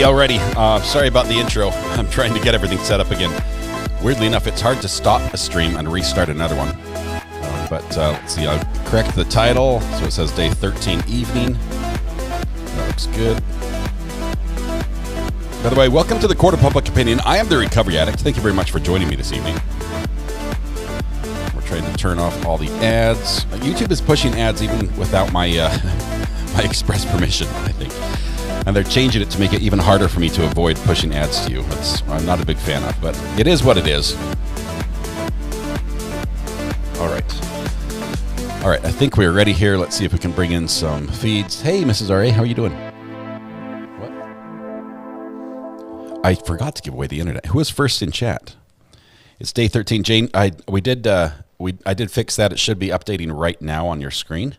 Alrighty. Sorry about the intro. I'm trying to get everything set up again. Weirdly enough, it's hard to stop a stream and restart another one. But let's see, I'll correct the title. So it says day 13 evening. That looks good. By the way, welcome to the Court of Public Opinion. I am the Recovery Addict. Thank you very much for joining me this evening. We're trying to turn off all the ads. YouTube is pushing ads even without my my express permission, I think. And they're changing it to make it even harder for me to avoid pushing ads to you. I'm not a big fan of, but it is what it is. All right, I think we're ready here. Let's see if we can bring in some feeds. Hey, Mrs. R.A., how are you doing? What? I forgot to give away the internet. Who was first in chat? It's day 13. Jane, I did fix that. It should be updating right now on your screen.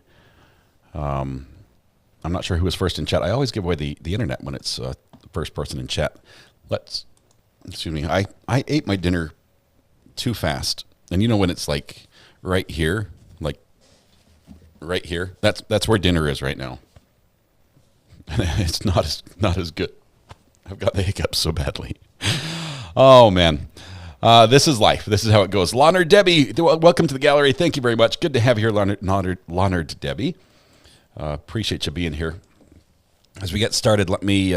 I'm not sure who was first in chat. I always give away the internet when it's the first person in chat. Excuse me. I ate my dinner too fast. And you know when it's like right here, that's where dinner is right now. It's not as good. I've got the hiccups so badly. Oh man. This is life. This is how it goes. Leonard Debbie, welcome to the gallery. Thank you very much. Good to have you here, Leonard Debbie. Appreciate you being here. As we get started, let me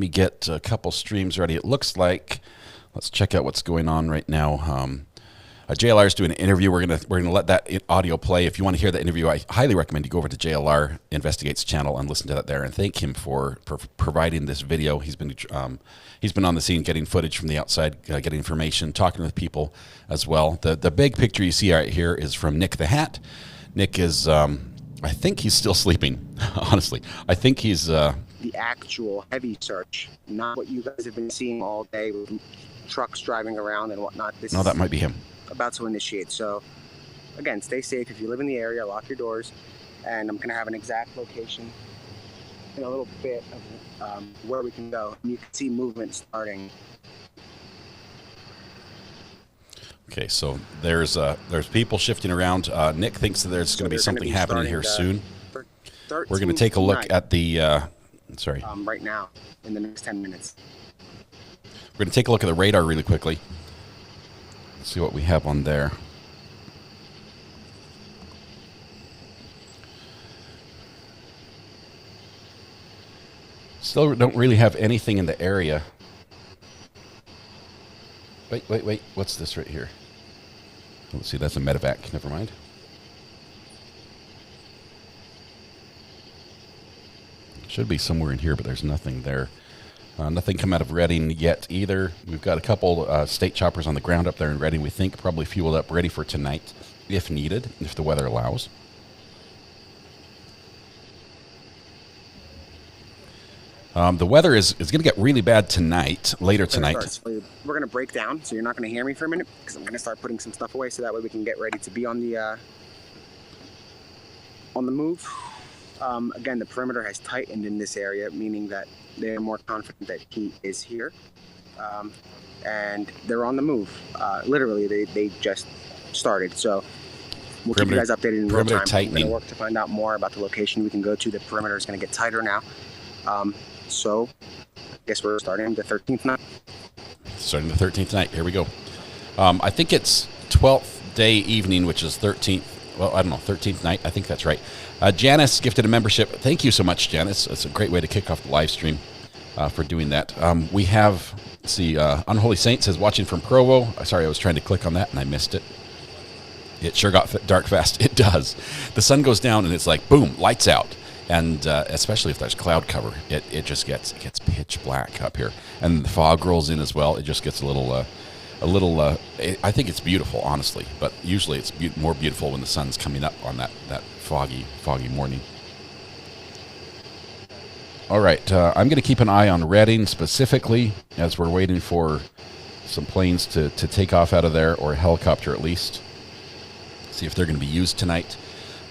get a couple streams ready. It looks like, let's check out what's going on right now. JLR is doing an interview. We're gonna let that audio play. If you want to hear the interview, I highly recommend you go over to JLR Investigates channel and listen to that there. And thank him for providing this video. He's been on the scene, getting footage from the outside, getting information, talking with people as well. The big picture you see right here is from Nick the Hat. Nick is. I think he's still sleeping, honestly. I think he's... The actual heavy search, not what you guys have been seeing all day with trucks driving around and whatnot. No, that might be him. About to initiate. So, again, stay safe. If you live in the area, lock your doors. And I'm going to have an exact location in a little bit of where we can go. And you can see movement starting. Okay, so there's people shifting around. Nick thinks that there's going to be something happening here soon. We're going to take a look at the. Right now, in the next 10 minutes. We're going to take a look at the radar really quickly. Let's see what we have on there. Still don't really have anything in the area. Wait. What's this right here? Let's see, that's a medevac. Never mind. Should be somewhere in here, but there's nothing there. Nothing come out of Reading yet either. We've got a couple state choppers on the ground up there in Reading, we think, probably fueled up, ready for tonight, if needed, if the weather allows. The weather is going to get really bad tonight, later tonight. We're going to break down, so you're not going to hear me for a minute, because I'm going to start putting some stuff away, so that way we can get ready to be on the move. Again, the perimeter has tightened in this area, meaning that they're more confident that he is here, and they're on the move. Literally, they just started, so we'll keep you guys updated in real time. Tightening. I'm going to work to find out more about the location we can go to. The perimeter is going to get tighter now. So, I guess we're starting the 13th night. Starting the 13th night. Here we go. I think it's 12th day evening, which is 13th well, I don't know, 13th night. I think that's right. Janice gifted a membership. Thank you so much, Janice. It's a great way to kick off the live stream for doing that. We have, let's see, Unholy Saint says, watching from Provo. Sorry, I was trying to click on that and I missed it. It sure got dark fast. It does. The sun goes down and it's like, boom, lights out. And especially if there's cloud cover, it just gets pitch black up here. And the fog rolls in as well. It just gets a little, I think it's beautiful, honestly. But usually it's more beautiful when the sun's coming up on that foggy morning. All right, I'm going to keep an eye on Reading specifically as we're waiting for some planes to take off out of there, or a helicopter at least. See if they're going to be used tonight.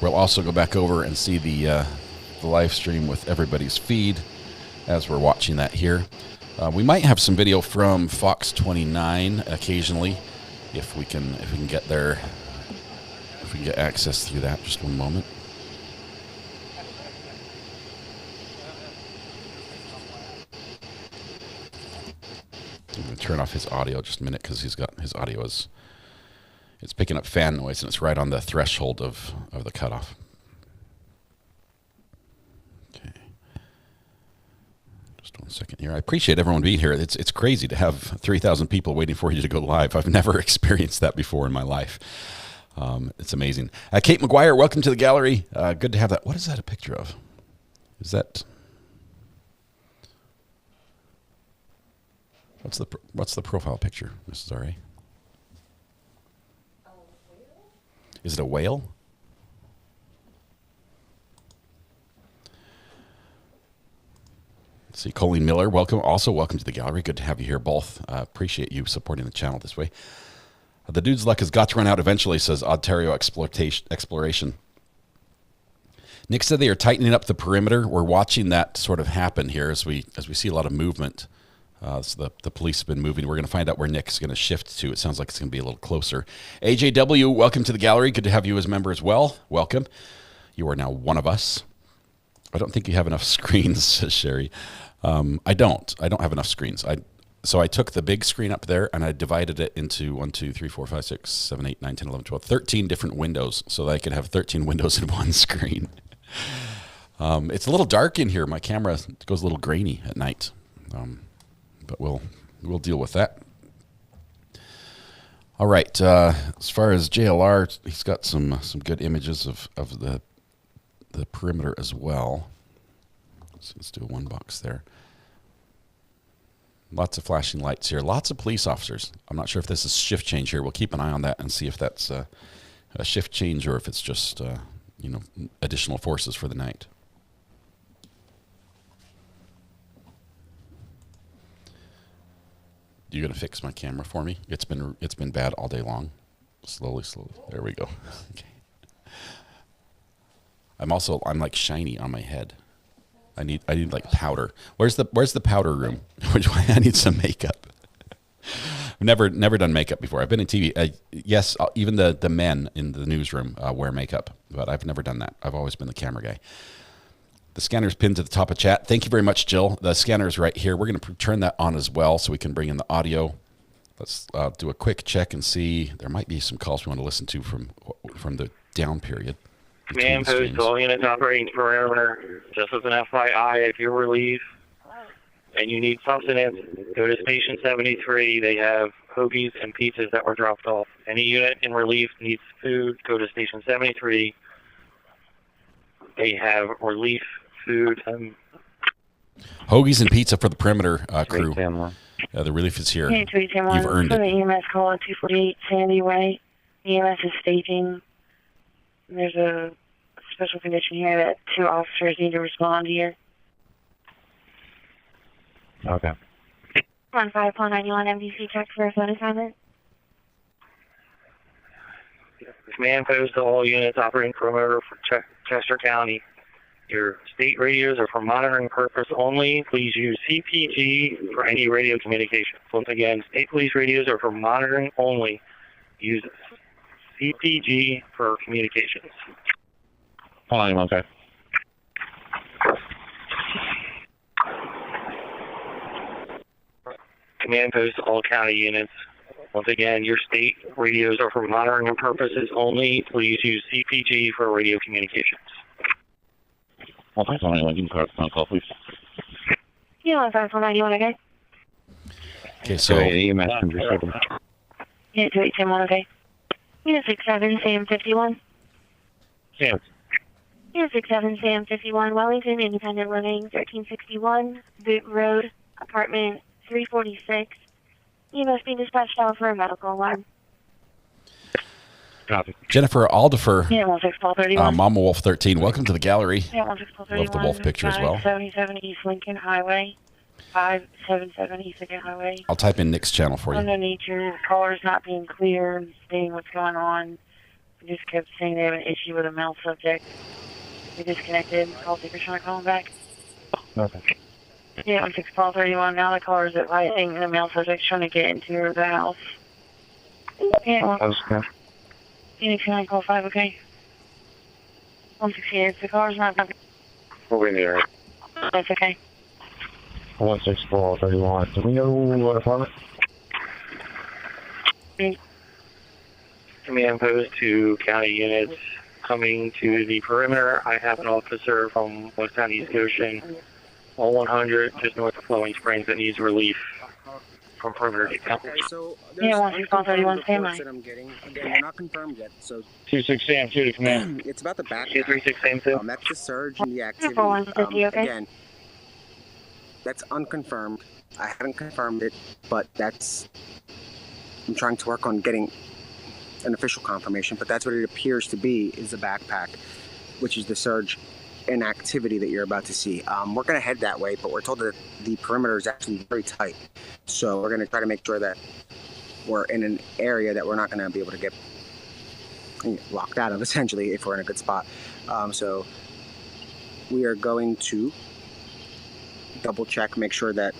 We'll also go back over and see the live stream with everybody's feed as we're watching that here. We might have some video from Fox 29 occasionally if we can get there, if we can get access through that. Just one moment. I'm going to turn off his audio just a minute because his audio is picking up fan noise and it's right on the threshold of the cutoff. Okay. Just 1 second here. I appreciate everyone being here. It's crazy to have 3,000 people waiting for you to go live. I've never experienced that before in my life. It's amazing. Kate McGuire, welcome to the gallery. Good to have that. What is that a picture of? Is that... What's the profile picture, Mrs. R.A.? Is it a whale? Let's see, Colleen Miller, welcome. Also, welcome to the gallery. Good to have you here both. Appreciate you supporting the channel this way. The dude's luck has got to run out eventually, says Ontario Exploration. Nick said they are tightening up the perimeter. We're watching that sort of happen here as we see a lot of movement. So the police have been moving. We're going to find out where Nick's going to shift to. It sounds like it's going to be a little closer. AJW, welcome to the gallery. Good to have you as a member as well. Welcome. You are now one of us. I don't think you have enough screens, says Sherry. I don't have enough screens. So I took the big screen up there and I divided it into 1, 2, 3, 4, 5, 6, 7, 8, 9, 10, 11, 12, 13 different windows so that I could have 13 windows in one screen. It's a little dark in here. My camera goes a little grainy at night. But we'll deal with that. All right. As far as JLR, he's got some good images of the perimeter as well. So let's do one box there. Lots of flashing lights here. Lots of police officers. I'm not sure if this is shift change here. We'll keep an eye on that and see if that's a shift change or if it's just additional forces for the night. You gonna fix my camera for me? It's been bad all day long. Slowly. There we go. Okay. I'm like shiny on my head. I need like powder. Where's the powder room? I need some makeup. I've never done makeup before. I've been in TV. Yes, even the men in the newsroom wear makeup, but I've never done that. I've always been the camera guy. The scanner's pinned to the top of chat. Thank you very much, Jill. The scanner's right here. We're going to turn that on as well so we can bring in the audio. Let's do a quick check and see. There might be some calls we want to listen to from the down period. Command post to all units operating perimeter. Just as an FYI, if you're relieved and you need sustenance, go to Station 73. They have hoagies and pizzas that were dropped off. Any unit in relief needs food, go to Station 73. They have relief food. Hoagies and pizza for the perimeter crew. The relief is here. You've earned it. EMS call at 248 Sandy Way. EMS is staging. There's a special condition here that 2 officers need to respond here. Okay. 15.91 MDC check for a phone assignment. Command post to all units operating perimeter for Chester County. Your state radios are for monitoring purpose only. Please use CPG for any radio communications. Once again, state police radios are for monitoring only. Use CPG for communications. Hold on, okay. Command post to all county units. Once again, your state radios are for monitoring purposes only. Please use CPG for radio communications. Well, thanks, anyone. You can phone call, please. Yeah, 5191, okay? Okay, so EMS can receive them. Yeah, 2810, okay? Unit 67, Sam 51. Sam. Unit 67, Sam 51, Wellington, Independent Living, 1361, Boot Road, apartment 346. You must be dispatched out for a medical alarm. Copy. Jennifer Aldifer, Yeah, 1631. Mama Wolf 13, welcome to the gallery. Yeah, 1631. Love the wolf picture as well. 577 East Lincoln Highway. 577 East Lincoln Highway. I'll type in Nick's channel for you. Unknown nature, callers not being clear and stating what's going on. We just kept saying they have an issue with a male subject. We disconnected. Call takers trying to call him back. Okay. Yeah, 1631. Now the caller's advising the male subject's trying to get into the house. Yeah, Okay. Phoenix 9, call 5, okay? 168, the car's not... We'll be in the area. That's okay. 16431. Do we know what apartment? Command post to county units coming to the perimeter. I have an officer from West County East Goshen on 100 just north of Flowing Springs that needs relief from perimeter. Okay, so Yeah, there's 16131, unconfirmed stand by. reports that I'm getting. Again, they're not confirmed yet, so 26 Sam 2 to command. it's about the backpack. 236 same thing. That's the surge in the activity. 150, okay? Again, that's unconfirmed. I haven't confirmed it, but I'm trying to work on getting an official confirmation, but that's what it appears to be, is the backpack, which is the surge in activity that you're about to see. We're going to head that way, but we're told that the perimeter is actually very tight. So we're going to try to make sure that we're in an area that we're not going to be able to get locked out of, essentially, if we're in a good spot. So we are going to double check, make sure that...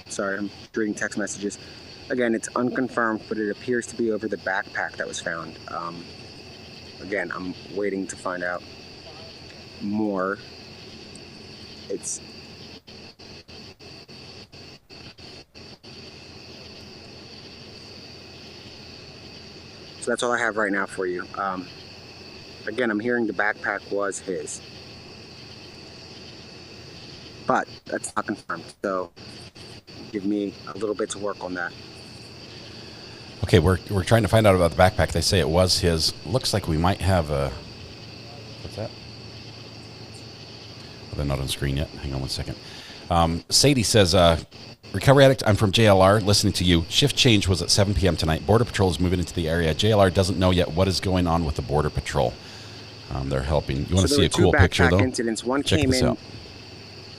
Sorry, I'm reading text messages. Again, it's unconfirmed, but it appears to be over the backpack that was found. Again, I'm waiting to find out more. So that's all I have right now for you. Again, I'm hearing the backpack was his, but that's not confirmed. So give me a little bit to work on that. Okay, we're trying to find out about the backpack. They say it was his. Looks like we might have a... What's that? Oh, they're not on screen yet. Hang on one second. Sadie says, Recovery Addict, I'm from JLR, listening to you. Shift change was at 7 p.m. tonight. Border Patrol is moving into the area. JLR doesn't know yet what is going on with the Border Patrol. They're helping. You want to see a cool picture, though? Incidents. One Check came this in out.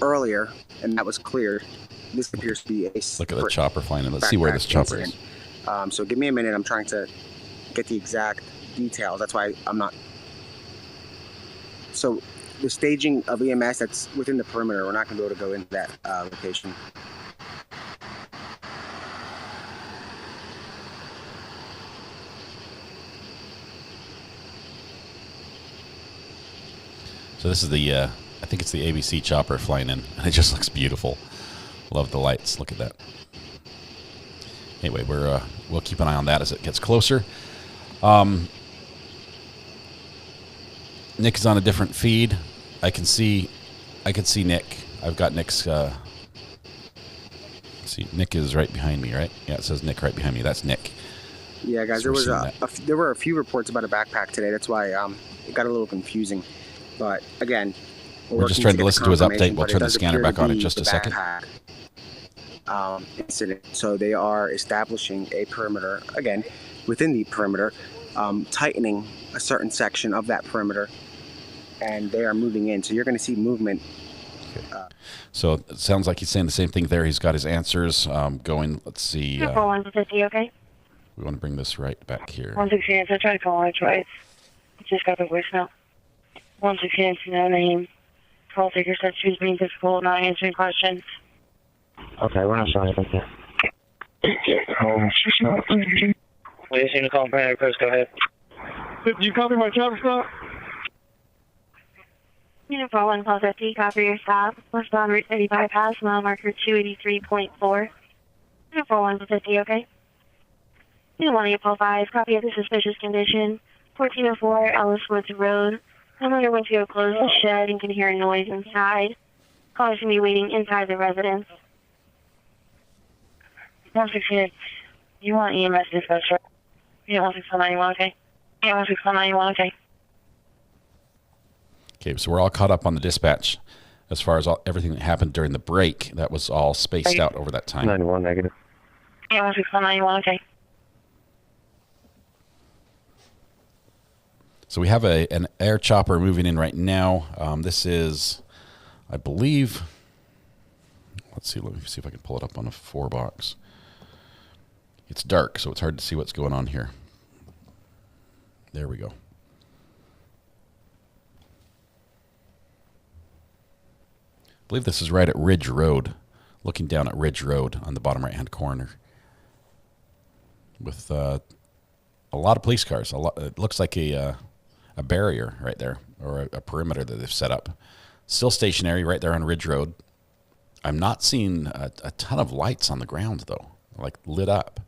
earlier, and that was cleared. This appears to be a... Look at the chopper flying in. Let's see where this chopper is. So give me a minute. I'm trying to get the exact details. That's why I'm not... So the staging of EMS that's within the perimeter, we're not going to be able to go into that location. So this is the, I think it's the ABC chopper flying in, and it just looks beautiful. Love the lights. Look at that. Anyway, we'll keep an eye on that as it gets closer. Nick is on a different feed. I can see Nick. I've got Nick's. See, Nick is right behind me, right? Yeah, it says Nick right behind me. That's Nick. Yeah, guys, So there were a few reports about a backpack today. That's why it got a little confusing. But again, we're just trying to listen to his update. We'll turn the scanner back on in just a second. Incident. So they are establishing a perimeter, again, within the perimeter, tightening a certain section of that perimeter, and they are moving in. So you're going to see movement. So it sounds like he's saying the same thing there. He's got his answers going. Let's see. 150, okay? We want to bring this right back here. 168, I tried to call it twice. I just got the voicemail. 168, no name. Call taker said she was being difficult, not answering questions. Okay, we're not showing anything here. We just need to call primary post. Go ahead. Did you copy my chopper stop? Unit 41, call 50, copy your stop. Westbound Route 30 bypass, mile marker 283.4. 1 to 50, okay? You want to pull 5, copy of the suspicious condition. 1404 Ellis Woods Road. Homeowner windshield closed the shed and can hear a noise inside. Callers can be waiting inside the residence. 168. You want EMS dispatcher? Yeah, 16191, okay? Yeah, 16191, okay? Okay, so we're all caught up on the dispatch as far as everything that happened during the break. That was all spaced out over that time. 91 negative. Yeah, 16191, okay? So we have an air chopper moving in right now. This is, I believe, let's see, let me see if I can pull it up on a 4-box. It's dark, so it's hard to see what's going on here. There we go. I believe this is right at Ridge Road, looking down at Ridge Road on the bottom right-hand corner with a lot of police cars. It looks like a barrier right there, or a perimeter that they've set up. Still stationary right there on Ridge Road. I'm not seeing a ton of lights on the ground, though, like lit up.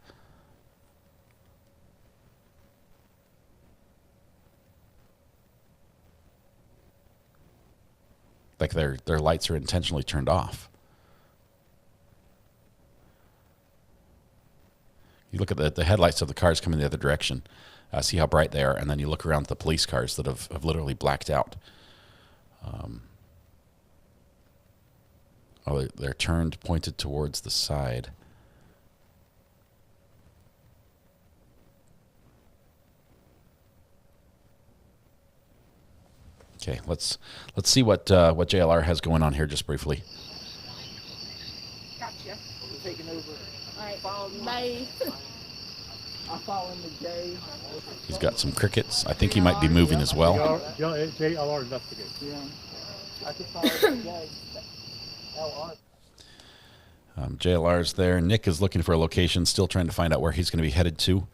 Like their lights are intentionally turned off. You look at the headlights of the cars coming the other direction, see how bright they are, and then you look around at the police cars that have literally blacked out. They're turned, pointed towards the side. Okay, let's see what JLR has going on here just briefly. Gotcha. We're taking over. All right, follow me. I'm following the J. He's got some crickets. I think he might be moving as well. JLR investigate. Yeah. I can follow the J. LR. JLR's there. Nick is looking for a location, still trying to find out where he's going to be headed to.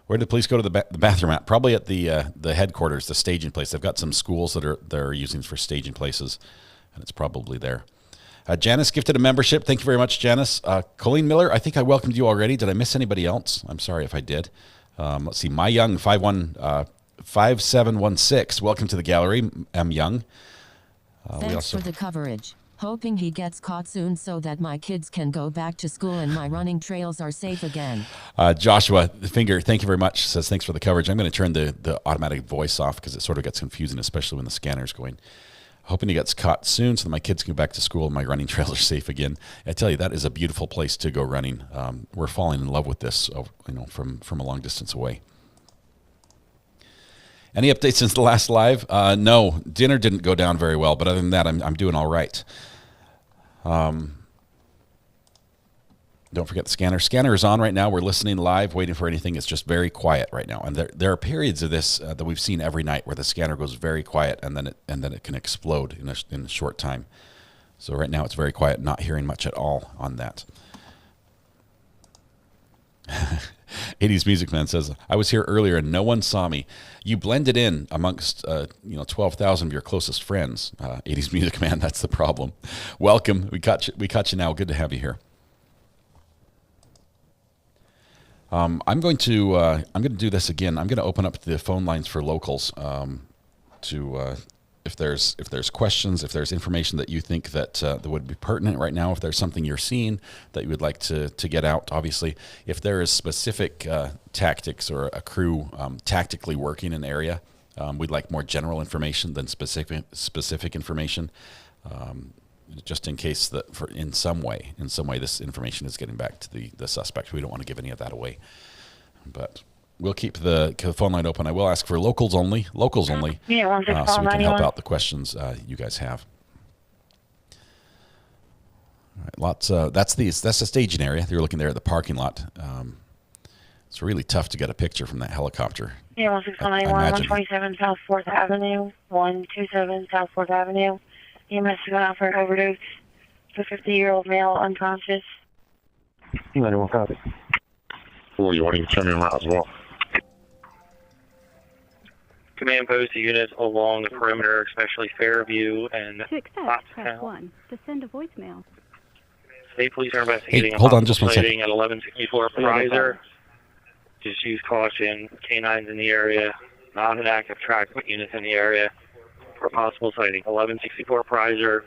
Where did police go to the bathroom at? Probably at the headquarters, the staging place. They've got some schools that they're using for staging places, and it's probably there. Janice gifted a membership. Thank you very much, Janice. Colleen Miller, I think I welcomed you already. Did I miss anybody else? I'm sorry if I did. Let's see. My Young 5716. Welcome to the gallery, M Young. Thanks for the coverage. Hoping he gets caught soon so that my kids can go back to school and my running trails are safe again. Joshua Finger, thank you very much. Says thanks for the coverage. I'm going to turn the automatic voice off because it sort of gets confusing, especially when the scanner's going. Hoping he gets caught soon so that my kids can go back to school and my running trails are safe again. I tell you, that is a beautiful place to go running. We're falling in love with this, from a long distance away. Any updates since the last live? No, dinner didn't go down very well, but other than that, I'm doing all right. Don't forget the scanner. Scanner is on right now. We're listening live, waiting for anything. It's just very quiet right now. And there are periods of this that we've seen every night where the scanner goes very quiet and then it can explode in a short time. So right now it's very quiet, not hearing much at all on that. 80s Music Man says, I was here earlier and no one saw me. You blended in amongst 12,000 of your closest friends. 80s Music Man, that's the problem. Welcome. We caught you now. Good to have you here. I'm going to do this again. I'm going to open up the phone lines for locals if there's questions, if there's information that you think that would be pertinent right now, if there's something you're seeing that you would like to get out, obviously, if there is specific tactics or a crew tactically working an area, we'd like more general information than specific information, just in case that in some way this information is getting back to the suspect. We don't want to give any of that away, but we'll keep the phone line open. I will ask for locals only, so we can help out the questions you guys have. All right, lots. That's the staging area. You're looking there at the parking lot. It's really tough to get a picture from that helicopter. Yeah, 16191, 127 South 4th Avenue, 127 South 4th Avenue. EMS is going out for overdose. The 50-year-old male unconscious. 91 copy. Well, you want to turn me around as well? Command post to units along the perimeter, especially Fairview and To accept, press 1. To send a voicemail. State police are investigating Hey, hold a on just one sighting second. at 1164 Prizer. Just use caution. Canines in the area. Not an active track, but units in the area for possible sighting. 1164 Prizer.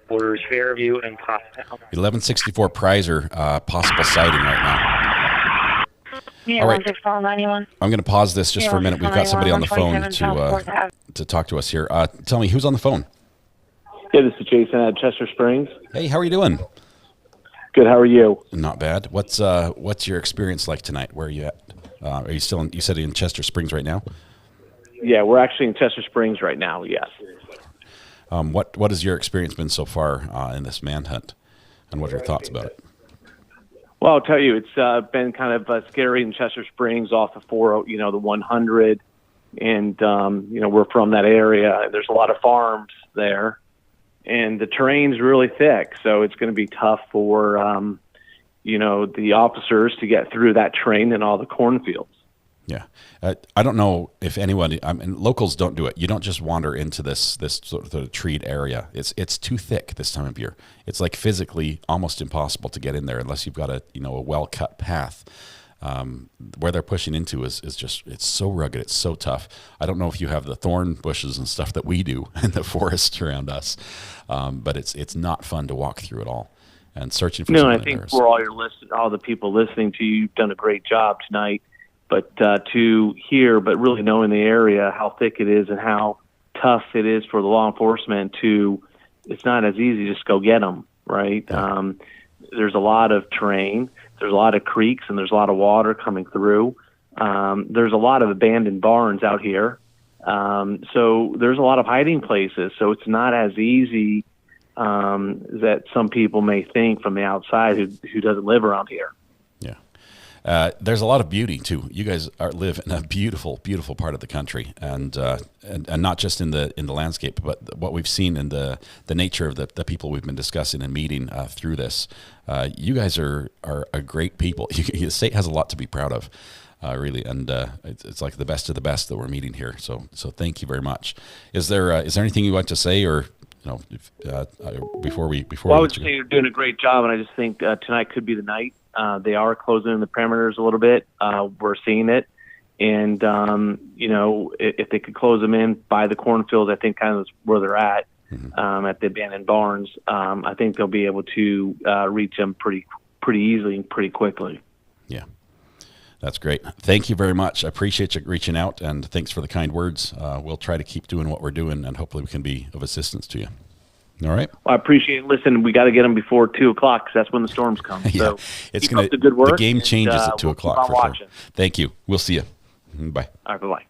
Borders Fairview and Pottstown. 1164 Prizer, possible sighting right now. Yeah, All right. 16191. I'm going to pause this just for a minute. We've got somebody on the phone to talk to us here. Tell me, who's on the phone? Yeah, this is Jason at Chester Springs. Hey, how are you doing? Good. How are you? Not bad. What's your experience like tonight? Where are you at? Are you still you said in Chester Springs right now? Yeah, we're actually in Chester Springs right now. Yes. What has your experience been so far in this manhunt, and what are your thoughts about it? Well, I'll tell you, it's been kind of scary in Chester Springs off the the 100, and we're from that area. There's a lot of farms there, and the terrain's really thick, so it's going to be tough for the officers to get through that terrain and all the cornfields. Yeah, I don't know if anyone. Locals don't do it. You don't just wander into this sort of treed area. It's too thick this time of year. It's like physically almost impossible to get in there unless you've got a well cut path. Where they're pushing into is just, it's so rugged. It's so tough. I don't know if you have the thorn bushes and stuff that we do in the forest around us, but it's not fun to walk through at all. And searching for I think for all the people listening to you, you've done a great job tonight. But to hear, but really knowing the area, how thick it is and how tough it is for the law enforcement it's not as easy to just go get them, right? Yeah. There's a lot of terrain, there's a lot of creeks, and there's a lot of water coming through. There's a lot of abandoned barns out here. So there's a lot of hiding places. So it's not as easy that some people may think from the outside who doesn't live around here. There's a lot of beauty too. You guys live in a beautiful, beautiful part of the country, and not just in the landscape, but what we've seen in the nature of the people we've been discussing and meeting through this. You guys are a great people. The state has a lot to be proud of, really, and it's like the best of the best that we're meeting here. So thank you very much. Is there anything you want to say, or before we? Well, I would say you're doing a great job, and I just think tonight could be the night. They are closing in the perimeters a little bit. We're seeing it. And, if they could close them in by the cornfield, I think kind of where they're at, at the abandoned barns, I think they'll be able to reach them pretty easily and pretty quickly. Yeah. That's great. Thank you very much. I appreciate you reaching out, and thanks for the kind words. We'll try to keep doing what we're doing, and hopefully we can be of assistance to you. All right. Well, I appreciate it. Listen, we got to get them before 2 o'clock because that's when the storms come. Yeah, so it's going to good work. The game changes at 2 o'clock. For sure. Thank you. We'll see you. Bye. All right.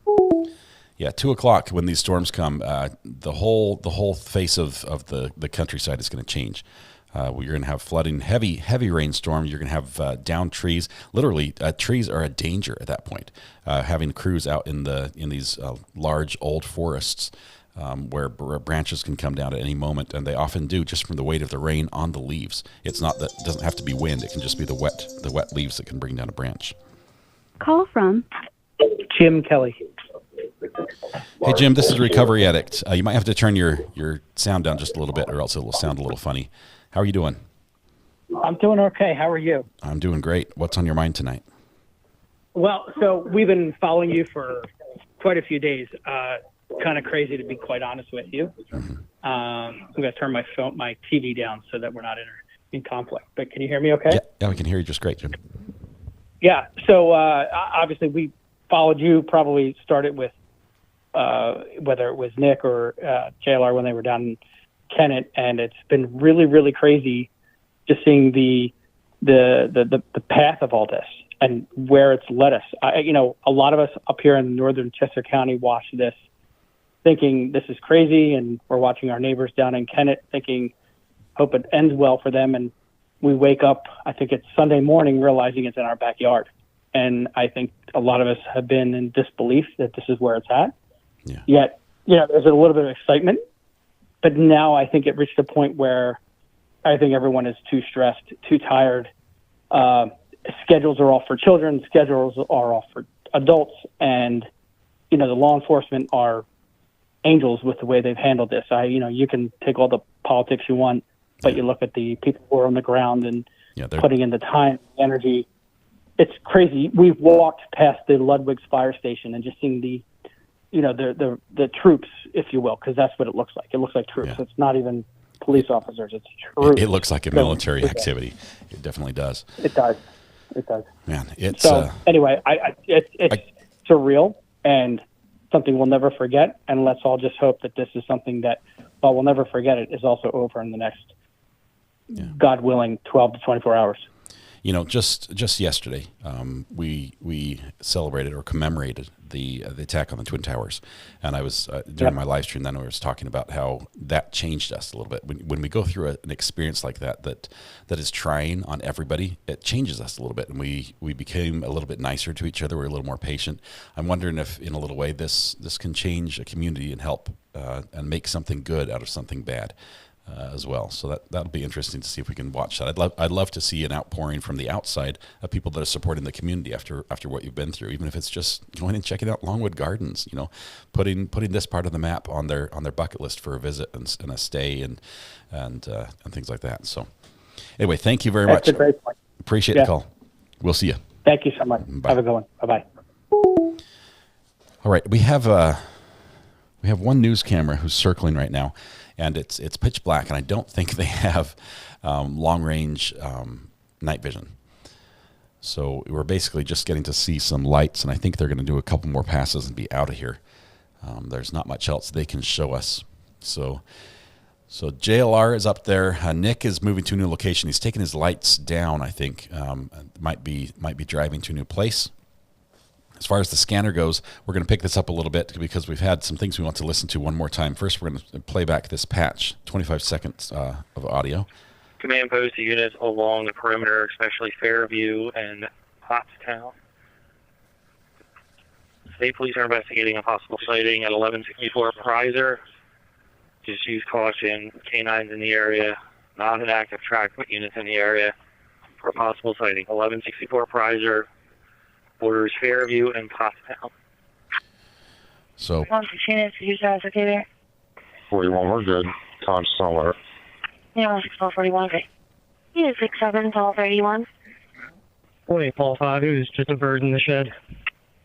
Bye. Yeah, 2 o'clock when these storms come, the whole face of the countryside is going to change. You're going to have flooding, heavy rainstorm. You're going to have downed trees. Literally, trees are a danger at that point. Having crews out in these large old forests. Where branches can come down at any moment, and they often do, just from the weight of the rain on the leaves. It doesn't have to be wind; it can just be the wet leaves that can bring down a branch. Call from Jim Kelly. Hey Jim, this is Recovery Addict. You might have to turn your sound down just a little bit, or else it will sound a little funny. How are you doing? I'm doing okay. How are you? I'm doing great. What's on your mind tonight? Well, so we've been following you for quite a few days. Kind of crazy, to be quite honest with you. Mm-hmm. I'm going to turn my TV down so that we're not in conflict. But can you hear me okay? Yeah, we can hear you just great, Jim. Yeah, so obviously we followed you, probably started with whether it was Nick or JLR when they were down in Kennett, and it's been really, really crazy just seeing the path of all this and where it's led us. A lot of us up here in northern Chester County watched this thinking this is crazy, and we're watching our neighbors down in Kennett thinking, hope it ends well for them. And we wake up, I think it's Sunday morning, realizing it's in our backyard. And I think a lot of us have been in disbelief that this is where it's at. Yeah. Yet, there's a little bit of excitement. But now I think it reached a point where I think everyone is too stressed, too tired. Schedules are off for children. Schedules are off for adults. And, the law enforcement are angels with the way they've handled this. You can take all the politics you want. But you look at the people who are on the ground and Yeah, putting in the time, the energy. It's crazy. We've walked past the Ludwig's fire station and just seen the troops, if you will, because that's what it looks like. It looks like troops. Yeah. It's not even police officers. It's troops. It looks like a military activity. It definitely does. It does. It does. Man, it's so anyway. It's surreal and something we'll never forget. And let's all just hope that this is something that, while we'll never forget it, is also over in the next, God willing, 12 to 24 hours. You know, just yesterday, we celebrated or commemorated the attack on the Twin Towers, and I was during my live stream. Then I was talking about how that changed us a little bit. When we go through an experience like that is trying on everybody, it changes us a little bit, and we became a little bit nicer to each other. We're a little more patient. I'm wondering if, in a little way, this can change a community and help and make something good out of something bad. As well, so that'll be interesting to see if we can watch that. I'd love to see an outpouring from the outside of people that are supporting the community after what you've been through, even if it's just going and checking out Longwood Gardens. You know, putting this part of the map on their bucket list for a visit and a stay and things like that. So anyway, thank you very much. That's a great point. Appreciate the call. We'll see you. Thank you so much. Bye. Have a good one. Bye bye. All right, we have one news camera who's circling right now. And it's pitch black, and I don't think they have long-range night vision. So we're basically just getting to see some lights, and I think they're going to do a couple more passes and be out of here. There's not much else they can show us. So JLR is up there. Nick is moving to a new location. He's taking his lights down, I think. Might be driving to a new place. As far as the scanner goes, we're going to pick this up a little bit because we've had some things we want to listen to one more time. First, we're going to play back this patch, 25 seconds of audio. Command post to units along the perimeter, especially Fairview and Pottstown. State police are investigating a possible sighting at 1164 Prizer. Just use caution. Canines in the area. Not an active track, but units in the area for a possible sighting. 1164 Prizer. Borders Fairview and Pottstown. So 116 units, okay there? 41, we're good. Time somewhere. Yeah, 16441, okay. Unit 67, Paul 31. 48, Paul 5, it was just a bird in the shed.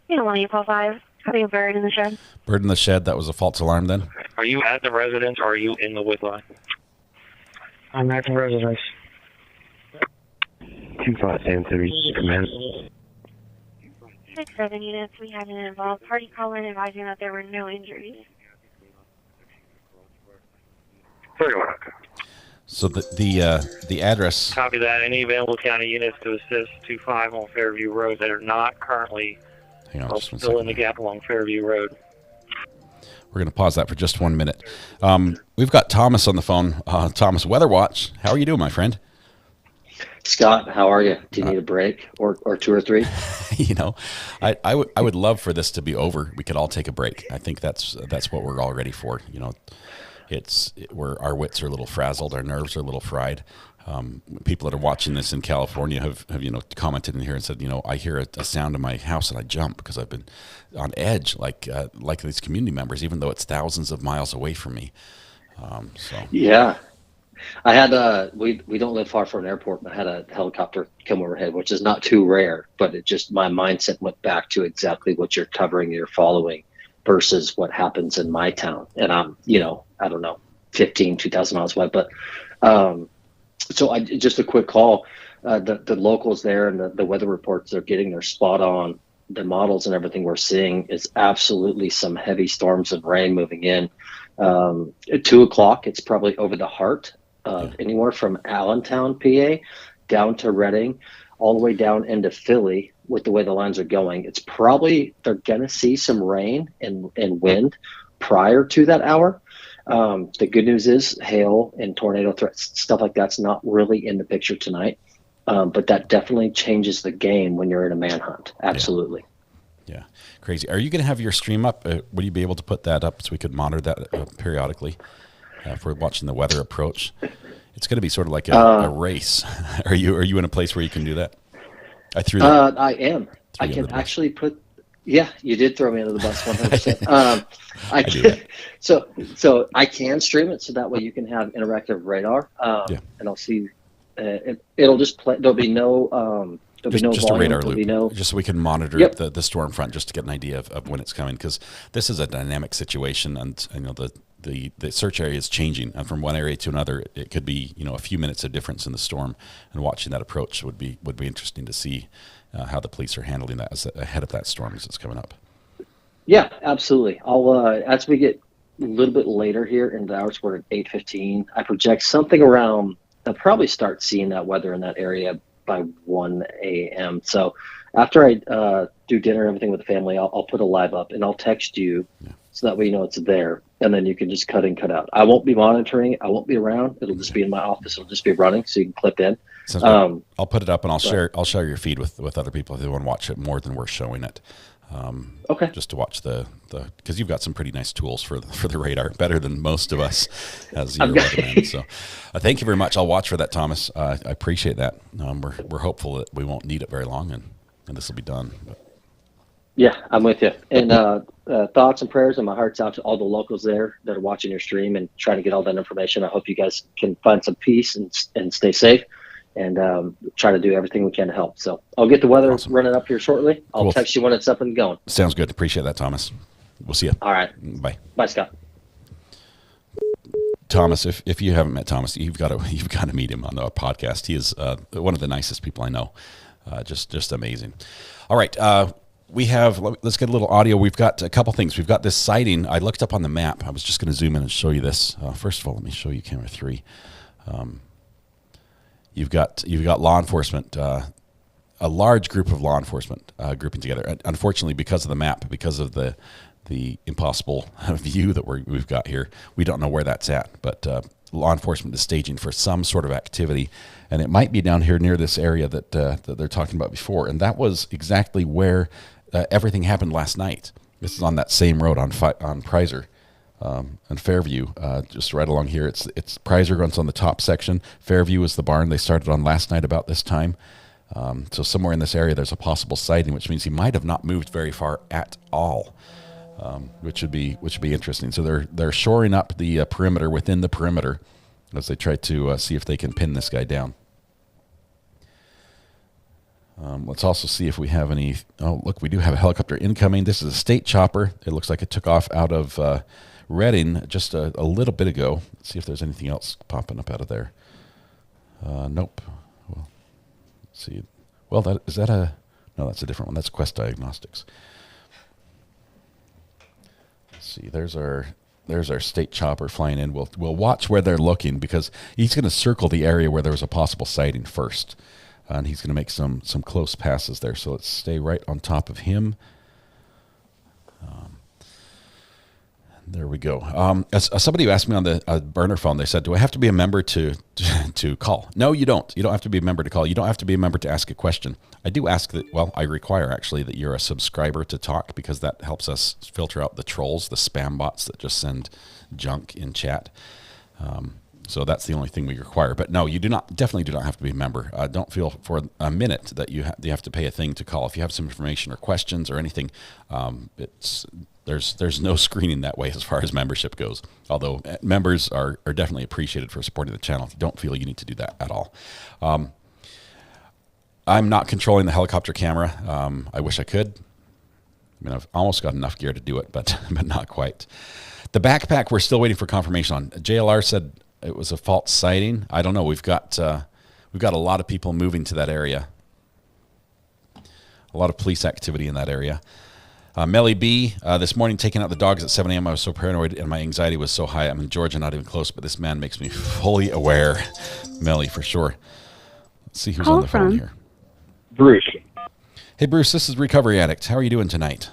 Unit 1, Paul 5, having a bird in the shed. Bird in the shed, that was a false alarm then? Are you at the residence or are you in the wood line? I'm at the residence. 2573, command. 67 units, we had an involved party call in advising that there were no injuries. 31. So the address. Copy that. Any available county units to assist 25 on Fairview Road that are not currently still in the gap along Fairview Road. We're going to pause that for just 1 minute. We've got Thomas on the phone. Thomas, Weather Watch. How are you doing, my friend? Scott, how are you? Do you need a break or two or three? You know, I would love for this to be over. We could all take a break. I think that's what we're all ready for. You know, our wits are a little frazzled, our nerves are a little fried. People that are watching this in California have commented in here and said, I hear a sound in my house and I jump because I've been on edge like these community members, even though it's thousands of miles away from me. Yeah. I had we don't live far from an airport, but I had a helicopter come overhead, which is not too rare, but it just, my mindset went back to exactly what you're covering, you're following versus what happens in my town. And I'm, I don't know, 2,000 miles away, but so just a quick call, the locals there and the weather reports they're getting, they're spot on. The models and everything we're seeing is absolutely some heavy storms and rain moving in. At 2 o'clock, it's probably over the heart of anywhere from Allentown, PA, down to Reading, all the way down into Philly with the way the lines are going. It's probably, they're going to see some rain and wind prior to that hour. The good news is hail and tornado threats, stuff like that's not really in the picture tonight. But that definitely changes the game when you're in a manhunt. Absolutely. Yeah. Crazy. Are you going to have your stream up? Would you be able to put that up so we could monitor that periodically if we're watching the weather approach? It's going to be sort of like a race. Are you in a place where you can do that? I threw that. I am. I can actually put Yeah, you did throw me under the bus 100%. I can, so I can stream it, so that way you can have interactive radar. And I'll see. It'll just play. There'll be no. Just volume, a radar loop, just so we can monitor the storm front, just to get an idea of when it's coming, because this is a dynamic situation, and the search area is changing, and from one area to another, it could be a few minutes of difference in the storm, and watching that approach would be interesting to see how the police are handling that ahead of that storm as it's coming up. Yeah, absolutely. I'll as we get a little bit later here in the hours, we're at 8:15. I project something around. I'll probably start seeing that weather in that area by 1 a.m. So after I do dinner and everything with the family, I'll put a live up and I'll text you so that way you know it's there, and then you can just cut in, cut out. I won't be monitoring it. I won't be around. It'll just be in my office. It'll just be running, so you can clip in. I'll put it up and I'll share your feed with other people if they want to watch it more than we're showing it. Okay. Just to watch because you've got some pretty nice tools for the radar, better than most of us as your weatherman. So thank you very much. I'll watch for that, Thomas. I appreciate that. We're hopeful that we won't need it very long, and this will be done. Yeah, I'm with you. And thoughts and prayers, and my heart's out to all the locals there that are watching your stream and trying to get all that information. I hope you guys can find some peace and stay safe, and try to do everything we can to help. So I'll get the weather running up here shortly. I'll text you when it's up and going. Sounds good. Appreciate that, Thomas. We'll see you. All right. Bye. Bye, Scott. Thomas, if you haven't met Thomas, you've got to meet him on the podcast. He is one of the nicest people I know. Just amazing. All right. Let's get a little audio. We've got a couple things. We've got this sighting. I looked up on the map. I was just going to zoom in and show you this. First of all, let me show you camera 3. You've got law enforcement, a large group of law enforcement grouping together. Unfortunately, because of the map, because of the impossible view that we've got here, we don't know where that's at. But law enforcement is staging for some sort of activity, and it might be down here near this area that they're talking about before. And that was exactly where everything happened last night. This is on that same road on Prizer. And Fairview, just right along here. It's Prizer runs on the top section. Fairview is the barn they started on last night about this time. So somewhere in this area there's a possible sighting, which means he might have not moved very far at all, which would be interesting. So they're shoring up the perimeter within the perimeter as they try to see if they can pin this guy down. Let's also see if we have any. Oh, look, we do have a helicopter incoming. This is a state chopper. It looks like it took off out of Reading just a little bit ago. Let's see if there's anything else popping up out of there. Nope. Well, let's see. Well, no, that's a different one. That's Quest Diagnostics. Let's see. There's our state chopper flying in. We'll watch where they're looking, because he's going to circle the area where there was a possible sighting first, and he's going to make some close passes there. So let's stay right on top of him. There we go. As somebody who asked me on the burner phone, they said, do I have to be a member to call? No, you don't. You don't have to be a member to call. You don't have to be a member to ask a question. I do ask that, well, I require actually that you're a subscriber to talk, because that helps us filter out the trolls, the spam bots that just send junk in chat. So that's the only thing we require. But no, you definitely do not have to be a member. Don't feel for a minute that you have to pay a thing to call. If you have some information or questions or anything, there's no screening that way as far as membership goes. Although members are definitely appreciated for supporting the channel. Don't feel you need to do that at all. I'm not controlling the helicopter camera. I wish I could. I mean, I've almost got enough gear to do it, but not quite. The backpack, we're still waiting for confirmation on. JLR said it was a false sighting. I don't know. We've got a lot of people moving to that area. A lot of police activity in that area. Melly B, this morning taking out the dogs at 7 a.m. I was so paranoid and my anxiety was so high. I'm in Georgia, not even close, but this man makes me fully aware. Melly, for sure. Let's see who's on the phone here. Bruce. Hey, Bruce, this is Recovery Addict. How are you doing tonight?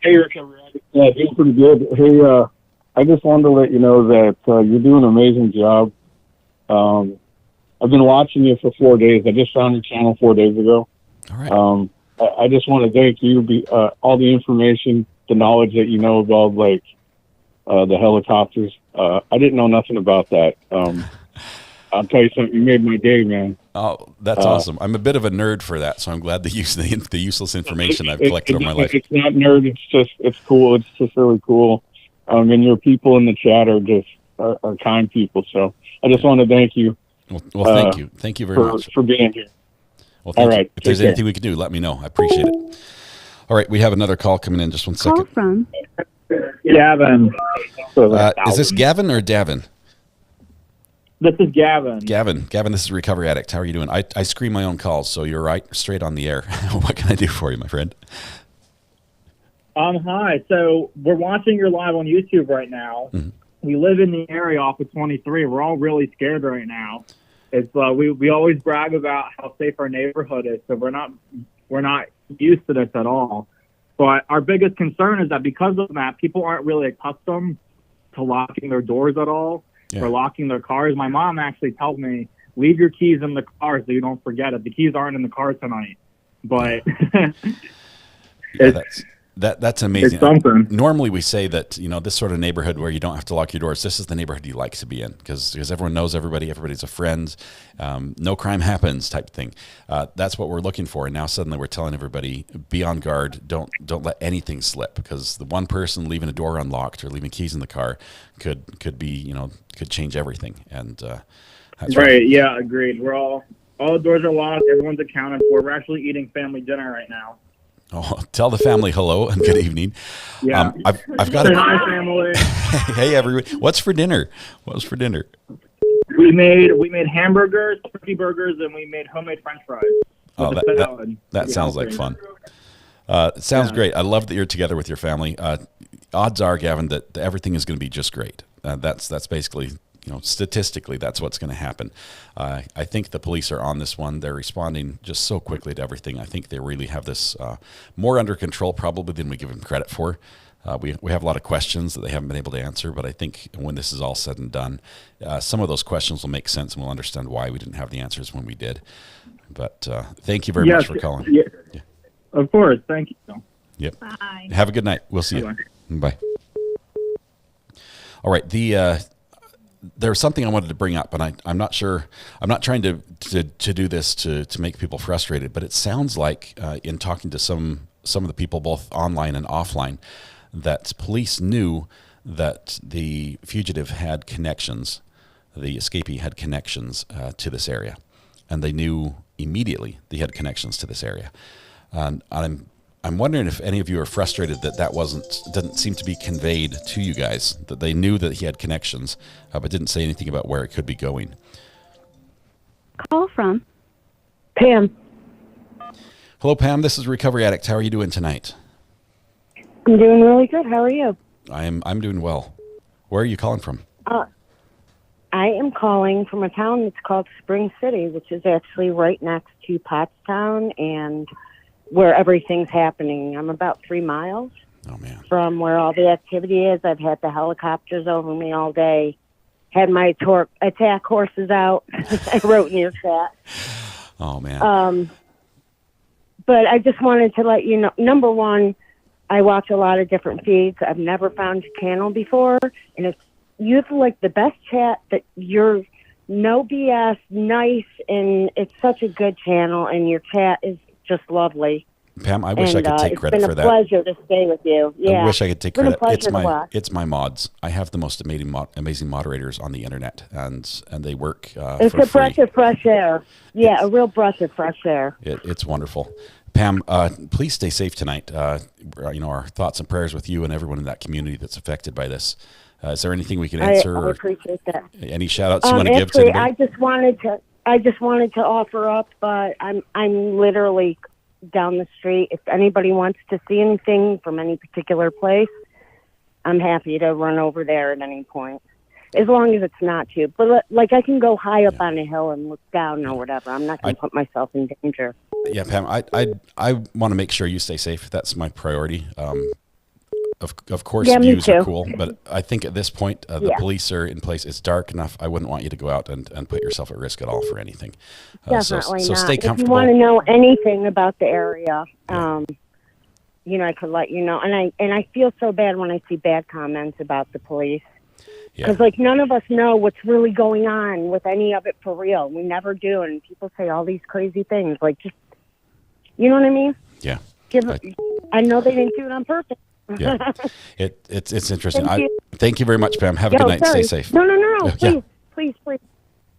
Hey, Recovery Addict. Yeah, doing pretty good. Hey, I just wanted to let you know that you're doing an amazing job. I've been watching you for 4 days. I just found your channel 4 days ago. All right. I just want to thank you. All the information, the knowledge that you know about, like the helicopters. I didn't know nothing about that. I'll tell you something. You made my day, man. Oh, that's awesome. I'm a bit of a nerd for that, so I'm glad to use the useless information I've collected over my life. It's not nerd. It's cool. It's just really cool. And your people in the chat are just are kind people. So I just want to thank you. Well, thank you. Thank you very much for being here. Well, thank you. If there's anything we can do, let me know. I appreciate it. All right, we have another call coming in. Just one second. Call from Gavin. Is this Gavin or Davin? This is Gavin. Gavin, this is Recovery Addict. How are you doing? I screen my own calls, so you're right, straight on the air. What can I do for you, my friend? Hi. So we're watching your live on YouTube right now. Mm-hmm. We live in the area off of 23. We're all really scared right now. It's we always brag about how safe our neighborhood is, so we're not used to this at all. But our biggest concern is that because of that, people aren't really accustomed to locking their doors at all or locking their cars. My mom actually tells me, leave your keys in the car so you don't forget it. The keys aren't in the car tonight. But that's amazing. It's something. Normally we say that, this sort of neighborhood where you don't have to lock your doors, this is the neighborhood you like to be in because everyone knows everybody's a friend, no crime happens type thing. That's what we're looking for. And now suddenly we're telling everybody, be on guard, don't let anything slip, because the one person leaving a door unlocked or leaving keys in the car could be, could change everything. And that's right. Yeah, agreed. All the doors are locked. Everyone's accounted for. We're actually eating family dinner right now. Oh, tell the family hello and good evening. Yeah, I've got hi family. Hey everyone, what's for dinner? We made hamburgers, turkey burgers, and we made homemade French fries. Oh, that sounds like fun. It sounds great. I love that you're together with your family. Odds are, Gavin, that everything is going to be just great. That's basically, statistically, that's what's going to happen. I think the police are on this one. They're responding just so quickly to everything. I think they really have this more under control probably than we give them credit for. We have a lot of questions that they haven't been able to answer, but I think when this is all said and done, some of those questions will make sense and we'll understand why we didn't have the answers when we did. But thank you very much for calling. Yeah. Of course. Thank you. Yep. Bye. Have a good night. We'll see you. Bye. All right. There's something I wanted to bring up, and I'm not sure. I'm not trying to do this to make people frustrated, but it sounds like in talking to some of the people both online and offline, that police knew that the fugitive had connections, the escapee had connections to this area, and they knew immediately they had connections to this area. And I'm wondering if any of you are frustrated that didn't seem to be conveyed to you guys, that they knew that he had connections, but didn't say anything about where it could be going. Call from Pam. Hello, Pam. This is Recovery Addict. How are you doing tonight? I'm doing really good. How are you? I'm doing well. Where are you calling from? I am calling from a town that's called Spring City, which is actually right next to Pottstown and where everything's happening. I'm about 3 miles from where all the activity is. I've had the helicopters over me all day, had my attack horses out. I wrote in your chat. Oh, man. But I just wanted to let you know, number one, I watch a lot of different feeds. I've never found your channel before, and you have like the best chat. That you're no BS, nice, and it's such a good channel, and your chat is just lovely. Pam, I wish I could take credit for that. It's been a pleasure to stay with you. Yeah. I wish I could take credit. It's my mods. I have the most amazing moderators on the internet, and they work it's for a free. breath of fresh air. Yeah, a real breath of fresh air. It's wonderful. Pam, please stay safe tonight. Our thoughts and prayers with you and everyone in that community that's affected by this. Is there anything we can answer? I appreciate that. Any shout outs you want to give to anybody? I just wanted to offer up, but I'm literally down the street. If anybody wants to see anything from any particular place, I'm happy to run over there at any point, as long as it's not too. But like I can go high up on a hill and look down or whatever. I'm not going to put myself in danger. Yeah, Pam, I want to make sure you stay safe. That's my priority. Of course, views are cool, but I think at this point, the police are in place. It's dark enough. I wouldn't want you to go out and put yourself at risk at all for anything. Definitely so not. stay comfortable. If you want to know anything about the area, I could let you know. And I feel so bad when I see bad comments about the police. Because, like, none of us know what's really going on with any of it for real. We never do. And people say all these crazy things. Like, just, you know what I mean? Yeah. I know they didn't do it on purpose. Yeah. It's interesting. Thank you. Thank you very much, Pam. Have a good night. Sorry. Stay safe. No. Yeah. Please.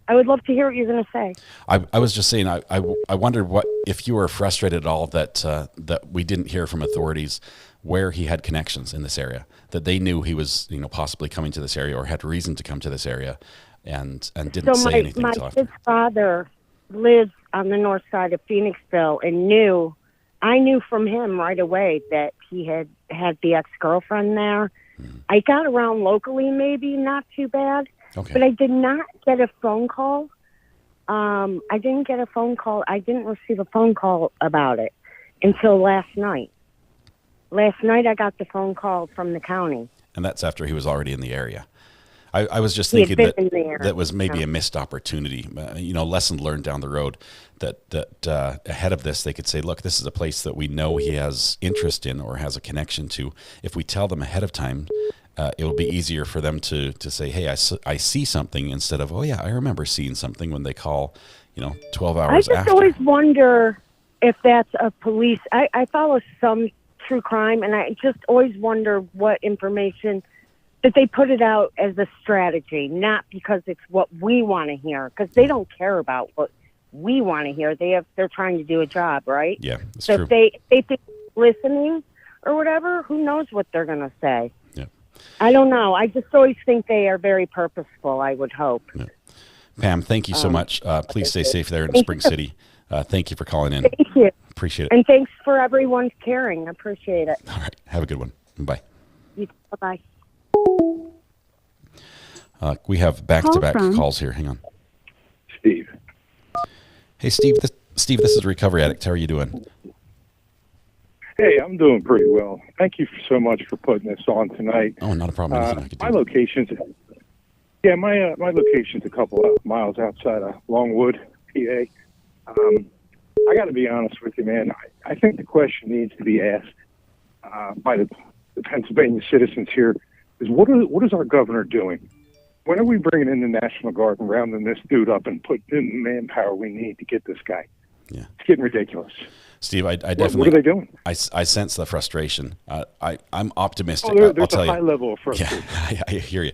I would love to hear what you're going to say. I was just saying, I wondered what if you were frustrated at all that we didn't hear from authorities where he had connections in this area, that they knew he was possibly coming to this area or had reason to come to this area, and didn't say anything until after. His father lives on the north side of Phoenixville, and I knew from him right away that he had the ex-girlfriend there. I got around locally, maybe not too bad. Okay. But I did not get a phone call. I didn't get a phone call. I didn't receive a phone call about it until last night. Last night I got the phone call from the county. And that's after he was already in the area. I was just thinking that was maybe a missed opportunity, lesson learned down the road, that ahead of this they could say, look, this is a place that we know he has interest in or has a connection to. If we tell them ahead of time, it will be easier for them to say, hey, I see something, instead of, oh yeah, I remember seeing something, when they call, 12 hours after. I just always wonder if that's a police. I follow some true crime, and I just always wonder what information that they put it out as a strategy, not because it's what we want to hear, because they don't care about what we want to hear. They're trying to do a job, right? Yeah, that's so true. If they think listening or whatever, who knows what they're going to say? Yeah. I don't know. I just always think they are very purposeful, I would hope. Yeah. Pam, thank you so much. Please stay safe there in Spring City. Thank you for calling in. Thank you. Appreciate it. And thanks for everyone's caring. I appreciate it. All right. Have a good one. Bye. Bye-bye. We have back-to-back calls here. Hang on. Steve. Hey, Steve. Steve, this is Recovery Addict. How are you doing? Hey, I'm doing pretty well. Thank you so much for putting this on tonight. Oh, not a problem. Anything I could do. My location's a couple of miles outside of Longwood, PA. I got to be honest with you, man. I think the question needs to be asked by the Pennsylvania citizens here is what is our governor doing? When are we bringing in the National Guard and rounding this dude up and putting in the manpower we need to get this guy? Yeah, it's getting ridiculous. Steve, I definitely. What are they doing? I sense the frustration. I'm optimistic. There's I'll tell a high level of frustration. Yeah, I hear you.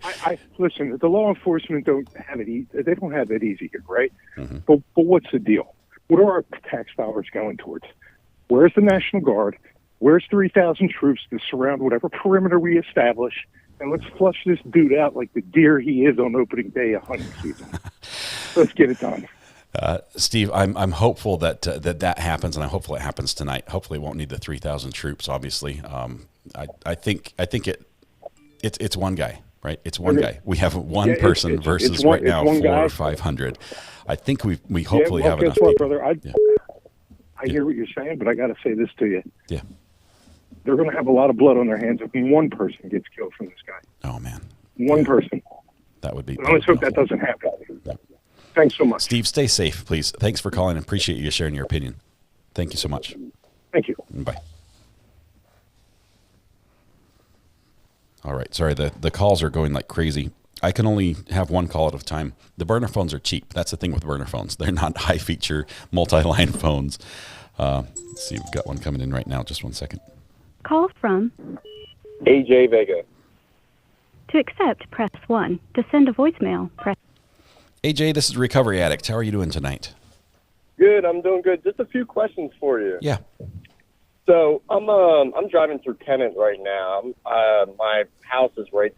Listen, the law enforcement don't have it easy. They don't have it easy here, right? Mm-hmm. But what's the deal? What are our tax dollars going towards? Where's the National Guard? Where's 3,000 troops to surround whatever perimeter we establish? And let's flush this dude out like the deer he is on opening day of hunting season. Let's get it done. Steve, I'm hopeful that happens, and I'm hopeful it happens tonight. Hopefully, it won't need the 3,000 troops. Obviously, I think it's one guy, right? It's one guy. We have one person versus right now 400 or 500. I think we hopefully have enough people. Brother? I hear what you're saying, but I got to say this to you. Yeah. They're going to have a lot of blood on their hands if one person gets killed from this guy. Oh man. One person. That would be. Let's hope that doesn't happen. Yeah. Thanks so much. Steve, stay safe, please. Thanks for calling. Appreciate you sharing your opinion. Thank you so much. Thank you. Bye. All right. Sorry, the calls are going like crazy. I can only have one call at a time. The burner phones are cheap. That's the thing with burner phones. They're not high-feature, multi-line phones. Let's see. We've got one coming in right now. Just one second. Call from AJ Vega. To accept, press 1. To send a voicemail, press... AJ, this is Recovery Addict. How are you doing tonight? Good. I'm doing good. Just a few questions for you. Yeah. So I'm driving through Kennett right now. My house is right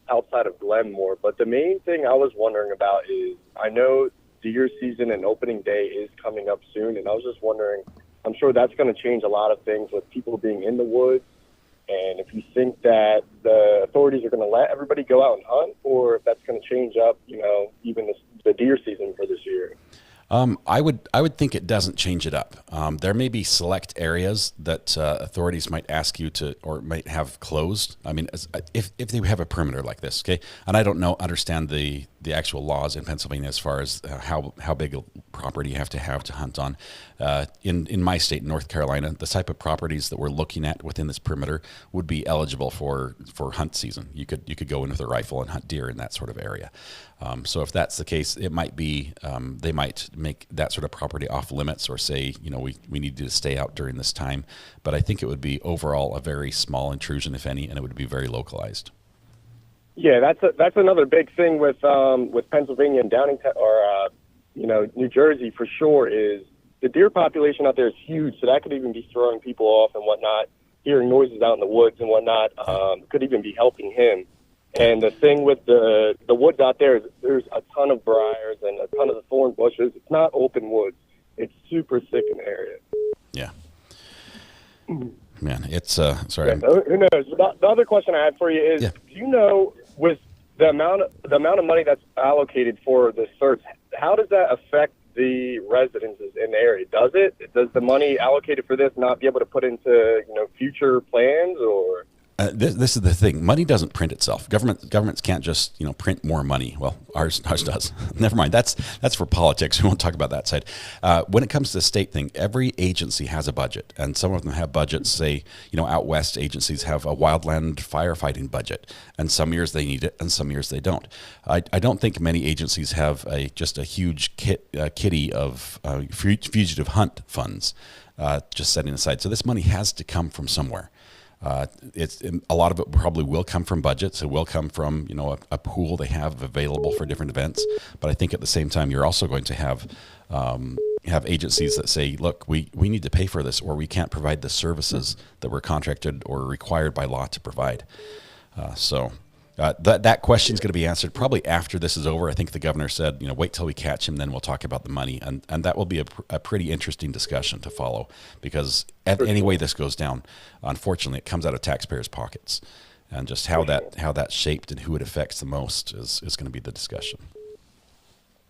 outside of Glenmore, but the main thing I was wondering about is I know deer season and opening day is coming up soon, and I was just wondering, I'm sure that's going to change a lot of things with people being in the woods, and if you think that the authorities are going to let everybody go out and hunt, or if that's going to change up, even the deer season for this year. I would think it doesn't change it up. There may be select areas that authorities might ask you to, or might have closed. I mean, if they have a perimeter like this, okay. And I don't understand the the actual laws in Pennsylvania as far as how big a property you have to hunt on. In my state, North Carolina, the type of properties that we're looking at within this perimeter would be eligible for hunt season. You could go in with a rifle and hunt deer in that sort of area. So if that's the case, it might be they might make that sort of property off limits, or say, we need to stay out during this time. But I think it would be overall a very small intrusion, if any, and it would be very localized. Yeah, that's another big thing with Pennsylvania and New Jersey for sure, is the deer population out there is huge. So that could even be throwing people off and whatnot. Hearing noises out in the woods and whatnot could even be helping him. And the thing with the woods out there is there's a ton of briars and a ton of the thorn bushes. It's not open woods. It's super thick in the area. Yeah. Man, it's sorry. Yeah, who knows? The other question I had for you is, do you know, with the amount of money that's allocated for the search, how does that affect the residences in the area? Does the money allocated for this not be able to put into future plans, or? This is the thing. Money doesn't print itself. Governments can't just print more money. Well, ours does. Never mind. That's for politics. We won't talk about that side. When it comes to the state thing, every agency has a budget, and some of them have budgets. Say, out west, agencies have a wildland firefighting budget, and some years they need it, and some years they don't. I don't think many agencies have just a huge kitty of fugitive hunt funds just setting aside. So this money has to come from somewhere. A lot of it probably will come from budgets. It will come from a pool they have available for different events. But I think at the same time, you're also going to have agencies that say, look, we need to pay for this, or we can't provide the services that we're contracted or required by law to provide. That question is going to be answered probably after this is over. I think the governor said, wait till we catch him, then we'll talk about the money. And that will be a pretty interesting discussion to follow, because any way this goes down, unfortunately, it comes out of taxpayers' pockets. And just how that's shaped and who it affects the most is going to be the discussion.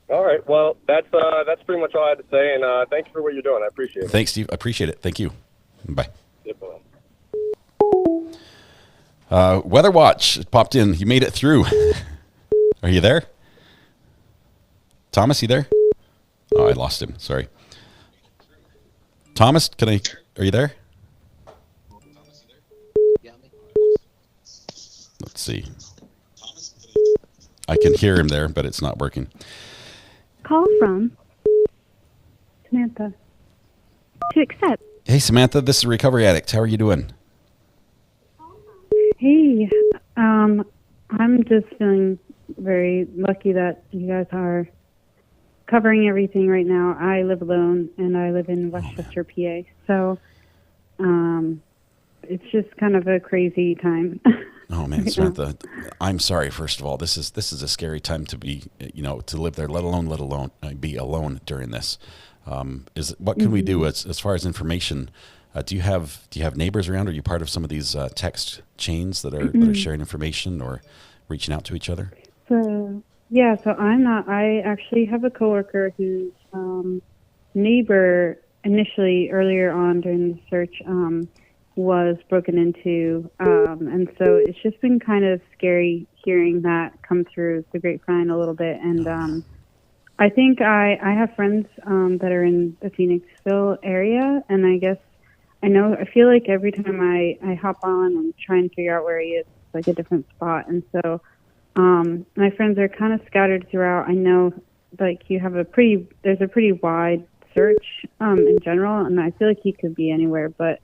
All right. Well, that's pretty much all I had to say. And thank you for what you're doing. I appreciate it. Thanks, Steve. I appreciate it. Thank you. Bye. Yep, bye. Weather Watch popped in. You made it through. Are you there? Thomas, you there? Oh, I lost him. Sorry. Thomas, are you there? Let's see. I can hear him there, but it's not working. Call from Samantha. To accept. Hey, Samantha, this is Recovery Addict. How are you doing? Hey, I'm just feeling very lucky that you guys are covering everything right now. I live alone, and I live in Westchester, PA. So it's just kind of a crazy time. Oh man, Samantha, I'm sorry. First of all, this is a scary time to be, to live there, let alone be alone during this. What can we do as far as information? Do you have neighbors around? Are you part of some of these text chains that are sharing information or reaching out to each other? So I'm not. I actually have a coworker whose neighbor initially earlier on during the search was broken into, and so it's just been kind of scary hearing that come through the grapevine a little bit. And I think I have friends that are in the Phoenixville area, and I feel like every time I hop on and try and figure out where he is, it's like a different spot. And so my friends are kind of scattered throughout. I know like there's a pretty wide search in general, and I feel like he could be anywhere, but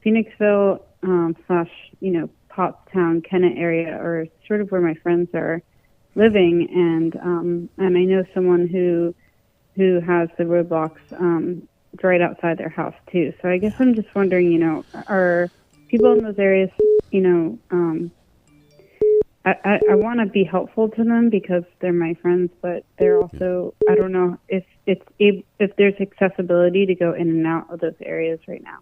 Phoenixville / Pottstown, Kennett area are sort of where my friends are living, and I know someone who has the roadblocks right outside their house too. So I guess I'm just wondering, are people in those areas, I want to be helpful to them because they're my friends, but they're also, I don't know if there's accessibility to go in and out of those areas right now.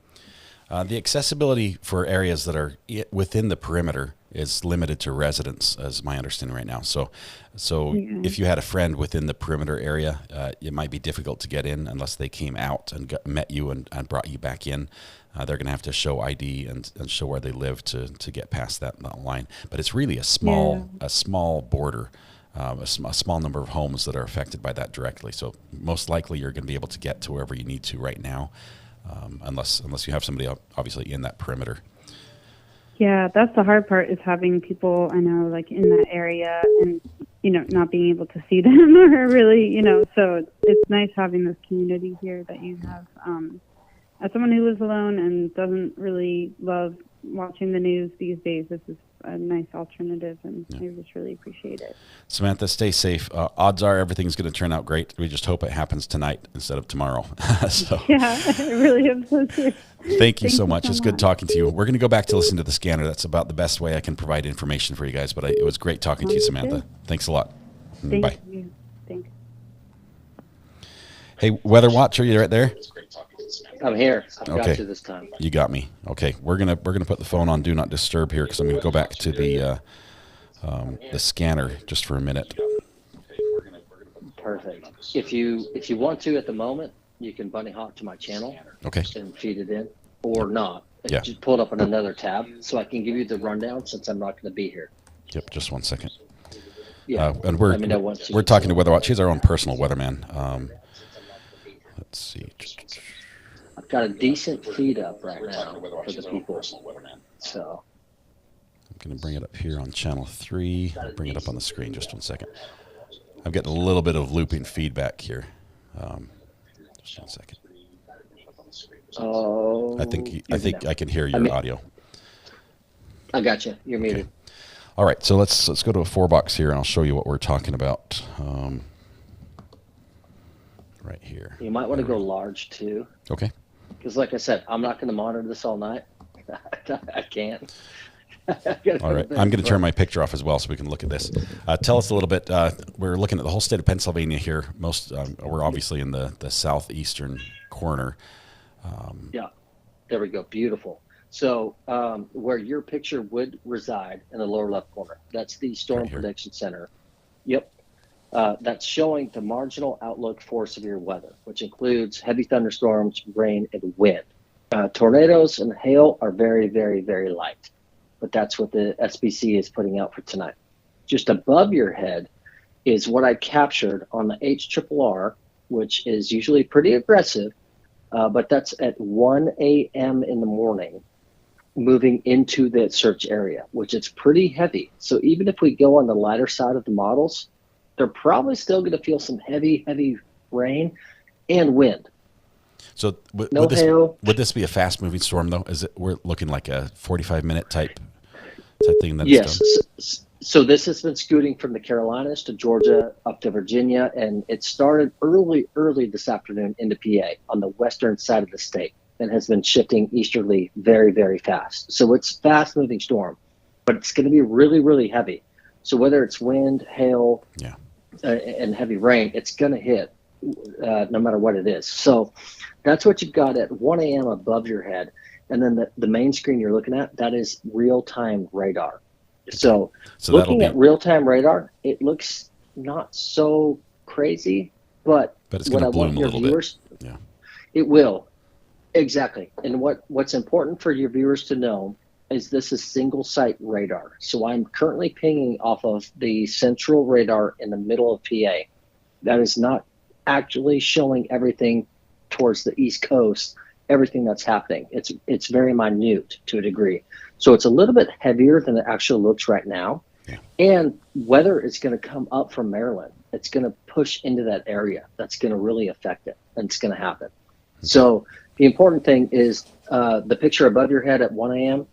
The accessibility for areas that are within the perimeter is limited to residents, as my understanding right now. So if you had a friend within the perimeter area, it might be difficult to get in unless they came out and met you and brought you back in. They're going to have to show ID and show where they live to get past that line. But it's really a small border a small number of homes that are affected by that directly. So most likely you're going to be able to get to wherever you need to right now, unless you have somebody obviously in that perimeter. Yeah, that's the hard part, is having people I know like in that area and, you know, not being able to see them or really, you know, so it's nice having this community here that you have. As someone who lives alone and doesn't really love watching the news these days, this is a nice alternative, and I just really appreciate it. Samantha, stay safe. Odds are everything's going to turn out great. We just hope it happens tonight instead of tomorrow. So, yeah, I really hope so too. Thank you so much. It's good talking to you. We're going to go back to listen to the scanner. That's about the best way I can provide information for you guys, but it was great talking to you, Samantha. Thanks a lot. Bye. You. Thanks. Hey, Weather Watch, are you right there? I'm here. I've Okay. got you this time. You got me. Okay, we're gonna put the phone on Do Not Disturb here because I'm gonna go back to the scanner just for a minute. Perfect. If you want to at the moment, you can bunny hop to my channel. Okay. And feed it in, or not. Yeah. Just pull it up on another tab so I can give you the rundown since I'm not going to be here. Yep. Just 1 second. Yeah. And Let me know once we're talking to Weather Watch. He's our own personal weatherman. Let's see. I've got a decent feed up right now for the people. So I'm going to bring it up here on channel 3. I'll bring it up on the screen. Just 1 second. I'm getting a little bit of looping feedback here. Just 1 second. Oh. I think I can hear your audio. I got you. You're muted. Okay. All right. So let's go to a 4-box here, and I'll show you what we're talking about. Right here. You might want to go large too. Okay. Because like I said, I'm not going to monitor this all night. I can't. All right. I'm going to turn my picture off as well so we can look at this. Tell us a little bit. We're looking at the whole state of Pennsylvania here. We're obviously in the southeastern corner. Yeah. There we go. Beautiful. So where your picture would reside in the lower left corner, that's the Storm Prediction Center. Yep. That's showing the marginal outlook for severe weather, which includes heavy thunderstorms, rain, and wind. Tornadoes and hail are very, very, very light, but that's what the SPC is putting out for tonight. Just above your head is what I captured on the HRRR, which is usually pretty aggressive, but that's at 1 a.m. in the morning, moving into the search area, which is pretty heavy. So even if we go on the lighter side of the models, they're probably still going to feel some heavy, heavy rain and wind. So would this be a fast-moving storm, though? We're looking like a 45-minute type thing? Yes. So this has been scooting from the Carolinas to Georgia up to Virginia, and it started early this afternoon into PA on the western side of the state and has been shifting easterly very, very fast. So it's a fast-moving storm, but it's going to be really, really heavy. So whether it's wind, hail, and heavy rain, it's going to hit no matter what it is. So that's what you've got at 1 a.m. above your head. And then the main screen you're looking at, that is real-time radar. So looking at real-time radar, it looks not so crazy, but it's going to bloom a little bit. Yeah. It will. Exactly. And what's important for your viewers to know is this is single site radar. So I'm currently pinging off of the central radar in the middle of PA. That is not actually showing everything towards the East Coast, everything that's happening. It's very minute to a degree. So it's a little bit heavier than it actually looks right now. Yeah. And weather is going to come up from Maryland. It's going to push into that area. That's going to really affect it, and it's going to happen. Okay. So the important thing is the picture above your head at 1 a.m.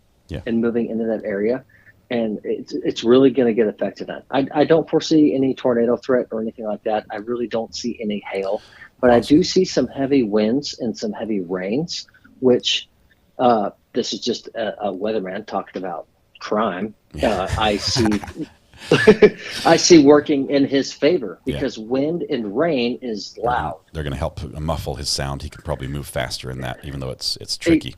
And moving into that area, and it's really going to get affected. I don't foresee any tornado threat or anything like that. I really don't see any hail, but I do see some heavy winds and some heavy rains, which this is just a weatherman talking about crime. I see working in his favor because wind and rain is loud. They're going to help muffle his sound. He can probably move faster in that, even though it's tricky.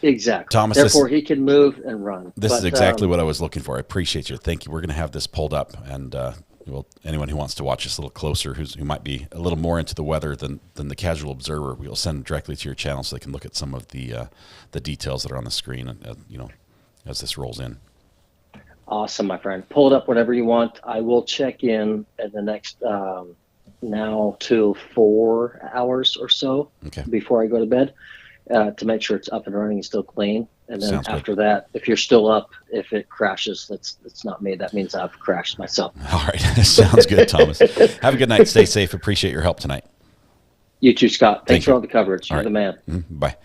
Exactly. Thomas, therefore, he can move and run. This is exactly what I was looking for. I appreciate you. Thank you. We're going to have this pulled up, and anyone who wants to watch this a little closer, who might be a little more into the weather than the casual observer, we'll send them directly to your channel so they can look at some of the details that are on the screen, as this rolls in. Awesome, my friend. Pull it up whenever you want. I will check in the next now to 4 hours or so before I go to bed to make sure it's up and running and still clean. And then after that, if you're still up, if it crashes, that's not me. That means I've crashed myself. All right. Sounds good, Thomas. Have a good night. Stay safe. Appreciate your help tonight. You too, Scott. Thanks for all the coverage. You're the man. Bye.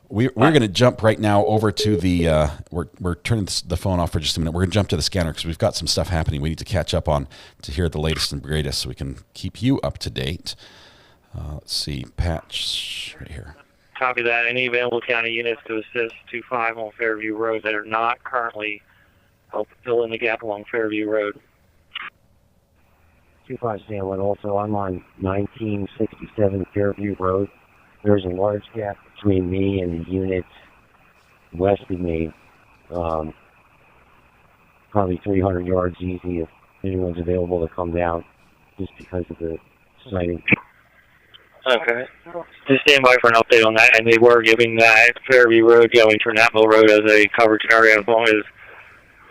We're going to jump right now over to the we're turning the phone off for just a minute. We're going to jump to the scanner because we've got some stuff happening we need to catch up on to hear the latest and greatest so we can keep you up to date. Let's see. Patch right here. Copy that. Any available county units to assist 25 on Fairview Road that are not currently help fill in the gap along Fairview Road. 25 Stanwood. Also, I'm on 1967 Fairview Road. There's a large gap between me and the units west of me. Probably 300 yards easy if anyone's available to come down just because of the sighting. Okay. Just stand by for an update on that. And they were giving that Fairview Road going to Napa Road as a coverage area as long as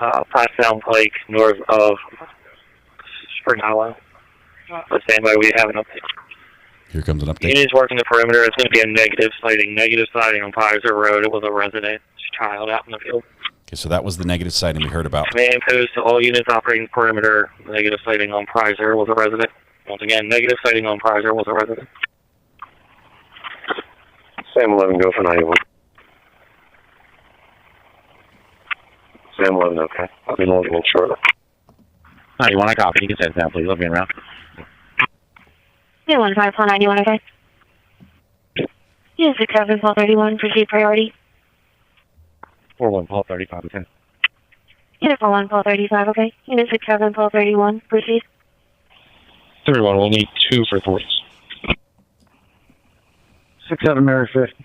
Pottstown Pike north of Spring Hollow. But stand by, we have an update. Here comes an update. Units working the perimeter. It's going to be a negative sighting. Negative sighting on Pizer Road. It was a resident child out in the field. Okay, so that was the negative sighting we heard about. Command posed to all units operating perimeter. Negative sighting on Pizer was a resident. Once again, negative sighting on Pizer was a resident. Sam 11, go for 91. Sam 11, okay. I'll be logging in shortly. 91, I copy. You can send down, please. I'll be around. 215, 491, okay. Unit 67, 1231, proceed priority. 41, 1235, okay. Unit 41, 1235, okay. Unit 67, 1231, proceed. 31, we'll need 2 for thwarts. 67 Mary 50.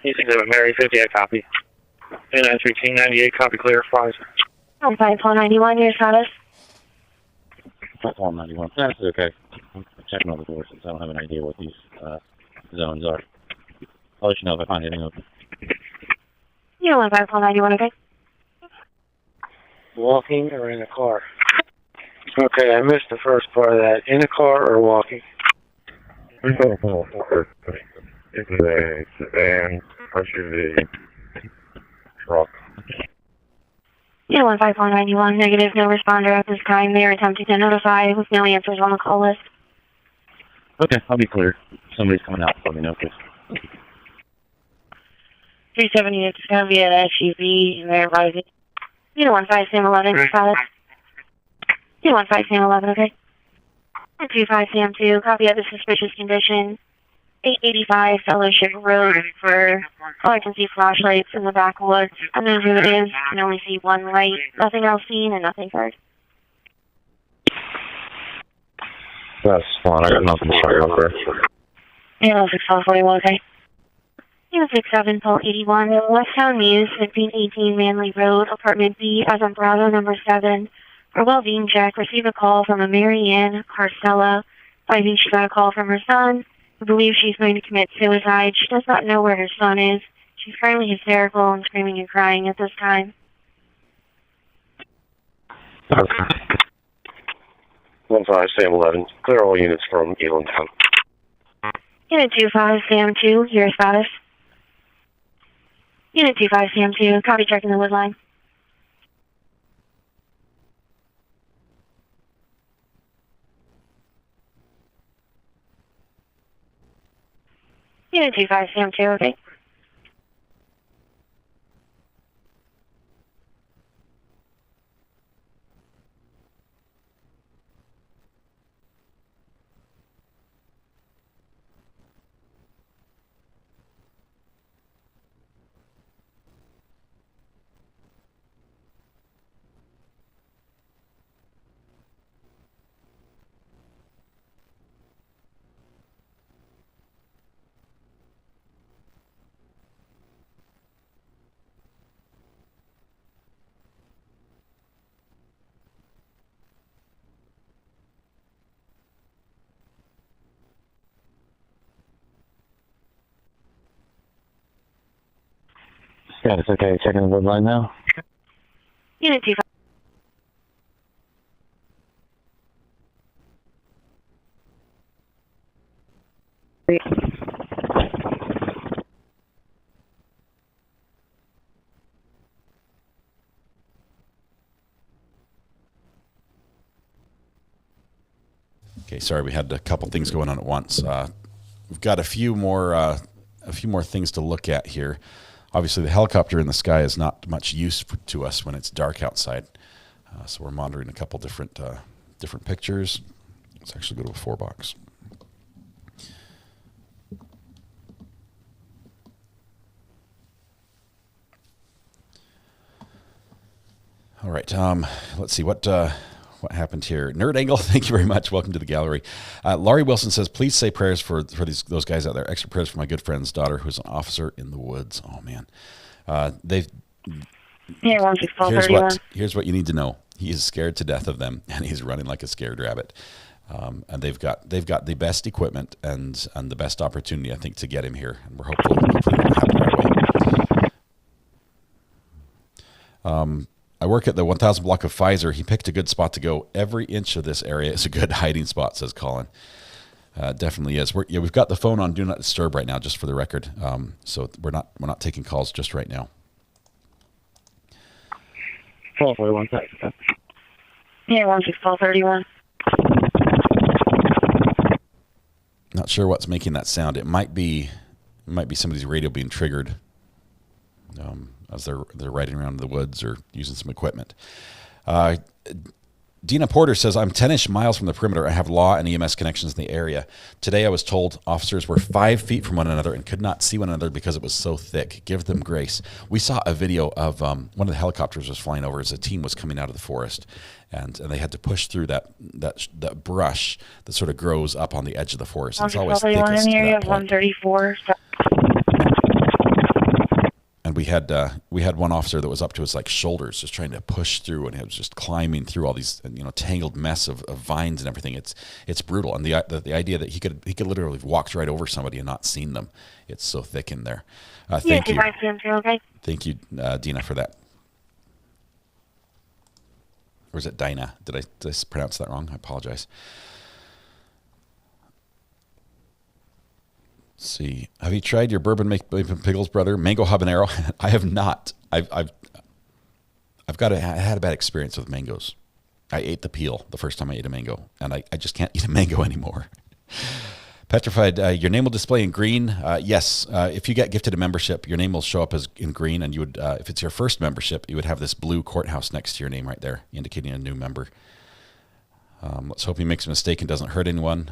67 Mary 50, I copy. And 1398, copy clear, Pfizer. 15, 491, your status. 191. That's okay. I'm checking all the doors since I don't have an idea what these zones are. I'll let you know if I find anything open. Unit 15, 491, okay. Walking or in a car? Okay, I missed the first part of that. In a car or walking? It's a van, SUV, truck. Unit 15, 491, negative, no responder at this time. They are attempting to notify with no answers on the call list. Okay, I'll be clear. Somebody's coming out, let me know, please. 370, it's going to be an SUV, and they're arriving. Unit 15, Sam 11, status. Unit 15, Sam 11, okay. 25 Sam 2, copy of the suspicious condition. 885 Fellowship Road for all I can see flashlights in the backwoods. I don't know who it is. I can only see one light. Nothing else seen and nothing heard. That's fine. I got nothing to show over. Yeah, 6441, okay. Unit 67, Pole 81, Westtown Muse, 1518 Manley Road, Apartment B, as on Bravo number 7. For well-being check, received a call from a Mary Ann Carcella, advising she got a call from her son, who believes she's going to commit suicide. She does not know where her son is. She's currently hysterical and screaming and crying at this time. Okay. 15 Sam 11, clear all units from Elandtown. Unit 25 Sam 2, your status. Unit 25 Sam 2, copy checking the wood line. Unit 25 Sam 2, okay. Status okay, checking the wood line now. Unit 25. Okay, sorry, we had a couple things going on at once. We've got a few more things to look at here. Obviously, the helicopter in the sky is not much use to us when it's dark outside. So we're monitoring a couple different pictures. Let's actually go to a 4-box. All right. Let's see what happened here. Nerd Angle, thank you very much. Welcome to the gallery. Laurie Wilson says, please say prayers for those guys out there. Extra prayers for my good friend's daughter, who's an officer in the woods. Oh man, here's what you need to know. He is scared to death of them, and he's running like a scared rabbit. And they've got the best equipment and the best opportunity, I think, to get him here. And we're hopefully it will happen right away. I work at the 1000 block of Pfizer. He picked a good spot to go. Every inch of this area is a good hiding spot, says Colin. Definitely is. We've got the phone on Do Not Disturb right now, just for the record. So we're not taking calls just right now. 1241. Yeah, 16431. Not sure what's making that sound. It might be somebody's radio being triggered as they're riding around in the woods or using some equipment. Dina Porter says, I'm 10-ish miles from the perimeter. I have law and EMS connections in the area. Today I was told officers were 5 feet from one another and could not see one another because it was so thick. Give them grace. We saw a video of one of the helicopters was flying over as a team was coming out of the forest, and they had to push through that brush that sort of grows up on the edge of the forest. It's always thickest in the area at of that point. 134. And we had one officer that was up to his shoulders, just trying to push through, and he was just climbing through all these tangled mess of vines and everything. It's brutal, and the idea that he could literally have walked right over somebody and not seen them. It's so thick in there. Thank you. Thank you, Dina, for that. Or is it Dinah? Did I pronounce that wrong? I apologize. Let's see. Have you tried your bourbon pickles, brother? Mango habanero? I have not. I had a bad experience with mangoes. I ate the peel the first time I ate a mango, and I just can't eat a mango anymore. Petrified, your name will display in green. Yes, if you get gifted a membership, your name will show up as in green, and you would, if it's your first membership, you would have this blue courthouse next to your name right there, indicating a new member. Let's hope he makes a mistake and doesn't hurt anyone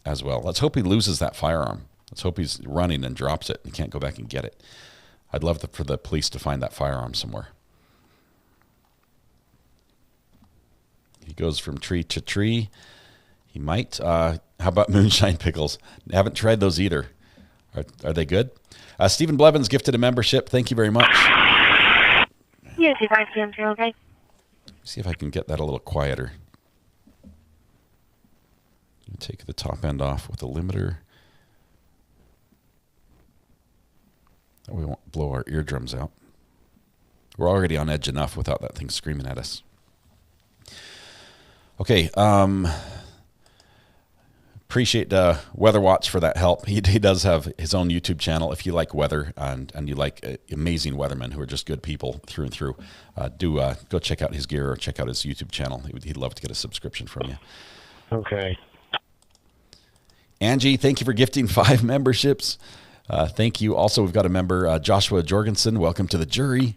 as well. Let's hope he loses that firearm. Let's hope he's running and drops it and can't go back and get it. I'd love for the police to find that firearm somewhere. He goes from tree to tree. He might. How about moonshine pickles? I haven't tried those either. Are they good? Stephen Blevins gifted a membership. Thank you very much. Yes, if I can, okay. See if I can get that a little quieter. Take the top end off with a limiter. We won't blow our eardrums out. We're already on edge enough without that thing screaming at us. Okay. Appreciate Weather Watch for that help. He does have his own YouTube channel. If you like weather and you like amazing weathermen who are just good people through and through, go check out his gear or check out his YouTube channel. He'd love to get a subscription from you. Okay. Angie, thank you for gifting 5 memberships. Thank you. Also, we've got a member, Joshua Jorgensen. Welcome to the jury.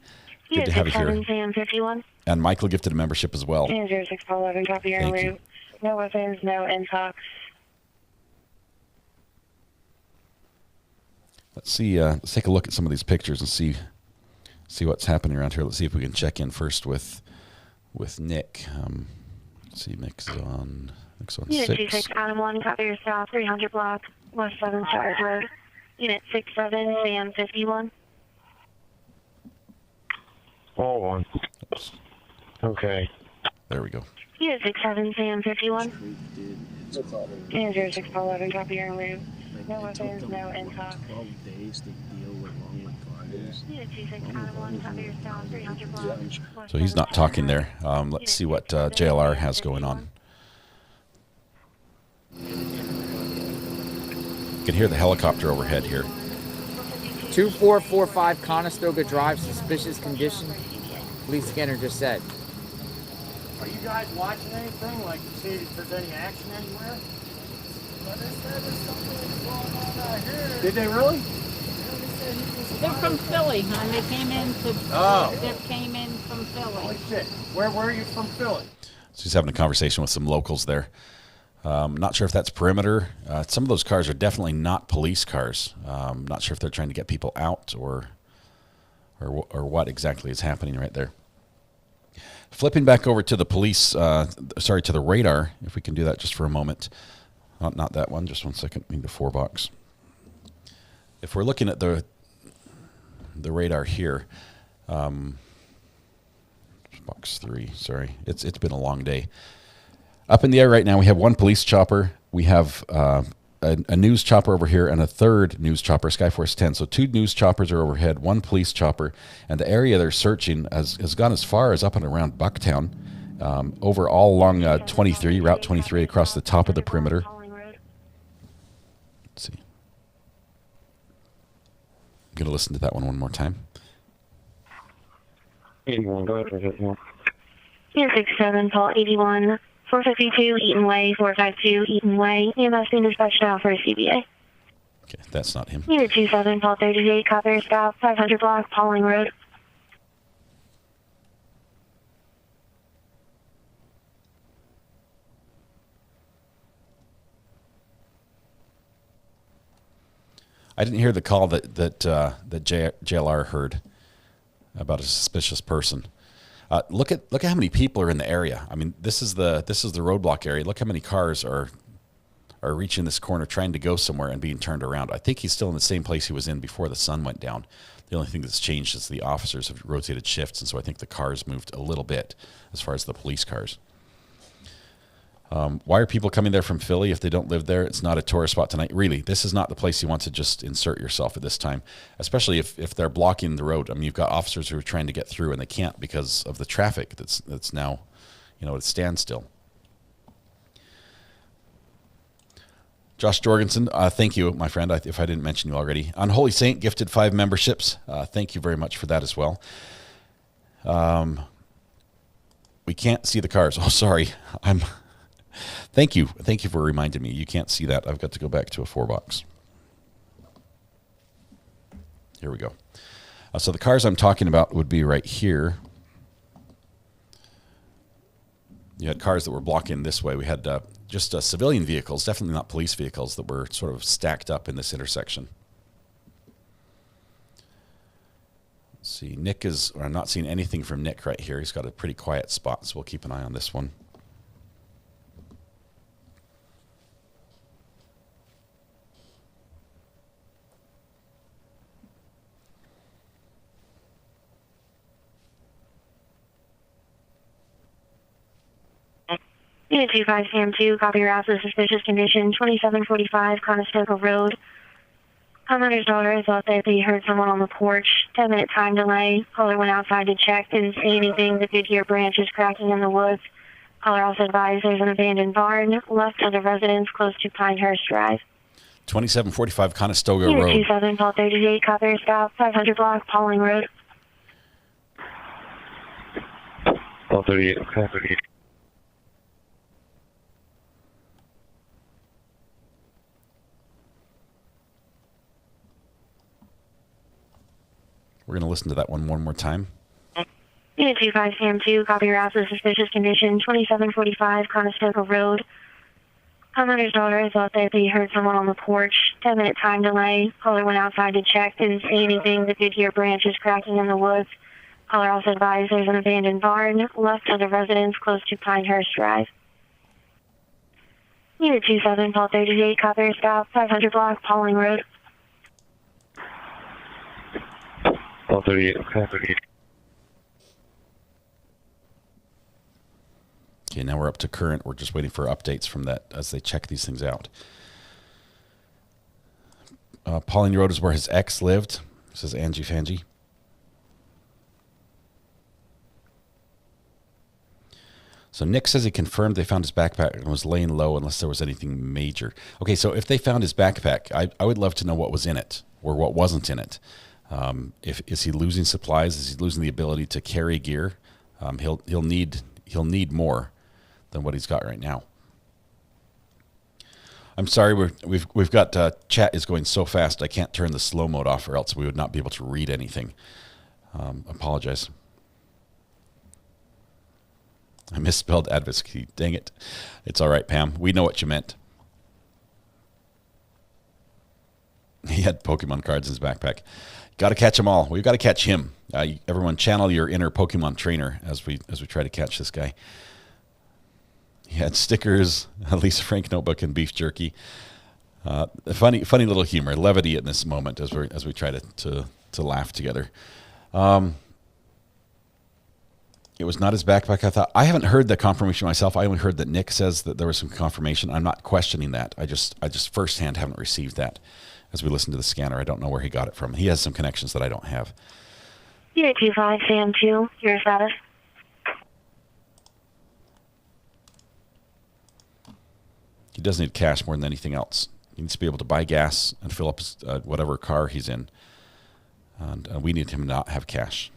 Good to have you here. 51. And Michael gifted a membership as well. 0611, copy your loop. No weapons, no intox. Let's see. Let's take a look at some of these pictures and see what's happening around here. Let's see if we can check in first with Nick. Let's see, Nick's on 6. Unit 26, Adam 1, copy your south, 300 block, West 7 Shire Road. Unit 67, Sam 51. All 1. Okay. There we go. Unit 67, Sam 51. And 0611, copy your loop. No weapons, no intox. 12 days to deal with long drivers. Unit 26, Adam 1, copy your south, 300 block. So he's not talking there. Let's see what JLR has going on. You can hear the helicopter overhead here. 2445 Conestoga Drive, suspicious condition. Police scanner just said. Are you guys watching anything? Like, to see if there's any action anywhere? Did they really? They're from Philly, hon. They came in to. They came in from Philly. Holy shit! Where are you from, Philly? So he's having a conversation with some locals there. Not sure if that's perimeter. Some of those cars are definitely not police cars. Not sure if they're trying to get people out or what exactly is happening right there. Flipping back over to the police, to the radar, if we can do that just for a moment. Not that one, just 1 second, maybe the 4-box. If we're looking at the radar here, box 3, sorry, it's been a long day. Up in the air right now, we have one police chopper. We have a news chopper over here and a third news chopper, Skyforce 10. So 2 news choppers are overhead, 1 police chopper, and the area they're searching has gone as far as up and around Bucktown, over all along Route 23 across the top of the perimeter. Let's see. I'm going to listen to that one more time. 81, go ahead. 267, call 81, 452 Eaton Way, 452 Eaton Way. EMS being dispatched now for a CBA. Okay, that's not him. Unit 27, call 38, copy, stop, 500 block, Pauling Road. I didn't hear the call that JLR heard about a suspicious person. Look at how many people are in the area. I mean, this is the roadblock area. Look how many cars are reaching this corner, trying to go somewhere and being turned around. I think he's still in the same place he was in before the sun went down. The only thing that's changed is the officers have rotated shifts, and so I think the cars moved a little bit as far as the police cars. Why are people coming there from Philly if they don't live there? It's not a tourist spot tonight. Really, this is not the place you want to just insert yourself at this time, especially if they're blocking the road. I mean, you've got officers who are trying to get through and they can't because of the traffic that's now, at a standstill. Josh Jorgensen, thank you, my friend, if I didn't mention you already. Unholy Saint gifted 5 memberships. Thank you very much for that as well. We can't see the cars. Oh, sorry. Thank you for reminding me. You can't see that. I've got to go back to a 4-box. Here we go. So the cars I'm talking about would be right here. You had cars that were blocking this way. We had just civilian vehicles, definitely not police vehicles, that were sort of stacked up in this intersection. Let's see. I'm not seeing anything from Nick right here. He's got a pretty quiet spot, so we'll keep an eye on this one. Unit 25 Sam2, copy your house of suspicious condition, 2745 Conestoga Road. Homeowner's daughter thought that they heard someone on the porch. 10-minute time delay. Caller went outside to check. Didn't see anything. The could hear branches cracking in the woods. Caller also advised there's an abandoned barn left of the residence close to Pinehurst Drive. 2745 Conestoga Road. Unit 27, call 38, copy your stop, 500 block, Pauling Road. Call 38, call 38. We're going to listen to that one more time. Unit 25 Sam2, copy your house of suspicious condition, 2745 Conestoga Road. Homeowner's daughter thought that they heard someone on the porch. 10-minute time delay. Caller went outside to check. Didn't see anything. The could hear branches cracking in the woods. Caller also advised there's an abandoned barn left of the residence close to Pinehurst Drive. Unit 27, call 38, copy your stop, 500 block, Pauling Road. Call 38, call 38. Okay, now we're up to current. We're just waiting for updates from that as they check these things out. Pauling Road is where his ex lived. This is Angie Fangie. So Nick says he confirmed they found his backpack and was laying low unless there was anything major. Okay, so if they found his backpack, I would love to know what was in it or what wasn't in it. Is he losing supplies? Is he losing the ability to carry gear? He'll need more than what he's got right now. I'm sorry, we've got chat is going so fast I can't turn the slow mode off, or else we would not be able to read anything. Apologize. I misspelled advocacy. Dang it. It's all right, Pam. We know what you meant. He had Pokemon cards in his backpack. Got to catch them all. We've got to catch him. Everyone, channel your inner Pokemon trainer as we try to catch this guy. He had stickers, a Lisa Frank notebook, and beef jerky. Funny little humor, levity in this moment as we try to laugh together. It was not his backpack. I thought, I haven't heard the confirmation myself. I only heard that Nick says that there was some confirmation. I'm not questioning that. I just firsthand haven't received that. As we listen to the scanner, I don't know where he got it from. He has some connections that I don't have. Unit 25, Sam 2, your status. He does need cash more than anything else. He needs to be able to buy gas and fill up his, whatever car he's in. And we need him to not have cash.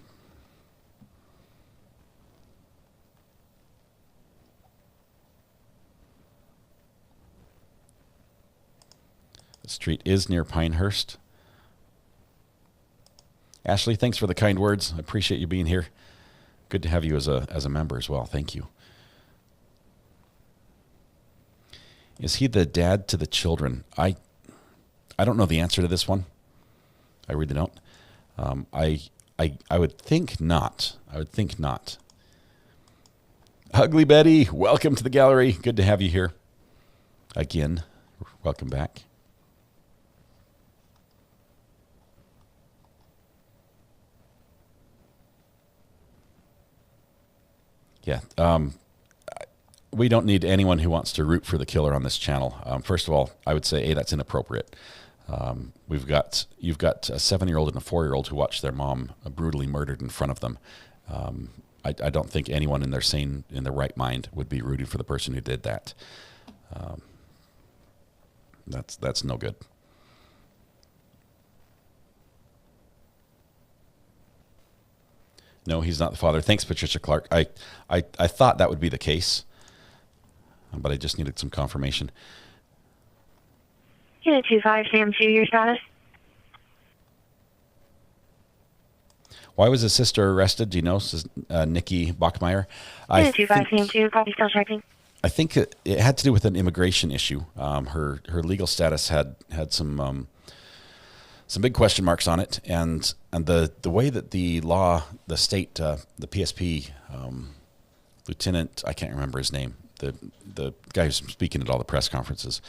The street is near Pinehurst. Ashley, thanks for the kind words. I appreciate you being here. Good to have you as a member as well. Thank you. Is he the dad to the children? I don't know the answer to this one. I really don't. I would think not. I would think not. Ugly Betty, welcome to the gallery. Good to have you here. Again, welcome back. Yeah. We don't need anyone who wants to root for the killer on this channel. First of all, I would say, that's inappropriate. You've got a 7-year-old and a 4-year-old who watched their mom brutally murdered in front of them. I don't think anyone in their right mind would be rooting for the person who did that. That's no good. No, he's not the father. Thanks, Patricia Clark. I thought that would be the case, but I just needed some confirmation. Unit 25, Sam 2, your status. Why was his sister arrested? Do you know? Nikki Bachmeyer. Unit 25, Sam 2, copy, still checking. I think it had to do with an immigration issue. Her legal status had some big question marks on it, and the way that the state, the PSP lieutenant, I can't remember his name, the guy who's speaking at all the press conferences,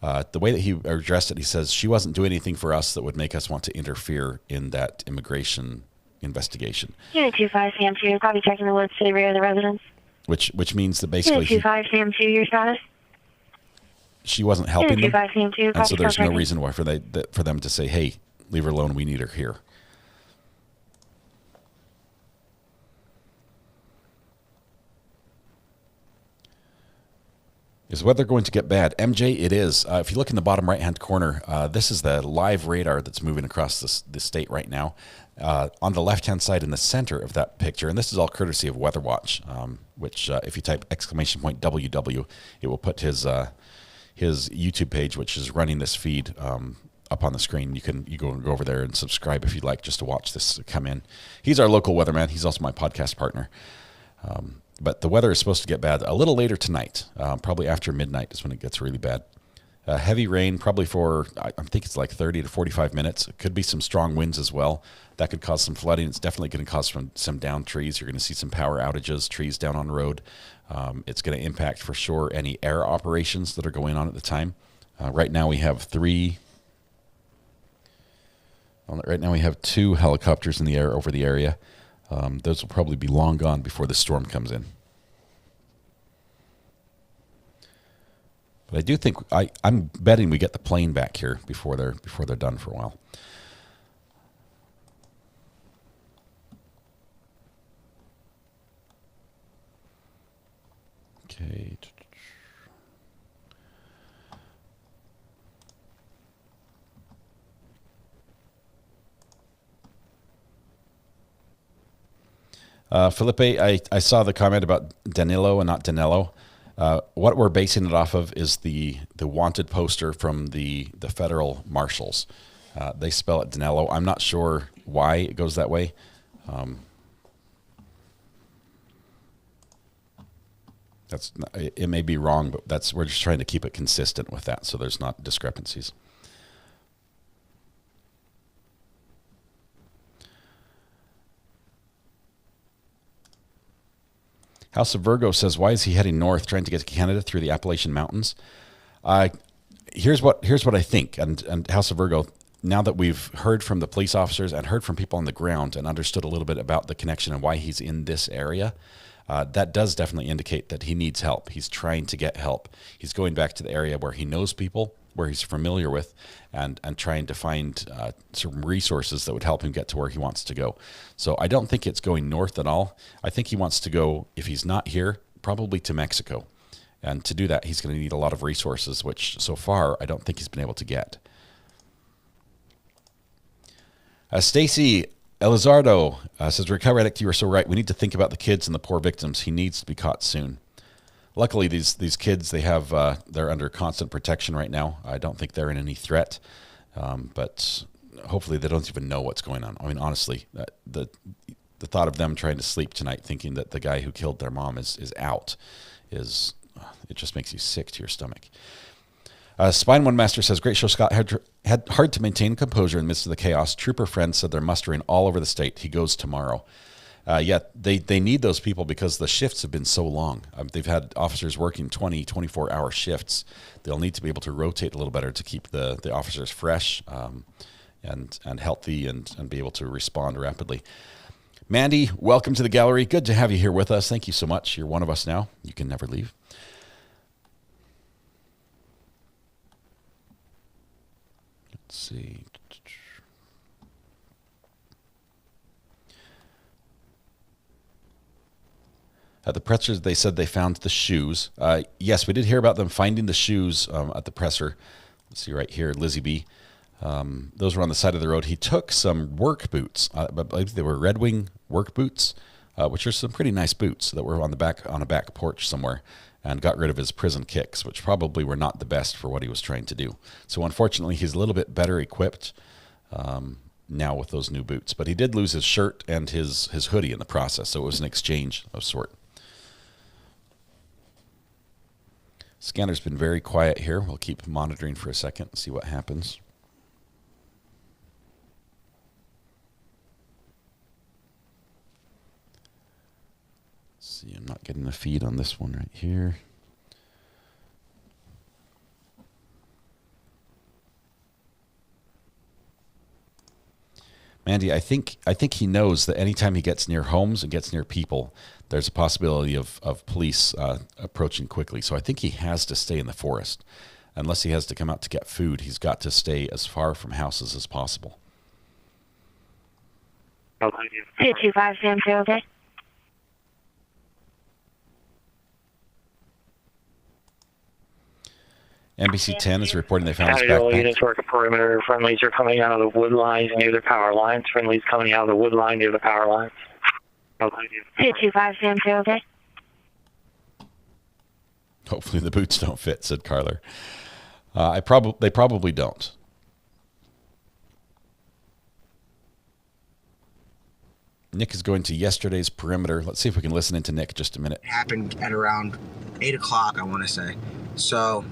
the way that he addressed it, he says she wasn't doing anything for us that would make us want to interfere in that immigration investigation. Unit 25, Sam 2, copy, checking the woods to the rear of the residence. Which means that basically Unit 25, Sam 2, your status. She wasn't helping them, Sam2, and so there's no reason why for them to say, hey, leave her alone, we need her here. Is weather going to get bad? MJ, it is. If you look in the bottom right-hand corner, this is the live radar that's moving across the state right now. On the left-hand side in the center of that picture, and this is all courtesy of Weather Watch, which if you type !WW, it will put his YouTube page, which is running this feed, up on the screen. You can go over there and subscribe if you'd like, just to watch this come in. He's our local weatherman. He's also my podcast partner. But the weather is supposed to get bad a little later tonight. Probably after midnight is when it gets really bad. Heavy rain probably for, I think it's like 30 to 45 minutes. It could be some strong winds as well. That could cause some flooding. It's definitely going to cause some downed trees. You're going to see some power outages, trees down on the road. It's going to impact for sure any air operations that are going on at the time. Right now we have 2 helicopters in the air over the area. Those will probably be long gone before the storm comes in. But I do think I'm betting we get the plane back here before they're done for a while. Okay. Felipe, I saw the comment about Danilo and not Danelo. What we're basing it off of is the wanted poster from the federal marshals. They spell it Danelo. I'm not sure why it goes that way. It may be wrong, but we're just trying to keep it consistent with that, so there's not discrepancies. House of Virgo says, why is he heading north, trying to get to Canada through the Appalachian Mountains? Here's what I think, and House of Virgo, now that we've heard from the police officers and heard from people on the ground and understood a little bit about the connection and why he's in this area, that does definitely indicate that he needs help. He's trying to get help. He's going back to the area where he knows people, where he's familiar with, and trying to find some resources that would help him get to where he wants to go. So I don't think it's going north at all. I think he wants to go, if he's not here, probably to Mexico. And to do that, he's going to need a lot of resources, which so far I don't think he's been able to get. Stacy Elizardo says, Recovery Addict, you are so right. We need to think about the kids and the poor victims. He needs to be caught soon. Luckily, these kids, they're under constant protection right now. I don't think they're in any threat, but hopefully they don't even know what's going on. I mean, honestly, the thought of them trying to sleep tonight thinking that the guy who killed their mom is out it just makes you sick to your stomach. Spine One Master says, great show, Scott. Had hard to maintain composure in the midst of the chaos. Trooper friends said they're mustering all over the state. He goes tomorrow. Yet they need those people because the shifts have been so long. They've had officers working 20, 24-hour shifts. They'll need to be able to rotate a little better to keep the officers fresh and healthy and be able to respond rapidly. Mandy, welcome to the gallery. Good to have you here with us. Thank you so much. You're one of us now. You can never leave. Let's see. At the pressers, they said they found the shoes. Yes, we did hear about them finding the shoes at the presser. Let's see right here, Lizzie B. Those were on the side of the road. He took some work boots. I believe they were Red Wing work boots, which are some pretty nice boots that were on a back porch somewhere, and got rid of his prison kicks, which probably were not the best for what he was trying to do. So unfortunately, he's a little bit better equipped now with those new boots. But he did lose his shirt and his hoodie in the process, so it was an exchange of sort. Scanner's been very quiet here. We'll keep monitoring for a second and see what happens. Let's see, I'm not getting the feed on this one right here. Mandy, I think he knows that anytime he gets near homes and gets near people, there's a possibility of police approaching quickly. So I think he has to stay in the forest. Unless he has to come out to get food, he's got to stay as far from houses as possible. 225 Sam, okay? NBC 10 is reporting they found his All backpack. units work perimeter. Friendlies are coming out of the wood lines near the power lines. Friendlies coming out of the wood line near the power lines. 225 Sam, okay? Hopefully the boots don't fit, said Carler. They probably don't. Nick is going to yesterday's perimeter. Let's see if we can listen into Nick just a minute. It happened at around 8 o'clock, I want to say. So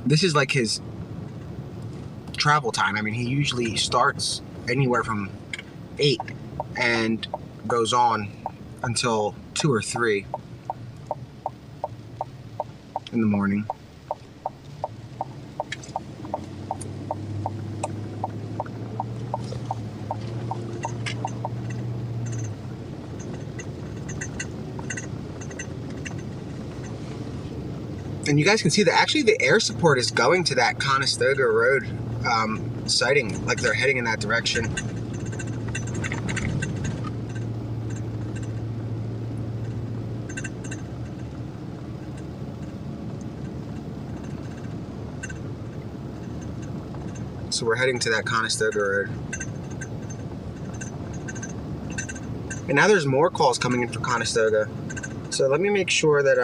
this is like his travel time. I mean, he usually starts anywhere from 8 and goes on until 2 or 3 in the morning. And you guys can see that actually the air support is going to that Conestoga Road sighting, like they're heading in that direction. So we're heading to that Conestoga Road. And now there's more calls coming in for Conestoga. So let me make sure that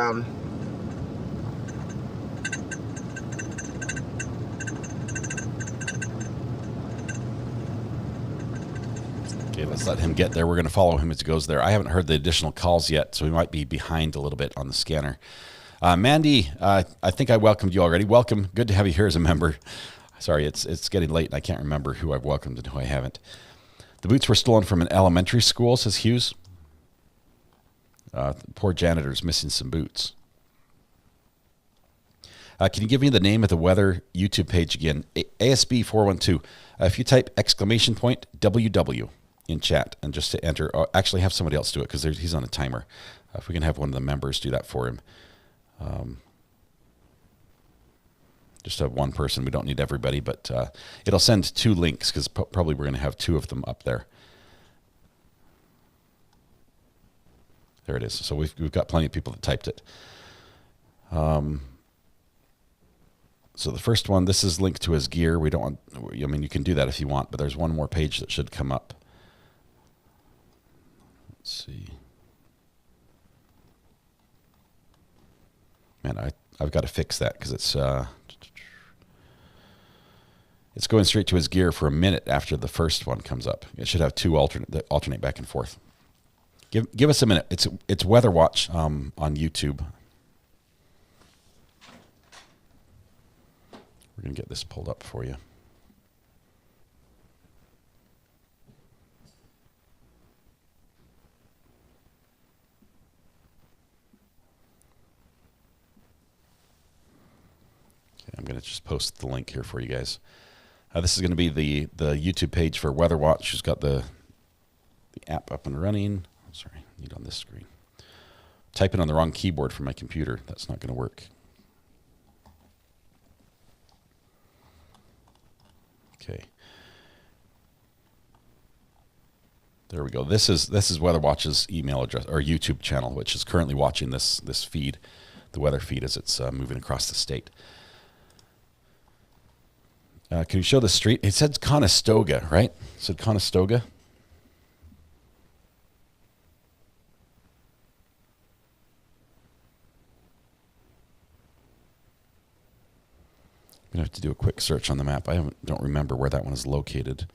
Okay, let's let him get there. We're going to follow him as he goes there. I haven't heard the additional calls yet, so we might be behind a little bit on the scanner. Mandy, I think I welcomed you already. Welcome. Good to have you here as a member. Sorry, it's getting late, and I can't remember who I've welcomed and who I haven't. The boots were stolen from an elementary school, says Hughes. Poor janitor's missing some boots. Can you give me the name of the weather YouTube page again? ASB 412. If you type exclamation point WW in chat and just to enter, or actually have somebody else do it because he's on a timer. If we can have one of the members do that for him. Just have one person. We don't need everybody, but it'll send 2 links because probably we're going to have 2 of them up there. There it is. So we've got plenty of people that typed it. So the first one, this is linked to his gear. We don't want, I mean, you can do that if you want, but there's one more page that should come up. Let's see. Man, I've got to fix that because it's going straight to his gear for a minute after the first one comes up. It should have 2 alternate back and forth. Give us a minute. It's Weather Watch on YouTube. We're going to get this pulled up for you. Okay, I'm going to just post the link here for you guys. This is going to be the YouTube page for Weather Watch, who's got the app up and running. Oh, sorry, I need on this screen. Typing on the wrong keyboard for my computer. That's not going to work. Okay. There we go. This is Weather Watch's email address or YouTube channel, which is currently watching this feed, the weather feed as it's moving across the state. Can you show the street? It said Conestoga, right? It said Conestoga. I'm going to have to do a quick search on the map. I don't remember where that one is located.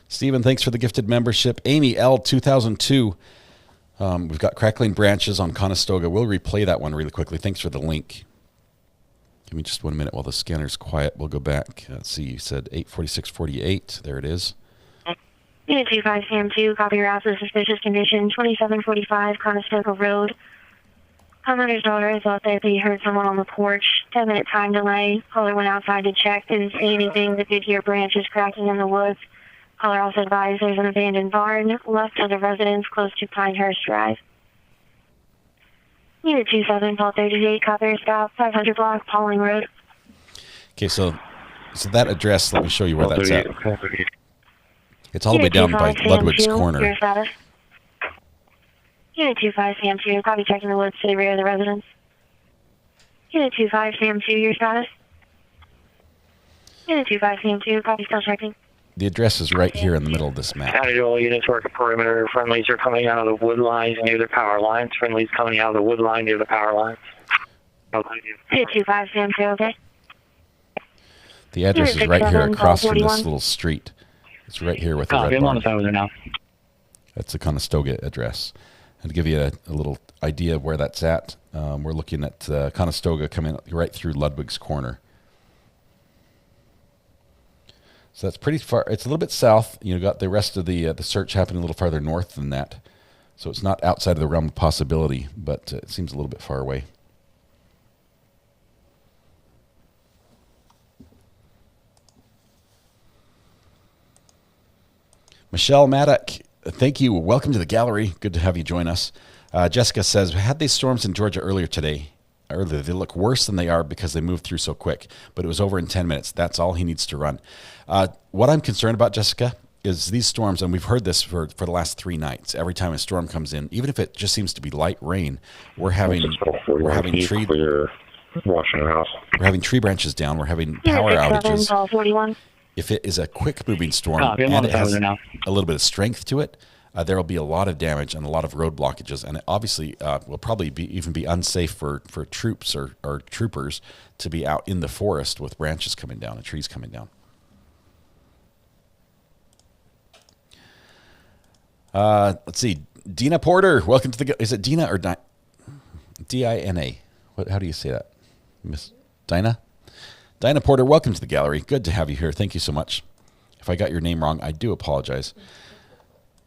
Stephen, thanks for the gifted membership. Amy L 2002. We've got Crackling Branches on Conestoga. We'll replay that one really quickly. Thanks for the link. Give me just 1 minute while the scanner's quiet. We'll go back. Let's see. You said 84648. There it is. Unit 25 Sam2, copy your route to suspicious condition, 2745 Conestoga Road. Homeowner's daughter is thought that they heard someone on the porch. 10-minute time delay. Caller went outside to check. Didn't see anything. They did hear branches cracking in the woods. Caller also advised there's an abandoned barn left of the residence close to Pinehurst Drive. Unit 27, call 38, copy your stop, 500 block, Pauling Road. Okay, so that address, let me show you where that's at. It's all the way down by Ludwig's Corner. Your status. Unit 25, Sam 2, copy checking the woods to the rear of the residence. Unit 25, Sam 2, your status. Unit 25, Sam 2, copy still checking. The address is right here in the middle of this map. County all units working perimeter. Friendlies are coming out of the wood lines near the power lines. Friendlies coming out of the wood line near the power lines. Unit 25, Sam 2, okay. The address is right here across from this little street. It's right here with the red barn. That's the Conestoga address. And to give you a little idea of where that's at, we're looking at Conestoga coming right through Ludwig's Corner. So that's pretty far. It's a little bit south. You got the rest of the search happening a little farther north than that. So it's not outside of the realm of possibility, but it seems a little bit far away. Michelle Maddock, thank you. Welcome to the gallery. Good to have you join us. Jessica says, had these storms in Georgia earlier today. They look worse than they are because they moved through so quick, but it was over in 10 minutes. That's all he needs to run. What I'm concerned about, Jessica, is these storms, and we've heard this for the last 3 nights. Every time a storm comes in, even if it just seems to be light rain, we're having tree branches down. We're having power outages. If it is a quick moving storm and it has a little bit of strength to it, there will be a lot of damage and a lot of road blockages, and it obviously will probably even be unsafe for troops or troopers to be out in the forest with branches coming down and trees coming down. Let's see. Dina Porter, welcome to the... Is it Dina or D-I-N-A? How do you say that? Miss Dinah? Dinah Porter, welcome to the gallery. Good to have you here. Thank you so much. If I got your name wrong, I do apologize.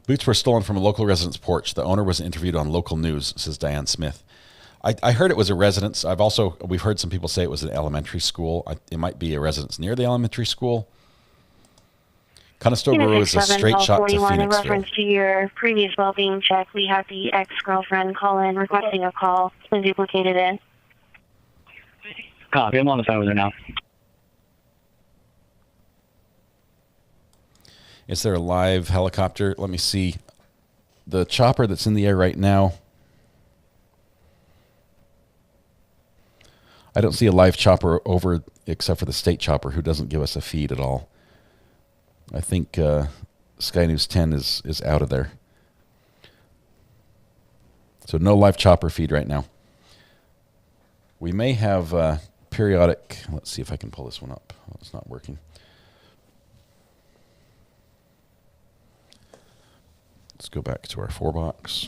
Boots were stolen from a local resident's porch. The owner was interviewed on local news, says Diane Smith. I heard it was a residence. We've heard some people say it was an elementary school. It might be a residence near the elementary school. Conestoga Road is a straight shot to Phoenixville. In reference to your previous well-being check, we had the ex-girlfriend call in requesting a call. It's been duplicated in. Copy. I'm on the phone with her now. Is there a live helicopter? Let me see. The chopper that's in the air right now. I don't see a live chopper over except for the state chopper who doesn't give us a feed at all. I think Sky News 10 is out of there. So no live chopper feed right now. We may have periodic... Let's see if I can pull this one up. Oh, it's not working. Let's go back to our 4-box.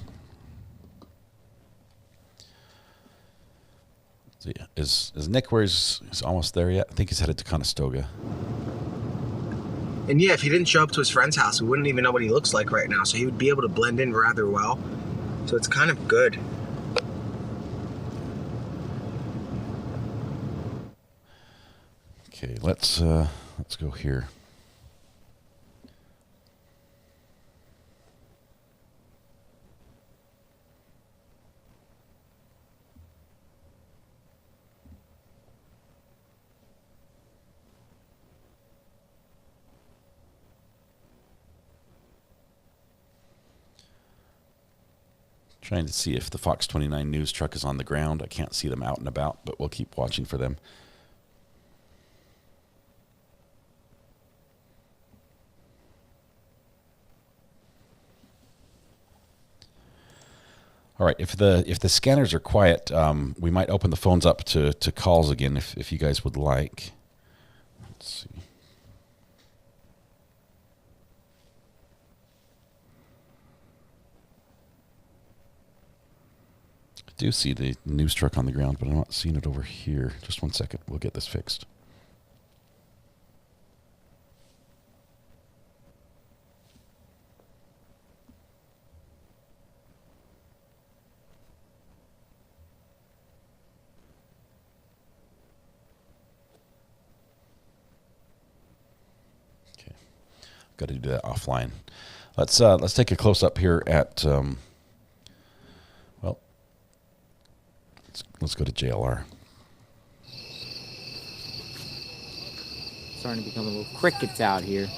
So yeah, is Nick he's almost there yet? I think he's headed to Conestoga. And yeah, if he didn't show up to his friend's house, we wouldn't even know what he looks like right now. So he would be able to blend in rather well. So it's kind of good. Okay, let's go here. Trying to see if the Fox 29 news truck is on the ground. I can't see them out and about, but we'll keep watching for them. All right, if the scanners are quiet, we might open the phones up to calls again if you guys would like. Let's see. I do see the news truck on the ground, but I'm not seeing it over here. Just one second. We'll get this fixed. Okay. Got to do that offline. Let's take a close up here at let's go to JLR. Starting to become a little crickets out here.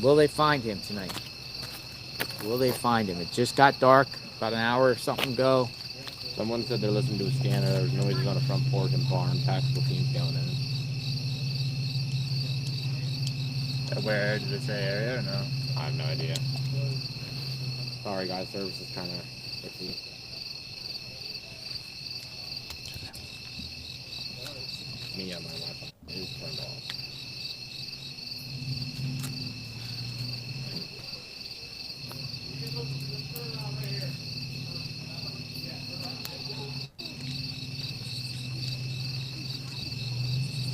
Will they find him tonight? Will they find him? It just got dark about an hour or something ago. Someone said they're listening to a scanner. There was noises on the front porch and barn. Tactical teams going in. Where did it say area or no? I have no idea. Sorry guys, service is kind of iffy. Me on my Wi-Fi is turned off.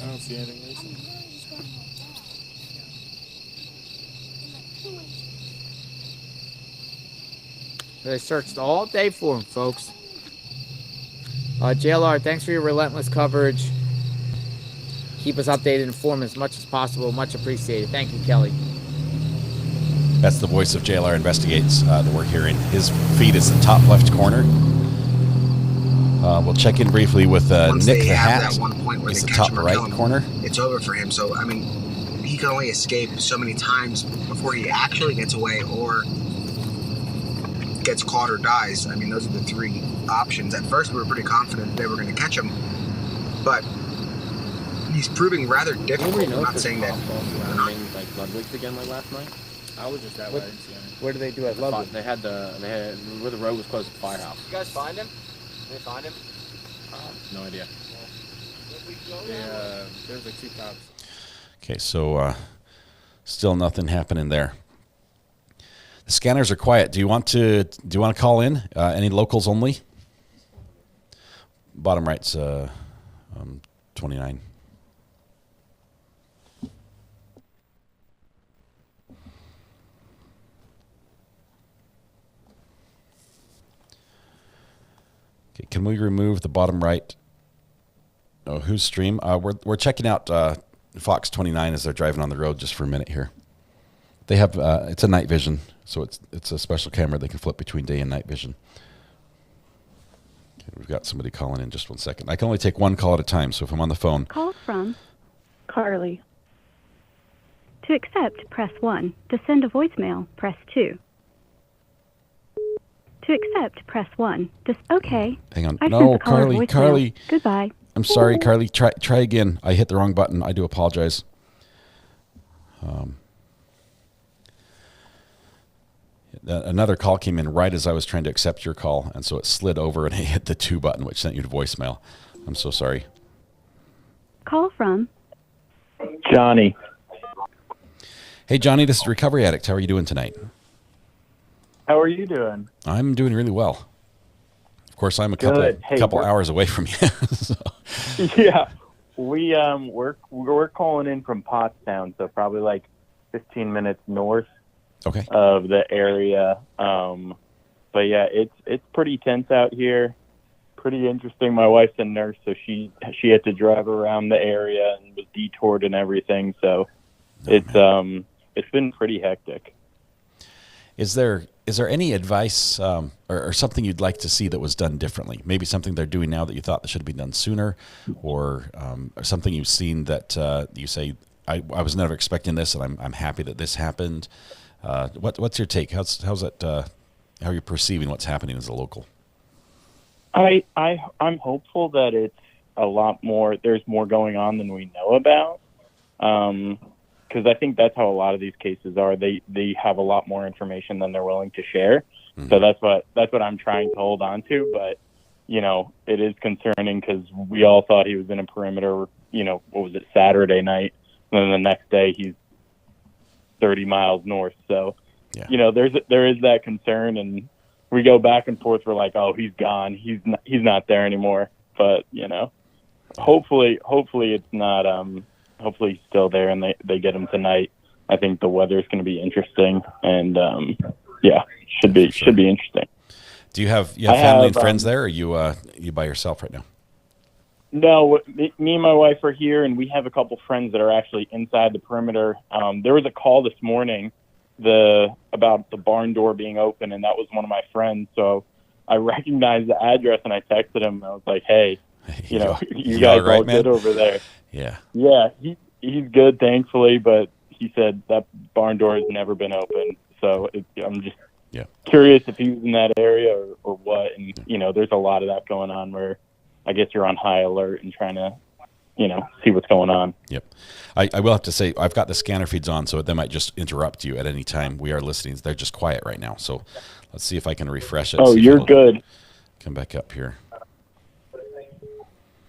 I don't see anything recent. They searched all day for him, folks. JLR, thanks for your relentless coverage. Keep us updated and informed as much as possible. Much appreciated. Thank you, Kelly. That's the voice of JLR Investigates that we're hearing. His feed is the top left corner. We'll check in briefly with Nick the Hat. It's the top right corner. It's over for him. So, I mean, he can only escape so many times before he actually gets away or gets caught or dies. I mean, those are the three options. At first, we were pretty confident they were going to catch him, but he's proving rather difficult. I'm not saying that. Like Ludwig's again, like last night. I was just that way. I didn't see anything. Where do they do at Ludwig? They had where the road was close to the firehouse. You guys find him? Did they find him? No idea. Yeah, there's like 2 cops. Okay, so still nothing happening there. The scanners are quiet. Do you want to call in? Any locals only? Bottom right's 29. Okay, can we remove the bottom right? Oh, whose stream? We're checking out Fox 29 as they're driving on the road just for a minute here. They have it's a night vision, so it's a special camera. They can flip between day and night vision. Okay, we've got somebody calling in. Just one second. I can only take one call at a time, so if I'm on the phone. Call from Carly. To accept, press 1. To send a voicemail, press 2. To accept, press 1. Okay. Hang on. I've No, sent the caller Carly, voicemail. Carly. Goodbye. I'm sorry, Carly. Try again. I hit the wrong button. I do apologize. Another call came in right as I was trying to accept your call, and so it slid over and I hit the 2 button, which sent you to voicemail. I'm so sorry. Call from Johnny. Hey, Johnny, this is Recovery Addict. How are you doing tonight? How are you doing? I'm doing really well. Of course, I'm a Good. couple hours away from you. So. Yeah, we're calling in from Pottstown, so probably like 15 minutes north of the area. But yeah, it's pretty tense out here. Pretty interesting. My wife's a nurse, so she had to drive around the area and was detoured and everything. So it's been pretty hectic. Is there any advice or something you'd like to see that was done differently? Maybe something they're doing now that you thought that should have been done sooner, or something you've seen that you say, I was never expecting this, and I'm happy that this happened. What's your take? How's that? How are you perceiving what's happening as a local? I'm hopeful that it's a lot more. There's more going on than we know about. Because I think that's how a lot of these cases are. They have a lot more information than they're willing to share. Mm-hmm. So that's what I'm trying to hold on to. But it is concerning because we all thought he was in a perimeter. What was it, Saturday night, and then the next day he's 30 miles north. So there is that concern, and we go back and forth. We're like, oh, he's gone. He's not there anymore. But hopefully it's not. Hopefully he's still there and they get him tonight. I think the weather is going to be interesting, and should be interesting. Do you have family and friends there, or you by yourself right now? No, me and my wife are here, and we have a couple friends that are actually inside the perimeter. There was a call this morning about the barn door being open, and that was one of my friends. So I recognized the address, and I texted him. And I was like, hey, you guys all right, good over there? Yeah. Yeah, he's good, thankfully, but he said that barn door has never been open. So I'm just curious if he was in that area or what. And, there's a lot of that going on where I guess you're on high alert and trying to, see what's going on. Yep. I will have to say, I've got the scanner feeds on, so they might just interrupt you at any time. We are listening. They're just quiet right now. So let's see if I can refresh it. Oh, you're good. Come back up here.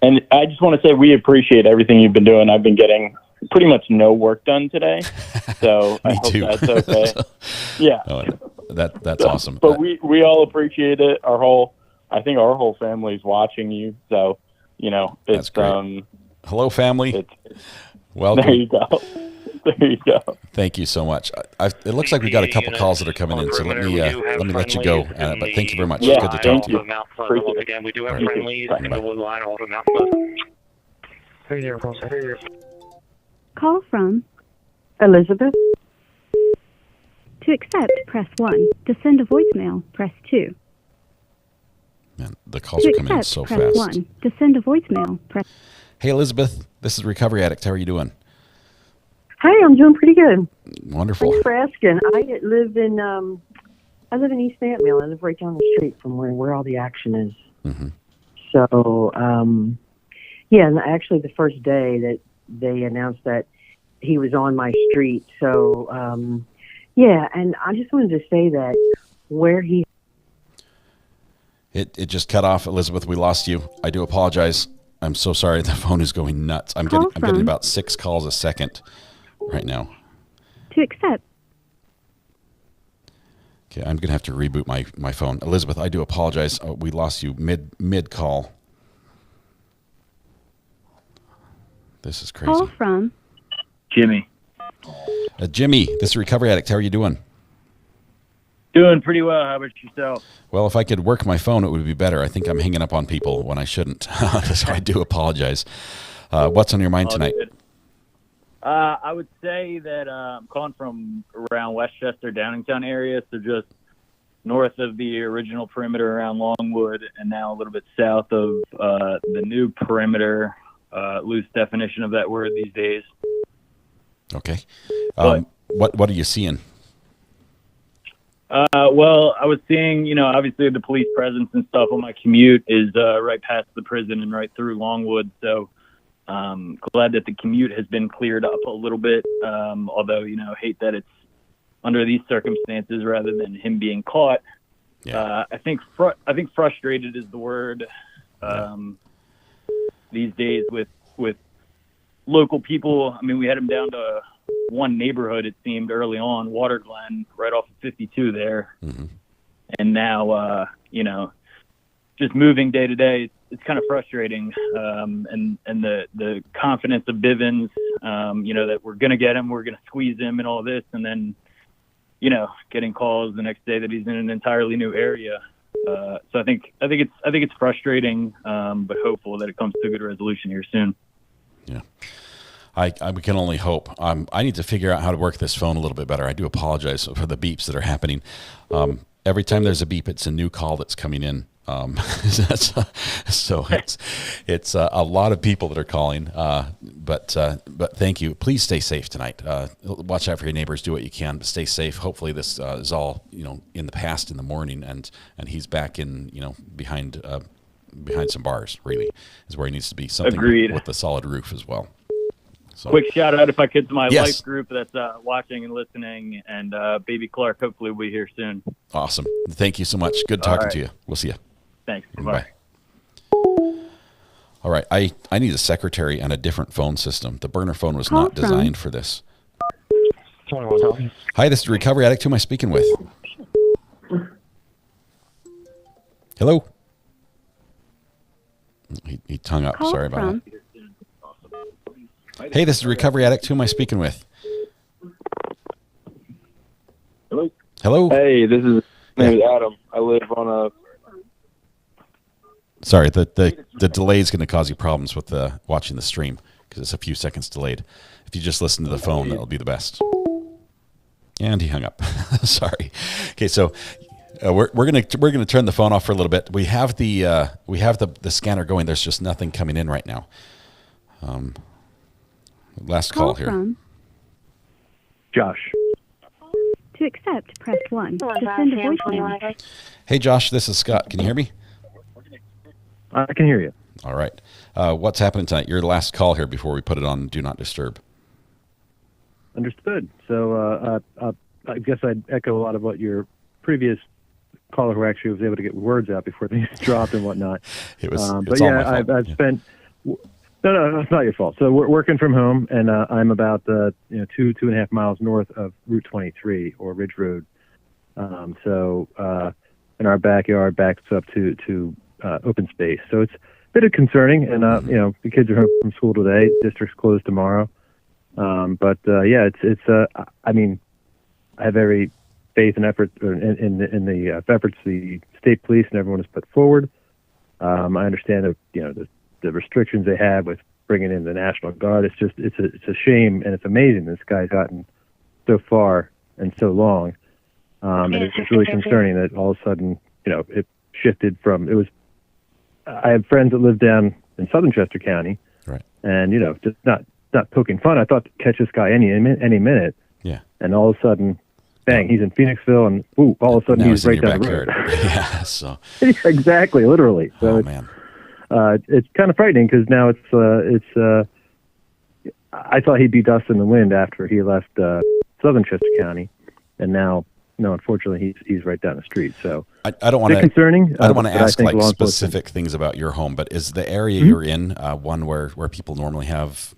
And I just want to say we appreciate everything you've been doing. I've been getting pretty much no work done today, so I hope that's okay. Yeah, that's awesome. But we all appreciate it. I think our whole family's watching you. So it's that's great. Hello, family. Welcome. There you go. There you go. Thank you so much. It looks like we got a couple calls that are coming in, so let me let you go. But thank you very much. Yeah, good to talk to you. Once again, we do have friendlies in the wood line, also mouth. Hey there, Call from Elizabeth. To accept, press 1. To send a voicemail, press 2. Man, the calls are coming in so fast. 1. To send a voicemail, press. Hey, Elizabeth. This is Recovery Addict. How are you doing? Hi, I'm doing pretty good. Wonderful. Thanks for asking. I live in East Fayetteville. I live right down the street from where all the action is. Mm-hmm. So, and actually the first day that they announced that he was on my street. So, and I just wanted to say that where he... It just cut off, Elizabeth. We lost you. I do apologize. I'm so sorry. The phone is going nuts. I'm getting about 6 calls a second right now. To accept. Okay, I'm going to have to reboot my phone. Elizabeth, I do apologize. We lost you mid call. This is crazy. Call from Jimmy. Jimmy, this is Recovery Addict. How are you doing? Doing pretty well. How about yourself? Well, if I could work my phone, it would be better. I think I'm hanging up on people when I shouldn't. So I do apologize. What's on your mind tonight? I would say that I'm calling from around Westchester, Downingtown area, so just north of the original perimeter around Longwood, and now a little bit south of the new perimeter. Loose definition of that word these days. Okay. What are you seeing? Well, I was seeing, obviously the police presence and stuff on my commute is right past the prison and right through Longwood. So glad that the commute has been cleared up a little bit. Although, hate that it's under these circumstances rather than him being caught. Yeah. I think frustrated is the word these days with local people. I mean, we had him down to one neighborhood, it seemed, early on, Water Glen, right off of 52 there. Mm-hmm. And now, just moving day to day, it's kind of frustrating. And the confidence of Bivens, that we're going to get him, we're going to squeeze him and all this. And then, getting calls the next day that he's in an entirely new area. So I think it's frustrating, but hopeful that it comes to a good resolution here soon. Yeah. We can only hope. I need to figure out how to work this phone a little bit better. I do apologize for the beeps that are happening. Every time there's a beep, it's a new call that's coming in. So it's a lot of people that are calling. But thank you. Please stay safe tonight. Watch out for your neighbors. Do what you can, but stay safe. Hopefully this is all in the past in the morning, and he's back in behind some bars. Really is where he needs to be. Something Agreed. With the solid roof as well. So. Quick shout out, if I could, to my Yes. life group that's watching and listening, and Baby Clark hopefully will be here soon. Awesome. Thank you so much. Good talking to you. We'll see you. Thanks. Bye. All right. I need a secretary and a different phone system. The burner phone was not designed for this. Hi, this is Recovery Addict. Who am I speaking with? Hello? He hung up. Sorry about that. Hey, this is Recovery Addict. Who am I speaking with? Hello? Hello? Hey, this is Adam. I live on a... Sorry, the delay is going to cause you problems with watching the stream because it's a few seconds delayed. If you just listen to the phone, that'll be the best. And he hung up. Sorry. Okay, so we're gonna turn the phone off for a little bit. We have the scanner going. There's just nothing coming in right now. Last call here. From Josh. To accept, press 1. To send a voicemail. Hey, Josh, this is Scott. Can you hear me? I can hear you. All right. What's happening tonight? Your last call here before we put it on Do Not Disturb. Understood. So I guess I'd echo a lot of what your previous caller, who actually was able to get words out before things dropped and whatnot. But yeah, I've spent. No, it's not your fault. So we're working from home, and I'm about 2.5 miles north of Route 23 or Ridge Road. So in our backyard backs up to open space. So it's a bit of concerning, and the kids are home from school today. District's closed tomorrow. Yeah, I mean, I have every faith and effort in the efforts the state police and everyone has put forward. I understand that the restrictions they have with bringing in the National Guard. It's a shame, and it's amazing this guy's gotten so far and so long. And it's just really concerning that all of a sudden, it shifted from I have friends that live down in southern Chester County, right? And just not poking fun. I thought to catch this guy any minute. Yeah. And all of a sudden, bang, he's in Phoenixville, and all of a sudden he's right down the road. Yeah. So. Exactly, literally. So man. It's kind of frightening because now it's. I thought he'd be dust in the wind after he left southern Chester County, and now. No, unfortunately, he's right down the street. So I don't want to concerning. I don't want to ask like specific things about your home, but is the area you're in one where people normally have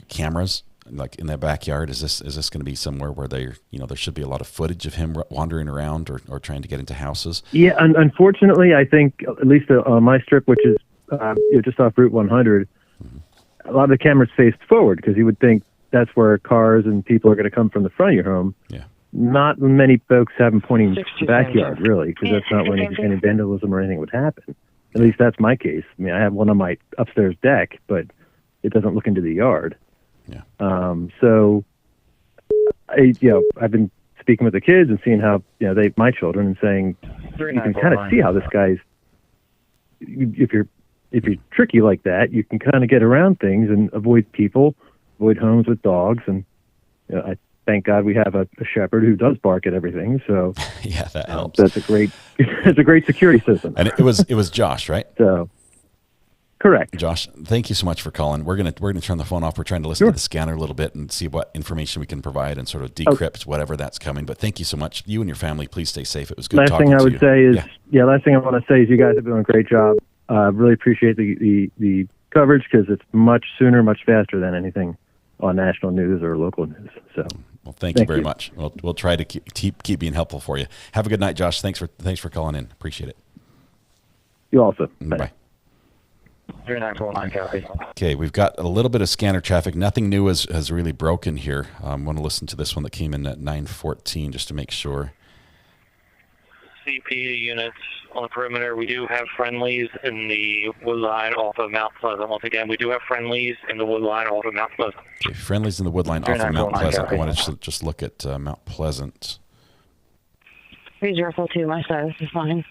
cameras like in their backyard? Is this going to be somewhere where there should be a lot of footage of him wandering around or trying to get into houses? Yeah, unfortunately, I think at least on my strip, which is just off Route 100, a lot of the cameras faced forward because you would think that's where cars and people are going to come from the front of your home. Yeah. Not many folks have them pointing to the backyard, really, because that's not where any vandalism or anything would happen. At least that's my case. I mean, I have one on my upstairs deck, but it doesn't look into the yard. Yeah. So, I've been speaking with the kids and seeing how my children, and saying you can kind of see how this guy's. If you're tricky like that, you can kind of get around things and avoid people, avoid homes with dogs, and I thank God we have a shepherd who does bark at everything. So yeah, that helps. That's a great security system. And it was Josh, right? So. Correct. Josh, thank you so much for calling. We're gonna turn the phone off. We're trying to listen to the scanner a little bit and see what information we can provide and sort of decrypt whatever that's coming. But thank you so much. You and your family, please stay safe. It was good talking to you. Last thing I would say is, last thing I want to say is you guys have been doing a great job. Really appreciate the coverage because it's much sooner, much faster than anything on national news or local news. So, well, thank you very much. We'll try to keep being helpful for you. Have a good night, Josh. Thanks for calling in. Appreciate it. You also. Bye. 3949 copy. Okay, we've got a little bit of scanner traffic. Nothing new has really broken here. I want to listen to this one that came in at 9:14 just to make sure. CP units on the perimeter. We do have friendlies in the wood line off of Mount Pleasant. Once again, we do have friendlies in the wood line off of Mount Pleasant. Okay, friendlies in the wood line off of Mount Pleasant. I want to just look at Mount Pleasant. 3042, my status is fine.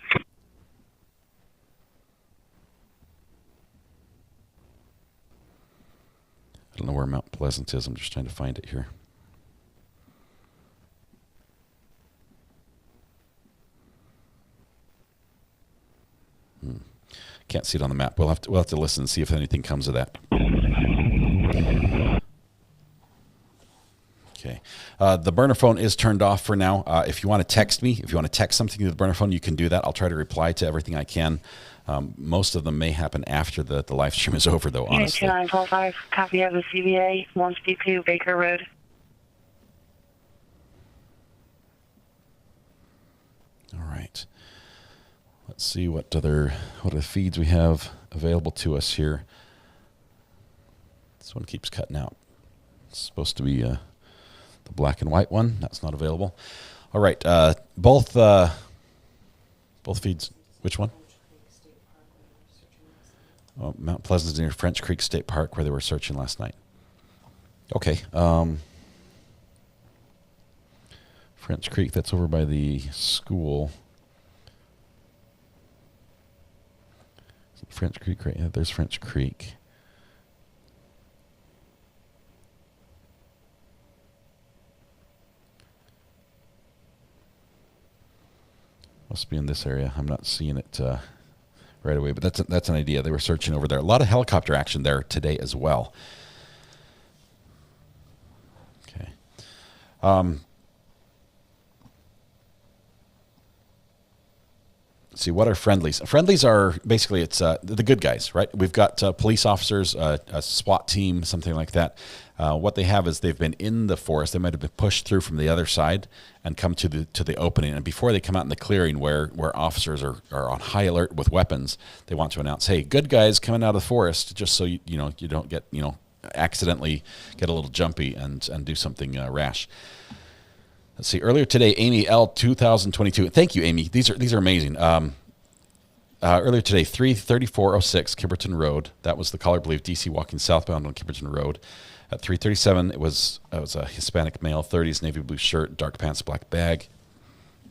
I don't know where Mount Pleasant is. I'm just trying to find it here. Can't see it on the map. We'll have to listen and see if anything comes of that. Okay. The burner phone is turned off for now. If you want to text me, if you want to text something to the burner phone, you can do that. I'll try to reply to everything I can. Most of them may happen after the live stream is over, though, honestly. 2945, copy of the CBA, 152 Baker Road. All right. Let's see what other feeds we have available to us here. This one keeps cutting out. It's supposed to be the black and white one. That's not available. All right. Both feeds. Which one? Oh, Mount Pleasant is near French Creek State Park where they were searching last night. Okay. French Creek, that's over by the school. French Creek, right? Yeah, there's French Creek. Must be in this area. I'm not seeing it right away, but that's an idea. They were searching over there. A lot of helicopter action there today as well. Okay. See, what are friendlies? Friendlies are basically the good guys, right? We've got police officers, a SWAT team, something like that. What they have is they've been in the forest. They might have been pushed through from the other side and come to the opening. And before they come out in the clearing where officers are on high alert with weapons, they want to announce, "Hey, good guys coming out of the forest," just so you don't get accidentally get a little jumpy and do something rash. Let's see. Earlier today, Amy L 2022. Thank you, Amy. These are amazing. Earlier today, 33406 Kimberton Road. That was the caller, I believe, DC walking southbound on Kimberton Road. At 337, it was a Hispanic male, 30s, navy blue shirt, dark pants, black bag.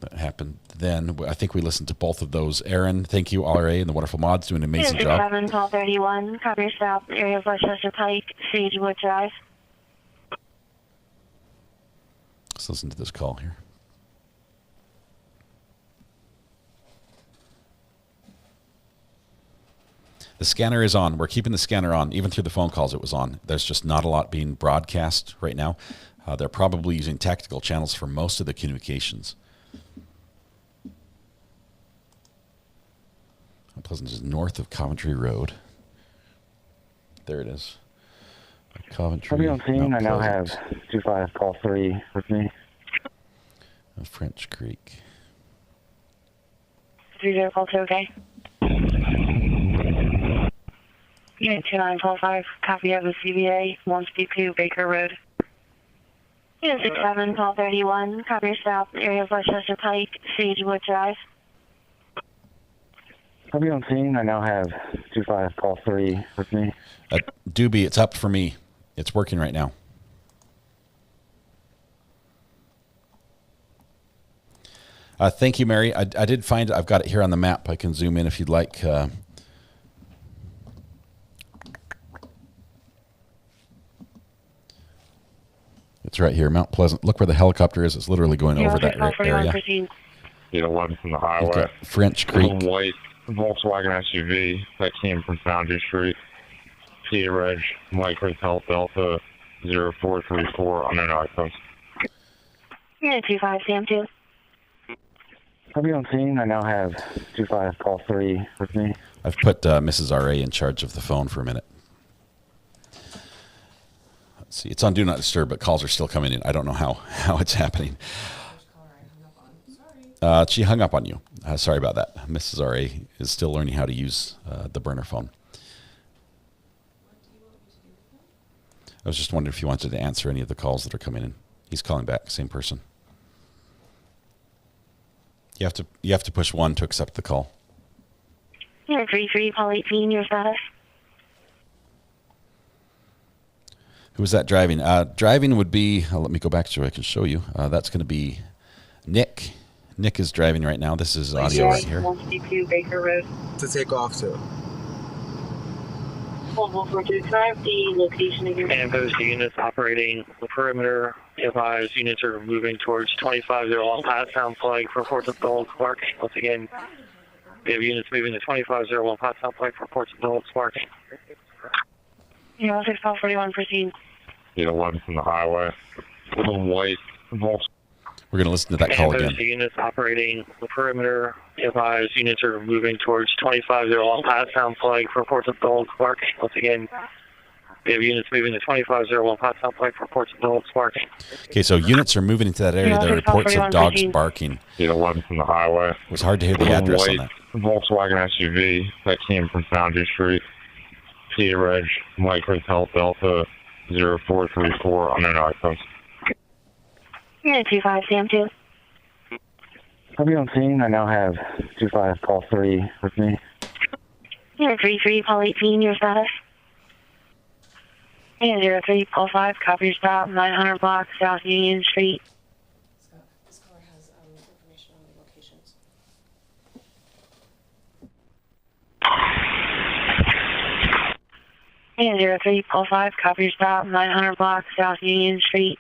That happened then. I think we listened to both of those. Aaron, thank you, RA, and the wonderful mods doing an amazing job. 1231, cover south area of Westchester Pike, Sagewood Drive. Let's listen to this call here. The scanner is on. We're keeping the scanner on. Even through the phone calls, it was on. There's just not a lot being broadcast right now. They're probably using tactical channels for most of the communications. Mount Pleasant is north of Coventry Road. There it is. Coventry. on scene. Mount I now have Pleasant. 25 call 3 with me. French Creek. 30 call 2, okay. Unit 29 call 5, copy of the CBA, 152 Baker Road. Unit 67 call 31, copy your south, area of Westchester Pike, Sagewood Drive. Copy on scene. I now have 25 call 3 with me. Doobie, it's up for me. It's working right now. Thank you, Mary. I did find it. I've got it here on the map. I can zoom in if you'd like. It's right here, Mount Pleasant. Look where the helicopter is. It's literally going over that area. You know, 11 from the highway. You've got French Creek. White Volkswagen SUV that came from Foundry Street. P Reg, Mike Hotel Delta 0434 on an iPhone. Unit 25, Sam 2. Copy on scene. I now have 25 call 3 with me. I've put Mrs. R.A. in charge of the phone for a minute. Let's see. It's on Do Not Disturb, but calls are still coming in. I don't know how it's happening. She hung up on you. Sorry about that. Mrs. R.A. is still learning how to use the burner phone. I was just wondering if you wanted to answer any of the calls that are coming in. He's calling back, same person. You have to push 1 to accept the call. Unit 33 call 18, your status. Who was that driving? Driving would be, let me go back so I can show you. That's going to be Nick. Nick is driving right now. This is audio right here. 152 Baker Road. To take off to. 142, the location again. And those units operating the perimeter. Advised units are moving towards 2501 Pottstown Flag for reports of Gold Spark. Once again, we have units moving to 2501 Pottstown Flag for reports of Gold Spark. Yeah, 6 call 41, proceed. You know, 11 from the highway. White Volkswagen. We're going to listen to that call again. And those units operating the perimeter. Advised units are moving towards 2501 Pottstown Flag for reports of Gold Spark. Once again, we have units moving to 2501 Pottstown Flag for reports of Gold Spark. Okay, so units are moving into that area. There are reports of dogs barking. You know, 11 from the highway. It was hard to hear the address on that. Volkswagen SUV that came from Foundry Street. P Reg, Mike Hotel Delta 0434 on an iPhone. Unit 25, Sam 2. Copy on scene. I now have 25 call 3 with me. Unit 33 call 18, your status. Unit 03 call 5, copy your stop, 900 block South Union Street. This car has information on the locations. Unit 03 call 5, copy your stop, 900 block South Union Street.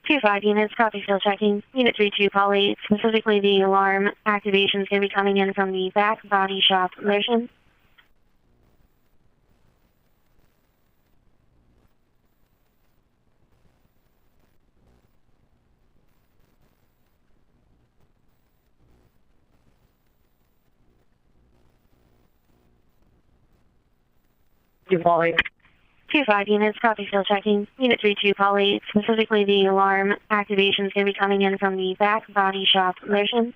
Two 5 units, copy, still checking. Unit 32, call 8. Specifically, the alarm activation is going to be coming in from the back body shop motion. Call 8. 2 5 units, copy, still checking. Unit 32, call 8. Specifically, the alarm activation is going to be coming in from the back body shop motion.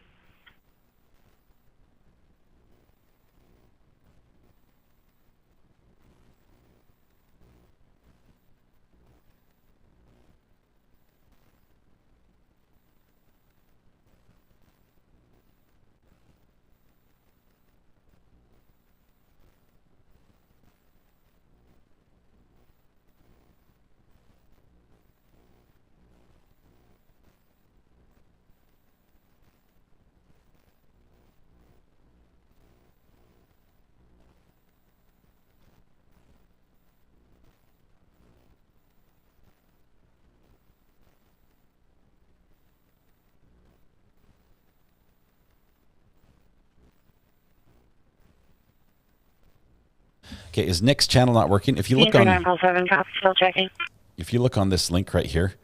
Okay, is Nick's channel not working? If you look on... 7, copy, still checking. if you look on this link right here,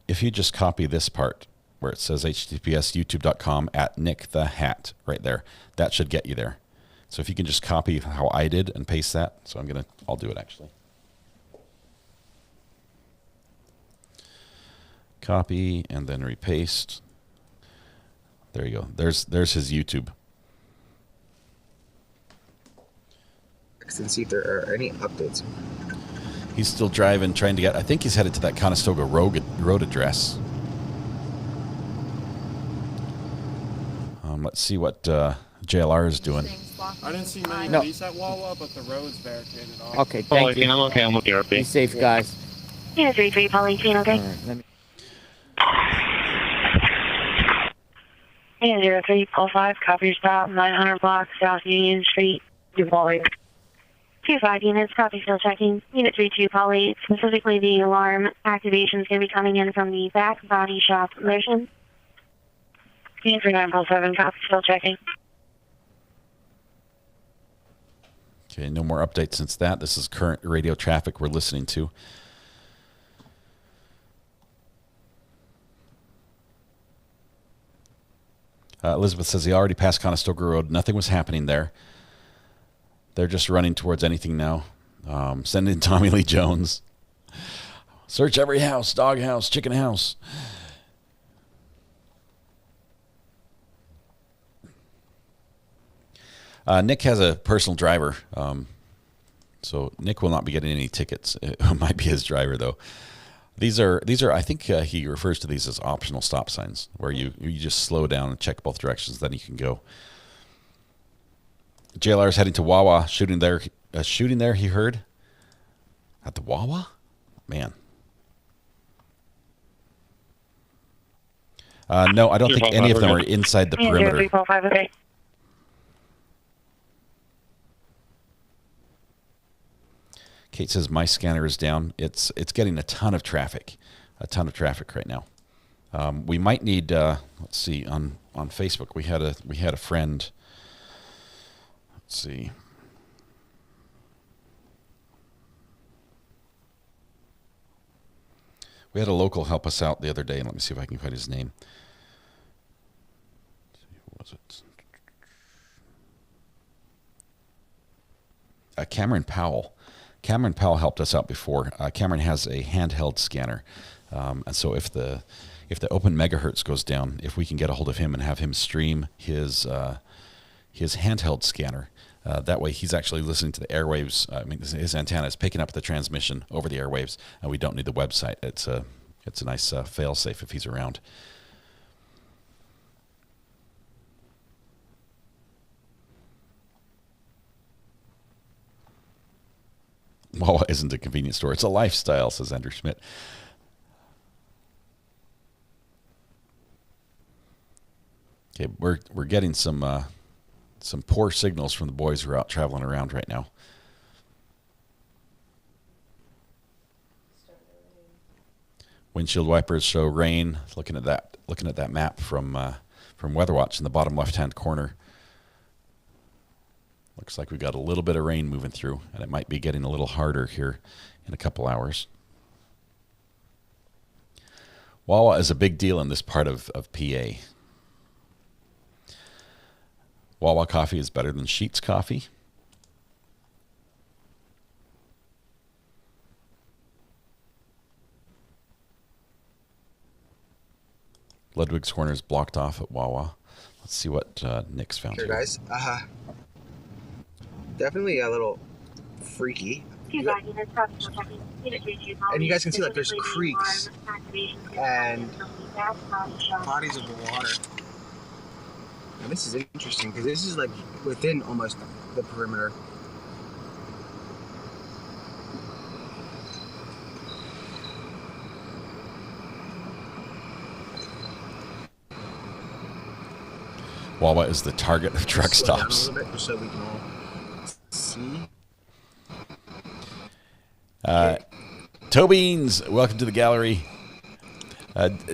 if you just copy this part where it says https://youtube.com/nickthehat right there, that should get you there. So if you can just copy how I did and paste that. So I'll do it actually. Copy and then repaste. There you go. There's his YouTube. And see if there are any updates. He's still driving, trying to get. I think he's headed to that Conestoga road address. Let's see what JLR is doing. I didn't see many No. police at Wawa, but the road's barricaded off. Okay, thank you. I'm with you, RP. Be safe, guys. Yeah, 3-3 Pauline, okay? All right, let me. Yeah, 03 Pole 5, copy your stop, 900 block, South Union Street, Duval. 2-5 units, copy, still checking. Unit 3-2 Polly, specifically the alarm activation is going to be coming in from the back body shop motion. Unit 39 Pole 7, copy, still checking. Okay, no more updates since that. This is current radio traffic we're listening to. Elizabeth says he already passed Conestoga Road. Nothing was happening there. They're just running towards anything now. Send in Tommy Lee Jones. Search every house, dog house, chicken house. Nick has a personal driver. So Nick will not be getting any tickets. It might be his driver, though. These are. I think he refers to these as optional stop signs, where you just slow down and check both directions, then you can go. JLR is heading to Wawa. Shooting there. He heard at the Wawa. Man. No, I don't think any of them are inside the perimeter. Kate says my scanner is down. It's getting a ton of traffic right now. We might need. Let's see on Facebook. We had a friend. Let's see. We had a local help us out the other day, and let me see if I can find his name. Who was it? Cameron Powell. Cameron Powell helped us out before. Cameron has a handheld scanner, and so if the open megahertz goes down, if we can get a hold of him and have him stream his handheld scanner, that way he's actually listening to the airwaves. I mean, his antenna is picking up the transmission over the airwaves, and we don't need the website. It's a nice fail-safe if he's around. Wawa isn't a convenience store. It's a lifestyle, says Andrew Schmidt. Okay, we're getting some poor signals from the boys who are out traveling around right now. Windshield wipers show rain. Looking at that map from WeatherWatch in the bottom left-hand corner. Looks like we've got a little bit of rain moving through, and it might be getting a little harder here in a couple hours. Wawa is a big deal in this part of PA. Wawa coffee is better than Sheetz coffee. Ludwig's Corner is blocked off at Wawa. Let's see what Nick's found Here, here. guys. Definitely a little freaky. And you guys can see like there's creeks and bodies of water. And this is interesting because this is like within almost the perimeter. Wawa is the target of truck stops. A little bit just so we can all see. Tobeans, welcome to the gallery.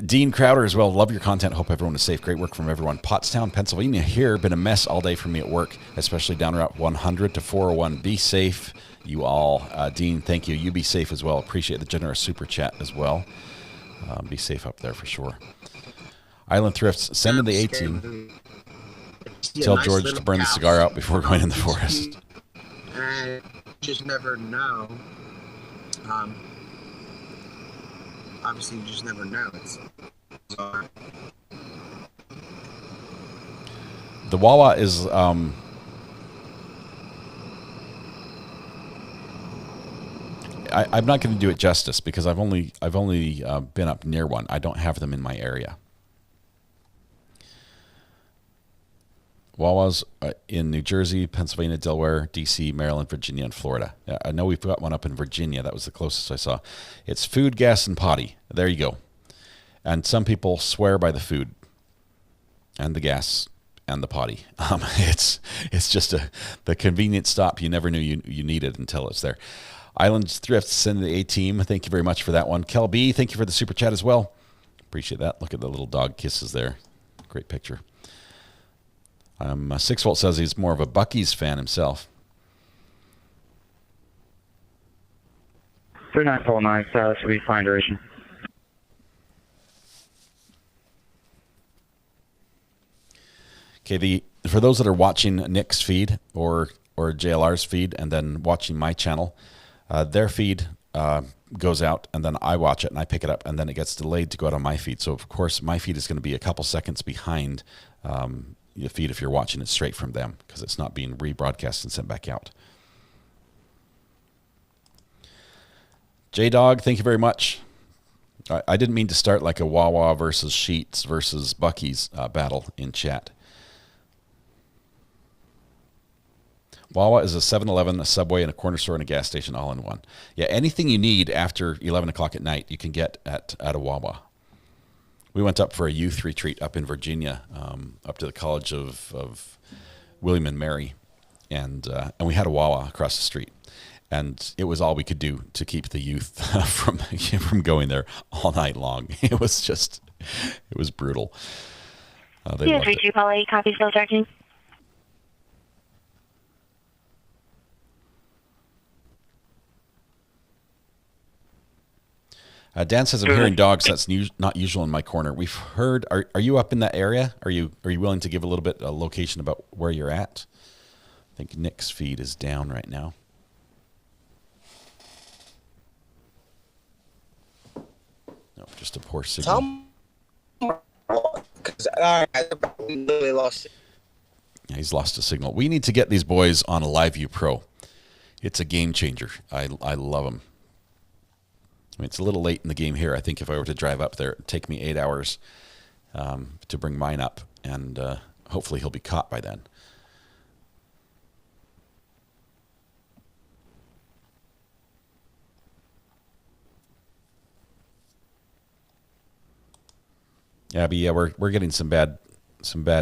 Dean Crowder as well. Love your content. Hope everyone is safe. Great work from everyone. Pottstown, Pennsylvania here. Been a mess all day for me at work, especially down Route 100 to 401. Be safe, you all. Dean, thank you. You be safe as well. Appreciate the generous super chat as well. Be safe up there for sure. Island Thrifts, send in the A-team. Tell George to burn the cigar out before going in the forest. And just never know. Obviously, you just never know. The Wawa is I'm not going to do it justice because I've only been up near one. I don't have them in my area. Wawa's in New Jersey, Pennsylvania, Delaware, D.C., Maryland, Virginia, and Florida. I know we've got one up in Virginia. That was the closest I saw. It's food, gas, and potty. There you go. And some people swear by the food and the gas and the potty. It's just the convenient stop you never knew you needed until it's there. Islands Thrifts, send the A-team. Thank you very much for that one. Kel B, thank you for the super chat as well. Appreciate that. Look at the little dog kisses there. Great picture. 6 Volt says he's more of a Buc-ee's fan himself. 3949, should be fine duration. Okay, for those that are watching Nick's feed or JLR's feed and then watching my channel, their feed goes out and then I watch it and I pick it up and then it gets delayed to go out on my feed. So, of course, my feed is going to be a couple seconds behind your feed if you're watching it straight from them because it's not being rebroadcast and sent back out. J-Dog, thank you very much. I didn't mean to start like a Wawa versus Sheetz versus Buc-ee's battle in chat. Wawa is a 7-Eleven, a Subway, and a corner store and a gas station all in one. Yeah, anything you need after 11 o'clock at night, you can get at a Wawa. We went up for a youth retreat up in Virginia, up to the College of William and Mary, and we had a Wawa across the street. And it was all we could do to keep the youth from going there all night long. It was brutal. They loved it. 232 Polly, copy still tracking. Dan says I'm hearing dogs. That's not usual in my corner. We've heard. Are you up in that area? Are you willing to give a little bit of location about where you're at? I think Nick's feed is down right now. No, just a poor signal. Because we literally lost it. Yeah, he's lost a signal. We need to get these boys on a LiveView Pro. It's a game changer. I love them. I mean, it's a little late in the game here. I think if I were to drive up there, it'd take me 8 hours to bring mine up, and hopefully he'll be caught by then. Abby, yeah, we're getting some bad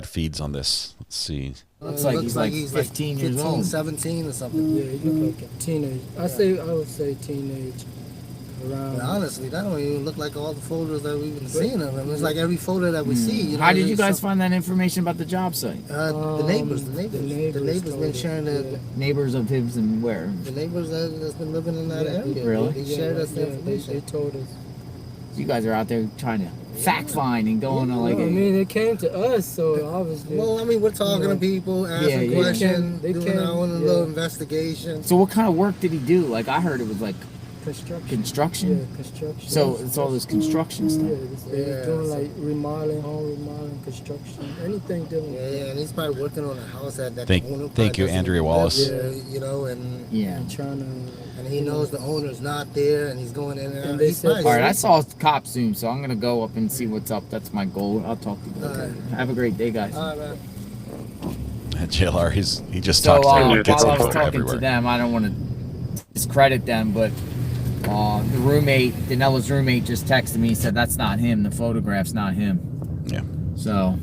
feeds on this. Let's see. Looks like he's 15 years old. 17 or something. Yeah, he look like a teenage. I would say teenage. Around. But honestly, that don't even look like all the photos that we've been seeing of him. It's like every photo that we see. You know, how did you guys find that information about the job site? The neighbors been sharing the neighbors of his and where? The neighbors that's been living in that area. Really? They shared us the information. They told us. You guys are out there trying to fact find and going on like. I mean, it came to us, so obviously. Well, I mean, we're talking to people, asking questions, doing our own little investigation. So, what kind of work did he do? Like, I heard it was like. Construction? Yeah, construction. So it's all this construction stuff. Yeah, doing like remodeling, home remodeling, construction, anything doing. Yeah, and he's probably working on a house that Thank you, Andrea Wallace. You know, and trying to. And he knows the owner's not there, and he's going in and out. All right, I saw cops soon, so I'm gonna go up and see what's up. That's my goal. I'll talk to you guys. Have a great day, guys. All right, man. JLR, he just talks to them. While I was talking to them, I don't want to discredit them, but. The roommate, Danelo's roommate, just texted me. He said that's not him. The photograph's not him. Yeah. So.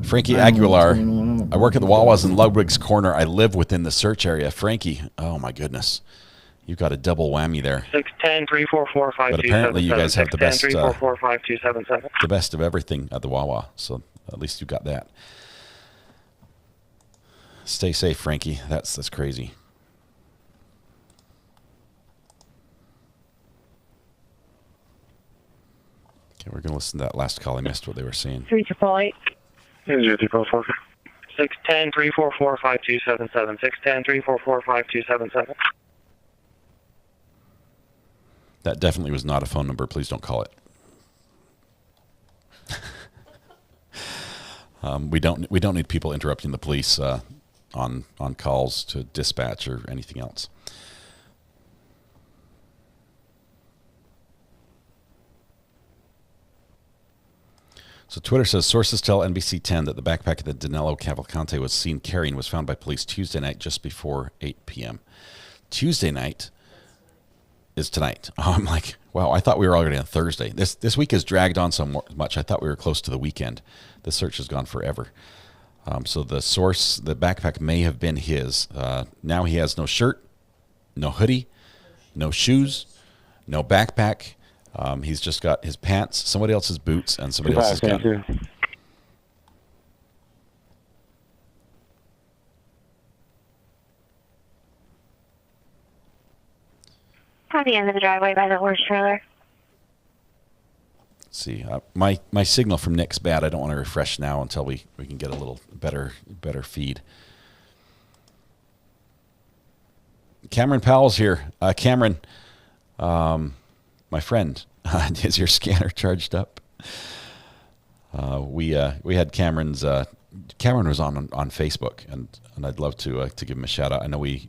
Frankie Aguilar. I work at the Wawa's in Ludwig's Corner. I live within the search area. Frankie, oh my goodness, You've got a double whammy there. 610-344-5277. But apparently you guys have the best, 610-344-5277. the best of everything at the Wawa. So at least you got that. Stay safe, Frankie. That's crazy. Okay, we're gonna listen to that last call. I missed what they were saying. 388. 610-344-5277. 610-344-5277. That definitely was not a phone number. Please don't call it. We don't need people interrupting the police on calls to dispatch or anything else. So Twitter says sources tell NBC 10 that the backpack that Danelo Cavalcante was seen carrying was found by police Tuesday night just before 8 p.m. Tuesday night is tonight. Oh, I'm like, wow, I thought we were already on Thursday. This week has dragged on so much. I thought we were close to the weekend. The search has gone forever. So the source, the backpack may have been his. Now he has no shirt, no hoodie, no shoes, no backpack. He's just got his pants, somebody else's boots, and somebody else's gun. At the end of the driveway by the horse trailer. Let's see. My signal from Nick's bad. I don't want to refresh now until we can get a little better feed. Cameron Powell's here. Cameron, my friend, is your scanner charged up? We had Cameron's. Cameron was on Facebook, and I'd love to give him a shout out. I know we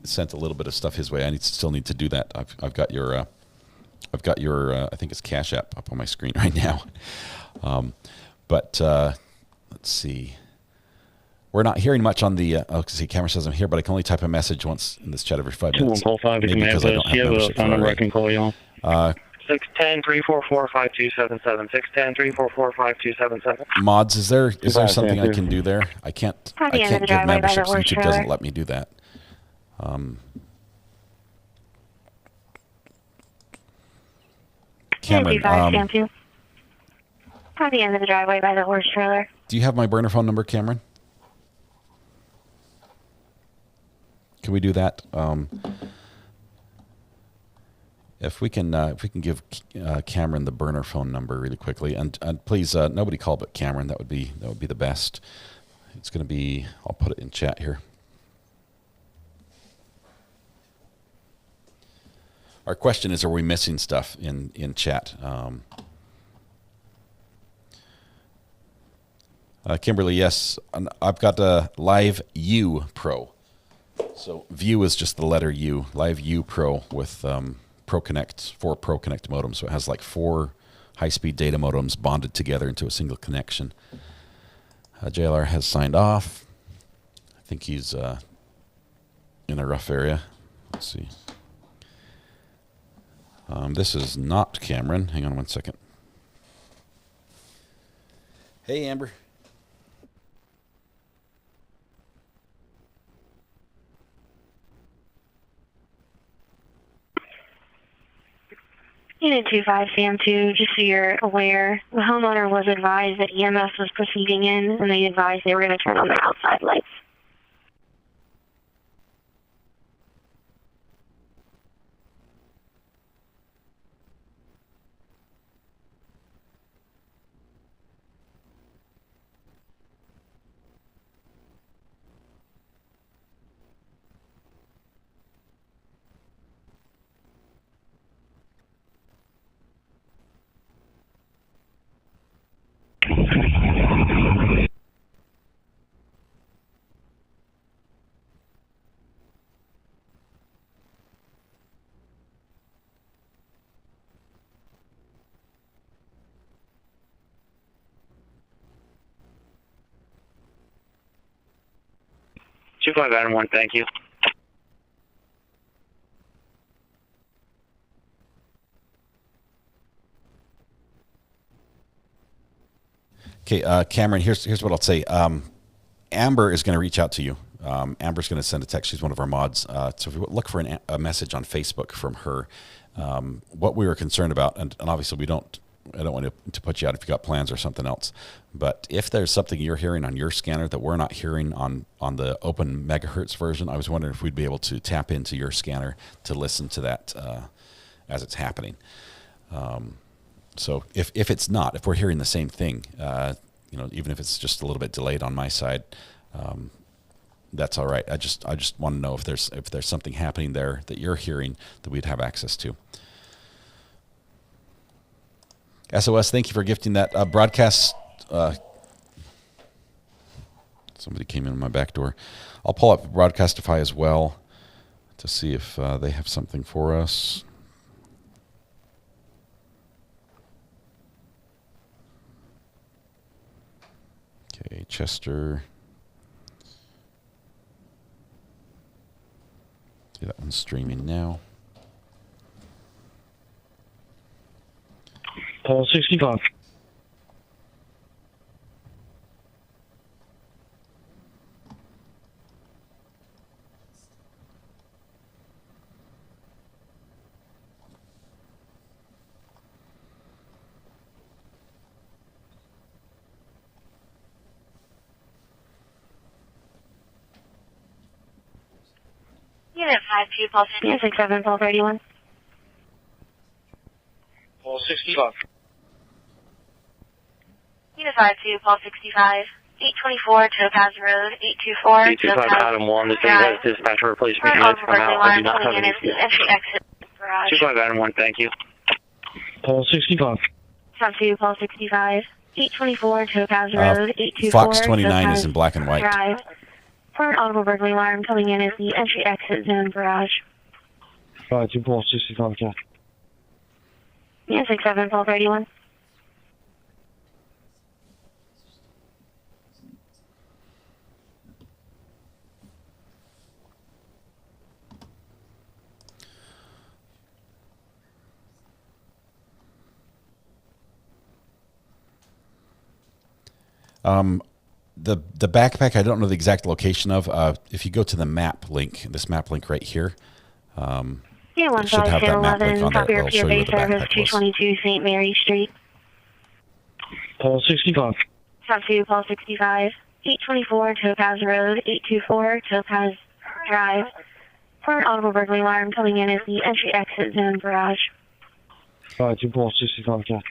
sent a little bit of stuff his way. I still need to do that. I've got your I think it's Cash App up on my screen right now. But let's see. We're not hearing much on the. See, Cameron says I'm here, but I can only type a message once in this chat every 5 minutes. 2145 is Maybe because I don't have membership for number I it. can call you on. 610-344-5277. 610-344-5277. Mods, is there something I can do there? I can't give memberships. YouTube doesn't let me do that. Cameron, At the end of the driveway by the horse trailer. do you have my burner phone number, Cameron? Can we do that? If we can give Cameron the burner phone number really quickly, and please nobody call but Cameron. That would be the best. It's going to be. I'll put it in chat here. Our question is: are we missing stuff in chat? Kimberly, yes, I've got a Live U Pro. So View is just the letter U. Live U Pro with Pro Connect, 4 Pro Connect modems. So it has like 4 high-speed data modems bonded together into a single connection. JLR has signed off. I think he's in a rough area. Let's see. This is not Cameron. Hang on one second. Hey, Amber. Unit 25 Sam2, just so you're aware, the homeowner was advised that EMS was proceeding in, and they advised they were going to turn on their outside lights. Adam 1, thank you. Okay, Cameron, here's what I'll say. Amber is going to reach out to you. Amber's going to send a text. She's one of our mods. So if you look for a message on Facebook from her, what we were concerned about, and obviously I don't want to put you out if you got plans or something else, but if there's something you're hearing on your scanner that we're not hearing on the open megahertz version, I was wondering if we'd be able to tap into your scanner to listen to that as it's happening. So if it's not, if we're hearing the same thing, even if it's just a little bit delayed on my side, that's all right. I just want to know if there's something happening there that you're hearing that we'd have access to. SOS, thank you for gifting that broadcast. Somebody came in my back door. I'll pull up Broadcastify as well to see if they have something for us. Okay, Chester. See, that one's streaming now. Paul 65. Unit 52, Paul 67, Paul 31. Paul 65. Unit 52, Paul 65. 824 Topaz Road, 824 825 Adam 1, this has dispatcher replacement units come out. I do not have any. Entry exit garage. 25 Adam 1, thank you. Paul 65. South 2, Paul 65. 824 Topaz Road, 824 Fox 29 Topaz is in black and white. Drive. For an audible burglary alarm coming in as the entry exit zone garage. 52 Paul 65, Jack. Unit 67, Paul 31. The backpack, I don't know the exact location of. If you go to the map link, this map link right here, it should have that map link on there. It'll show you where the backpack was. 222 St. Mary Street. Paul 65. South 2, Paul 65. 824 Topaz Road, 824 Topaz Drive. For an audible burglary alarm coming in as the entry exit zone garage. 52 Paul 65, Jack.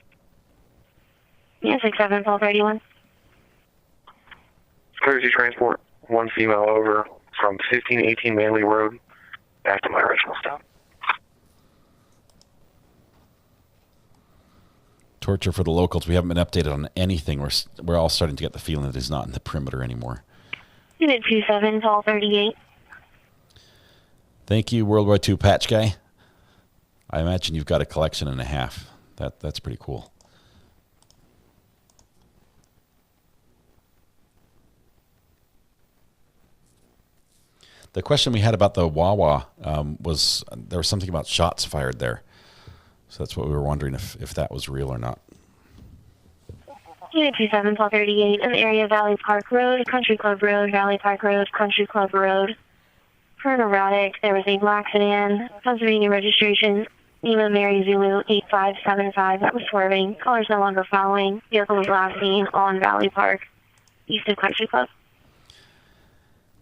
Unit 67, Paul 31. Courtesy transport, one female over from 1518 Manley Road back to my original stop. Torture for the locals. We haven't been updated on anything. We're all starting to get the feeling that he's not in the perimeter anymore. Unit 27, Paul 38. Thank you, World War II patch guy. I imagine you've got a collection and a half. That's pretty cool. The question we had about the Wawa was there was something about shots fired there. So that's what we were wondering if that was real or not. Unit 27, Paul 38, in the area of Valley Park Road, Country Club Road, Valley Park Road, Country Club Road. For an erratic, there was a black sedan, Pennsylvania registration, Lima Mary Zulu 8575 that was swerving. Callers no longer following. Vehicle was last seen on Valley Park, east of Country Club.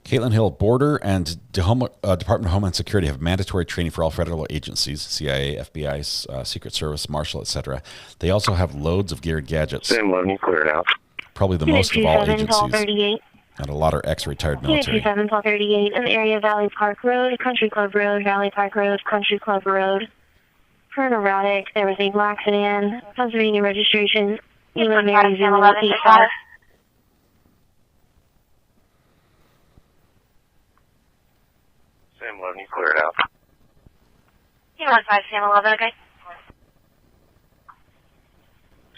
Caitlin Hill, Border and Department of Homeland Security have mandatory training for all federal agencies, CIA, FBI, Secret Service, Marshal, etc. They also have loads of geared gadgets. Same load, you cleared out. Probably the most of all agencies. Paul 38. And a lot are ex-retired Unit military. 27, Paul 38, in the area of Valley Park Road, Country Club Road, Valley Park Road, Country Club Road. For an erratic, there was a black sedan, Pennsylvania registration, Lima Mary Zulu 85. Sam 11, you cleared out. You want 5 Sam 11, okay?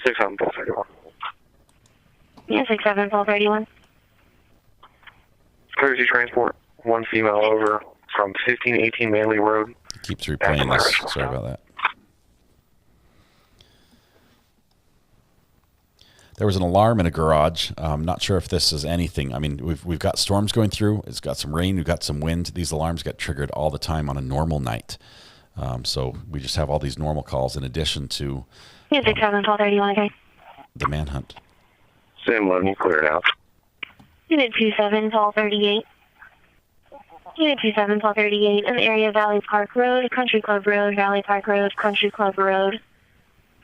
6-7, Paul 31. Yeah, 6-7, Paul 31. Courtesy transport, one female over from 1518 Manley Road. Keeps replaying this. Sorry about that. There was an alarm in a garage. I'm not sure if this is anything. I mean, we've got storms going through. It's got some rain. We've got some wind. These alarms get triggered all the time on a normal night. So we just have all these normal calls in addition to Music 7, 1231, okay. the manhunt. Sam 11, clear it out. Unit 27, 1238. Unit 27, 1238, in the area of Valley Park Road, Country Club Road, Valley Park Road, Country Club Road.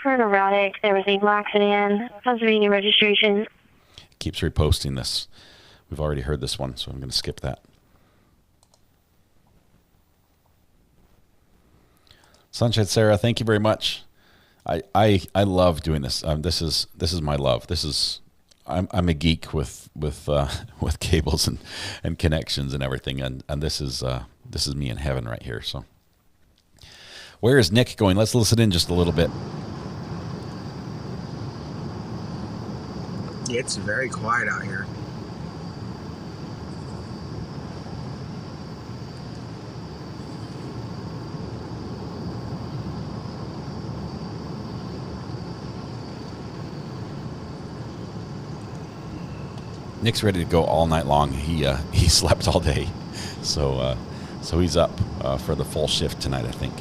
Per an erratic, there was a black sedan, Pennsylvania registration. Keeps reposting this. We've already heard this one, so I'm going to skip that. Sunshine Sarah, thank you very much. I love doing this. This is my love. I'm a geek with cables and connections and everything, and this is me in heaven right here. So where is Nick going? Let's listen in just a little bit. It's very quiet out here. Nick's ready to go all night long. He slept all day, so he's up for the full shift tonight, I think.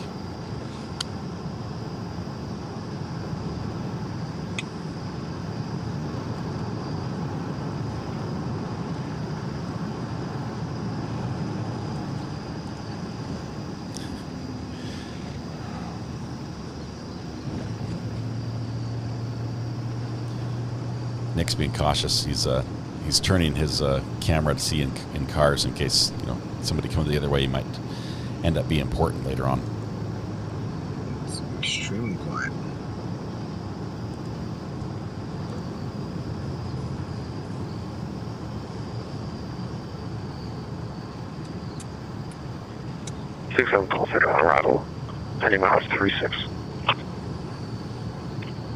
Nick's being cautious. He's turning his camera to see in cars in case somebody comes the other way. He might end up being important later on. It's extremely quiet. Six 7 call center on arrival. 90 miles 36.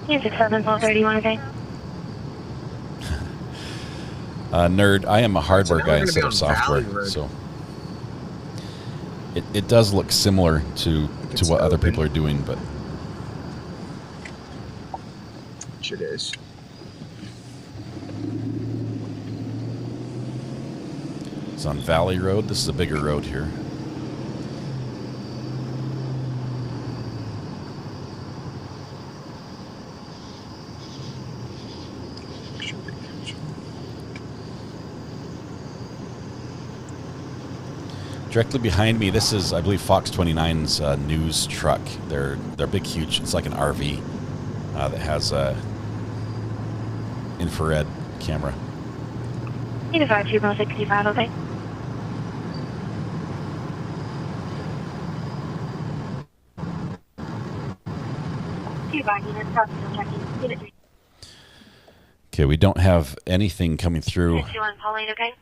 Music 7, 1231, okay. Nerd, I am a hardware guy instead of software, so it does look similar to what other people are doing, but which it is. It's on Valley Road. This is a bigger road here. Directly behind me, this is, I believe, Fox 29's news truck. They're big, huge. It's like an RV that has a infrared camera. 85-265, okay. Okay, we don't have anything coming through. Pauline, okay.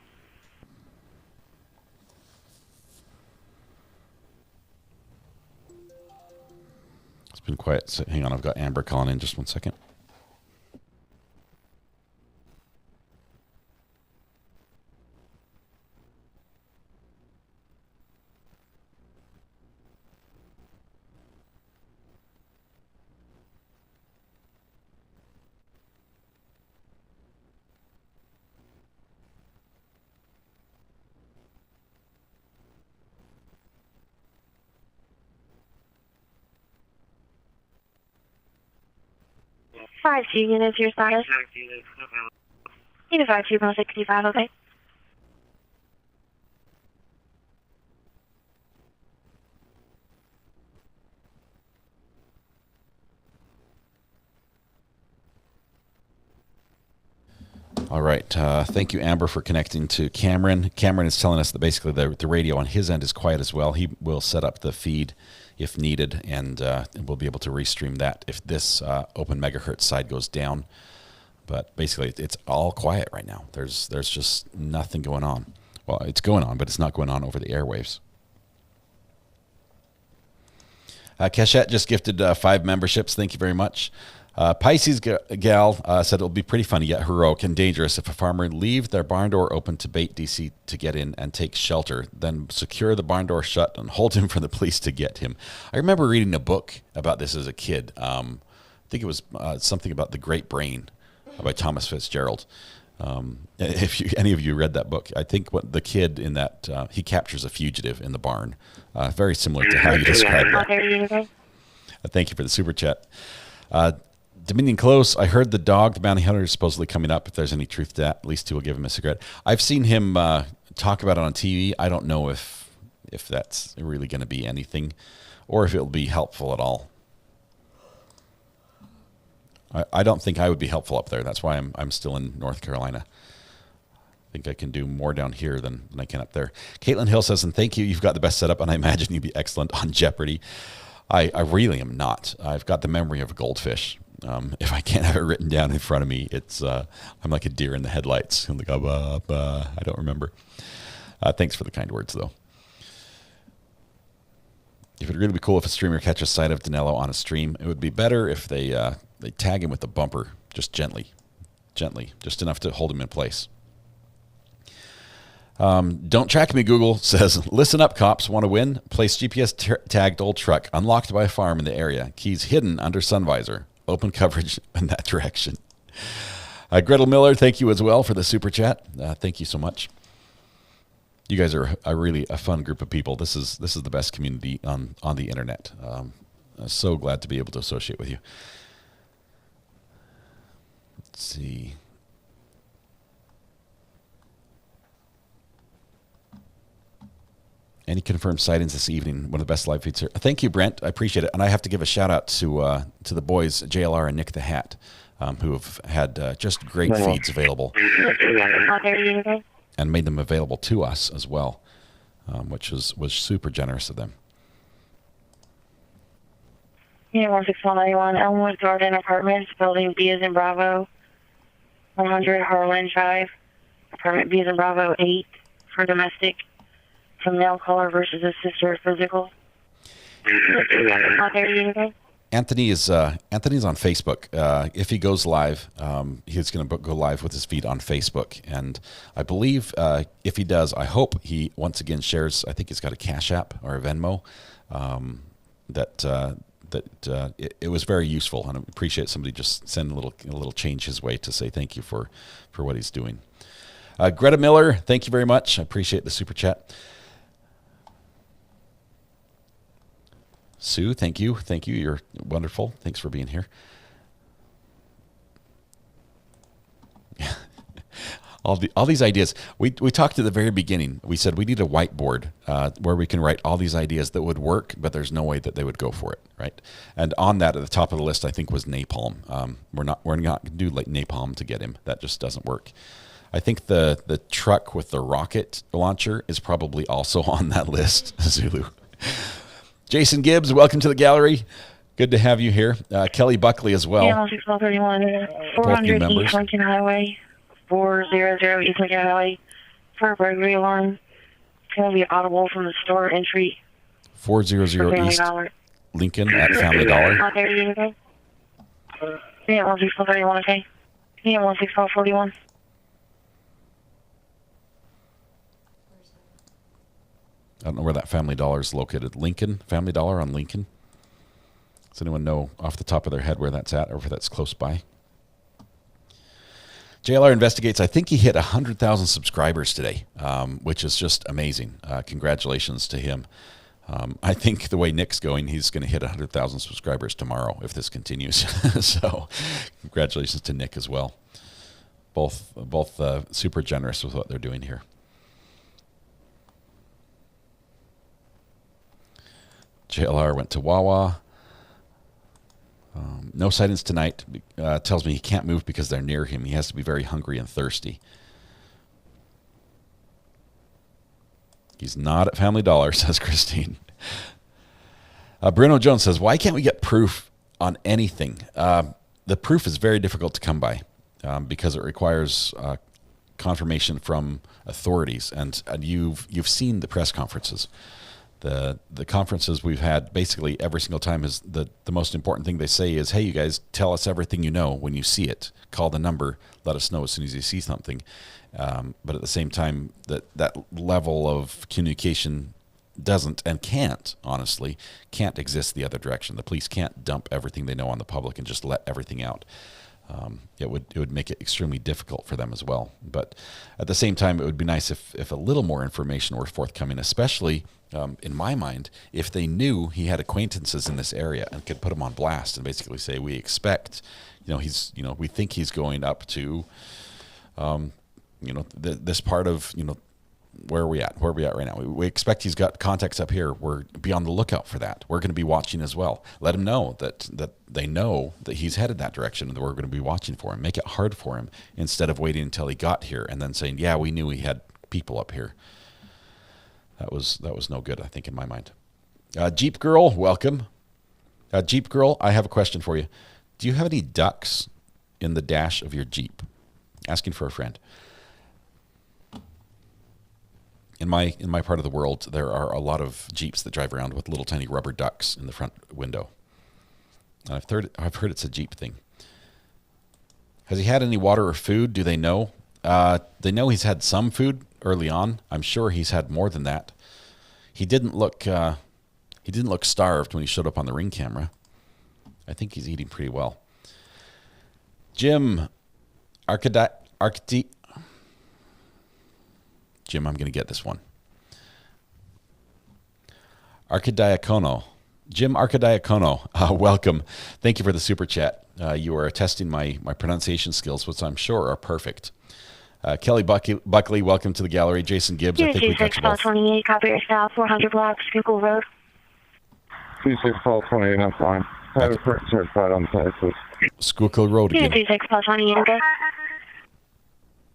It's been quiet. So hang on, I've got Amber calling in. Just one second. Five two units, your status. 85-265, okay. All right. Thank you, Amber, for connecting to Cameron. Cameron is telling us that basically the radio on his end is quiet as well. He will set up the feed if needed, and we'll be able to restream that if this open megahertz side goes down. But basically, it's all quiet right now. There's just nothing going on. Well, it's going on, but it's not going on over the airwaves. Cachette just gifted 5 memberships. Thank you very much. Pisces gal said it'll be pretty funny yet heroic and dangerous if a farmer leave their barn door open to bait DC to get in and take shelter, then secure the barn door shut and hold him for the police to get him. I remember reading a book about this as a kid. I think it was something about the great brain. by Thomas Fitzgerald. If any of you read that book, I think what the kid in that, he captures a fugitive in the barn. Very similar to how you described that. Thank you for the super chat. Dominion Close, I heard the dog, the bounty hunter, is supposedly coming up. If there's any truth to that, at least 2 will give him a cigarette. I've seen him talk about it on TV. I don't know if that's really going to be anything or if it'll be helpful at all. I don't think I would be helpful up there. That's why I'm still in North Carolina. I think I can do more down here than I can up there. Caitlin Hill says, and thank you. You've got the best setup, and I imagine you'd be excellent on Jeopardy. I really am not. I've got the memory of a goldfish. If I can't have it written down in front of me, it's I'm like a deer in the headlights. I'm like, I don't remember. Thanks for the kind words, though. If it'd really be cool if a streamer catches sight of Danelo on a stream, it would be better if they tag him with the bumper, just gently, just enough to hold him in place. Don't track me, Google says, listen up, cops. Want to win? Place GPS tagged old truck unlocked by a farm in the area. Keys hidden under sun visor. Open coverage in that direction. Gretel Miller, thank you as well for the super chat. Thank you so much. You guys are really a fun group of people. This is the best community on the internet. I'm so glad to be able to associate with you. Let's see. Any confirmed sightings this evening? One of the best live feeds here. Thank you, Brent. I appreciate it. And I have to give a shout out to the boys, JLR and Nick the Hat, who have had just great feeds available and made them available to us as well, which was super generous of them. Yeah, 16191, Elmwood Garden Apartments, Building B as in Bravo, 100 Harlan Drive, Apartment B as in Bravo 8 for domestic. From male caller versus his sister physical. Anthony's on Facebook. If he goes live, he's going to go live with his feed on Facebook. And I believe if he does, I hope he once again shares. I think he's got a Cash App or a Venmo. It was very useful, and I appreciate somebody just send a little change his way to say thank you for what he's doing. Greta Miller, thank you very much. I appreciate the super chat. Sue, thank you. You're wonderful. Thanks for being here. all these ideas. We talked at the very beginning. We said we need a whiteboard where we can write all these ideas that would work, but there's no way that they would go for it, right? And on that, at the top of the list, I think was napalm. We're not going to do like napalm to get him. That just doesn't work. I think the truck with the rocket launcher is probably also on that list. Zulu. Jason Gibbs, welcome to the gallery. Good to have you here. Kelly Buckley as well. Yeah, 1231, 400 East Lincoln Highway, 400 East Lincoln Highway, for a burglary alarm. It's going to be audible from the store entry. 400 East Lincoln at Family Dollar. Yeah, 16431, okay. Yeah, 16441. I don't know where that Family Dollar is located. Lincoln? Family Dollar on Lincoln? Does anyone know off the top of their head where that's at or if that's close by? JLR Investigates. I think he hit 100,000 subscribers today, which is just amazing. Congratulations to him. I think the way Nick's going, he's going to hit 100,000 subscribers tomorrow if this continues. So congratulations to Nick as well. Both super generous with what they're doing here. JLR went to Wawa. No sightings tonight. Tells me he can't move because they're near him. He has to be very hungry and thirsty. He's not at Family Dollar, says Christine. Bruno Jones says, why can't we get proof on anything? The proof is very difficult to come by because it requires confirmation from authorities. And you've seen the press conferences. The conferences we've had, basically every single time, is the most important thing they say is, hey, you guys, tell us everything you know when you see it. Call the number, let us know as soon as you see something. But at the same time, that level of communication doesn't and can't exist the other direction. The police can't dump everything they know on the public and just let everything out. it would make it extremely difficult for them as well. But at the same time, it would be nice if a little more information were forthcoming, especially in my mind, if they knew he had acquaintances in this area and could put them on blast and basically say, we expect, we think he's going up to, this part of, where are we at right now? We expect he's got contacts up here. We're be on the lookout for that. We're going to be watching as well. Let him know that they know that he's headed that direction and that we're going to be watching for him. Make it hard for him instead of waiting until he got here and then saying, yeah, we knew he had people up here. That was no good, I think, in my mind. Jeep Girl, welcome. Jeep Girl, I have a question for you. Do you have any ducks in the dash of your Jeep? Asking for a friend. In my part of the world, there are a lot of Jeeps that drive around with little tiny rubber ducks in the front window. And I've heard it's a Jeep thing. Has he had any water or food? Do they know? They know he's had some food early on. I'm sure he's had more than that. He didn't look starved when he showed up on the Ring camera. I think he's eating pretty well. Jim, Jim, I'm going to get this one. Archidiacono. Jim Archidiacono, welcome. Thank you for the super chat. You are testing my pronunciation skills, which I'm sure are perfect. Kelly Buckley, welcome to the gallery. Jason Gibbs, I think we got you both. 28, copy your south, 400 blocks, Schuylkill Road. 2628, I'm fine. I have a first certified on Texas. Schuylkill Road again. 26, 28, okay.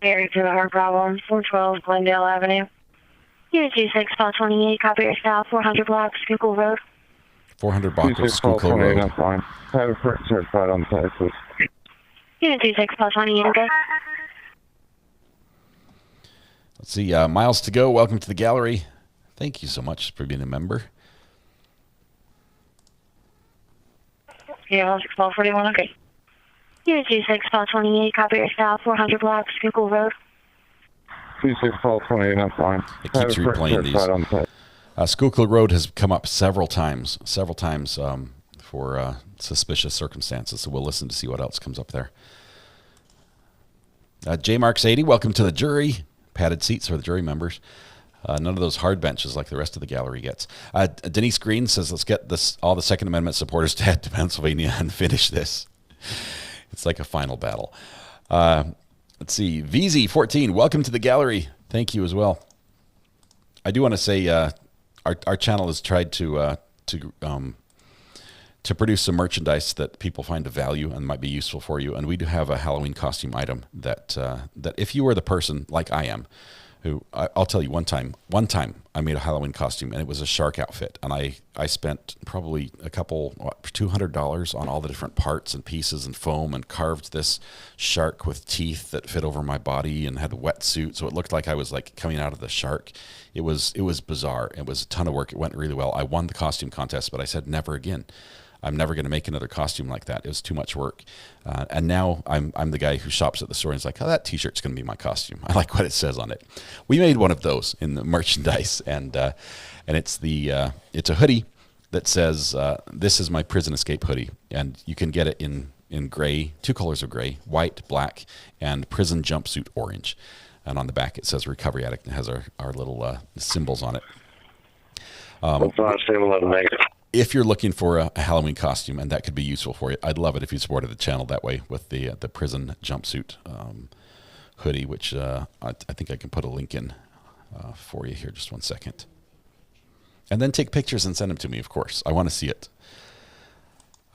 Area to the heart problem, 412 Glendale Avenue. 26, 28, copy your south, 400 blocks, Schuylkill Road. 400 blocks, Schuylkill Road. I'm fine. I have a first certified on Texas. 26, 28, okay. Let's see, Miles to go. Welcome to the gallery. Thank you so much for being a member. Yeah, 1241, okay. 26, 28, copy your south, 400 blocks, Schuylkill Road. 2628, I'm fine. It keeps replaying these. Schuylkill Road has come up several times for suspicious circumstances, so we'll listen to see what else comes up there. J Marks 80, welcome to the jury. Padded seats for the jury members. None of those hard benches like the rest of the gallery gets. Denise Green says, let's get all the Second Amendment supporters to head to Pennsylvania and finish this. It's like a final battle. Let's see. VZ14, welcome to the gallery. Thank you as well. I do want to say our channel has tried to produce some merchandise that people find of value and might be useful for you. And we do have a Halloween costume item that if you were the person like I am, who I'll tell you one time I made a Halloween costume and it was a shark outfit. And I spent probably $200 on all the different parts and pieces and foam and carved this shark with teeth that fit over my body and had a wetsuit. So it looked like I was like coming out of the shark. It was bizarre. It was a ton of work. It went really well. I won the costume contest, but I said never again. I'm never going to make another costume like that. It was too much work. And now I'm the guy who shops at the store and is like, oh, that T-shirt's going to be my costume. I like what it says on it. We made one of those in the merchandise, and it's it's a hoodie that says, this is my prison escape hoodie. And you can get it in gray, 2 colors of gray, white, black, and prison jumpsuit orange. And on the back it says Recovery Addict and has our little symbols on it. If you're looking for a Halloween costume and that could be useful for you, I'd love it if you supported the channel that way with the prison jumpsuit hoodie, which I think I can put a link in for you here. Just one second. And then take pictures and send them to me, of course. I want to see it.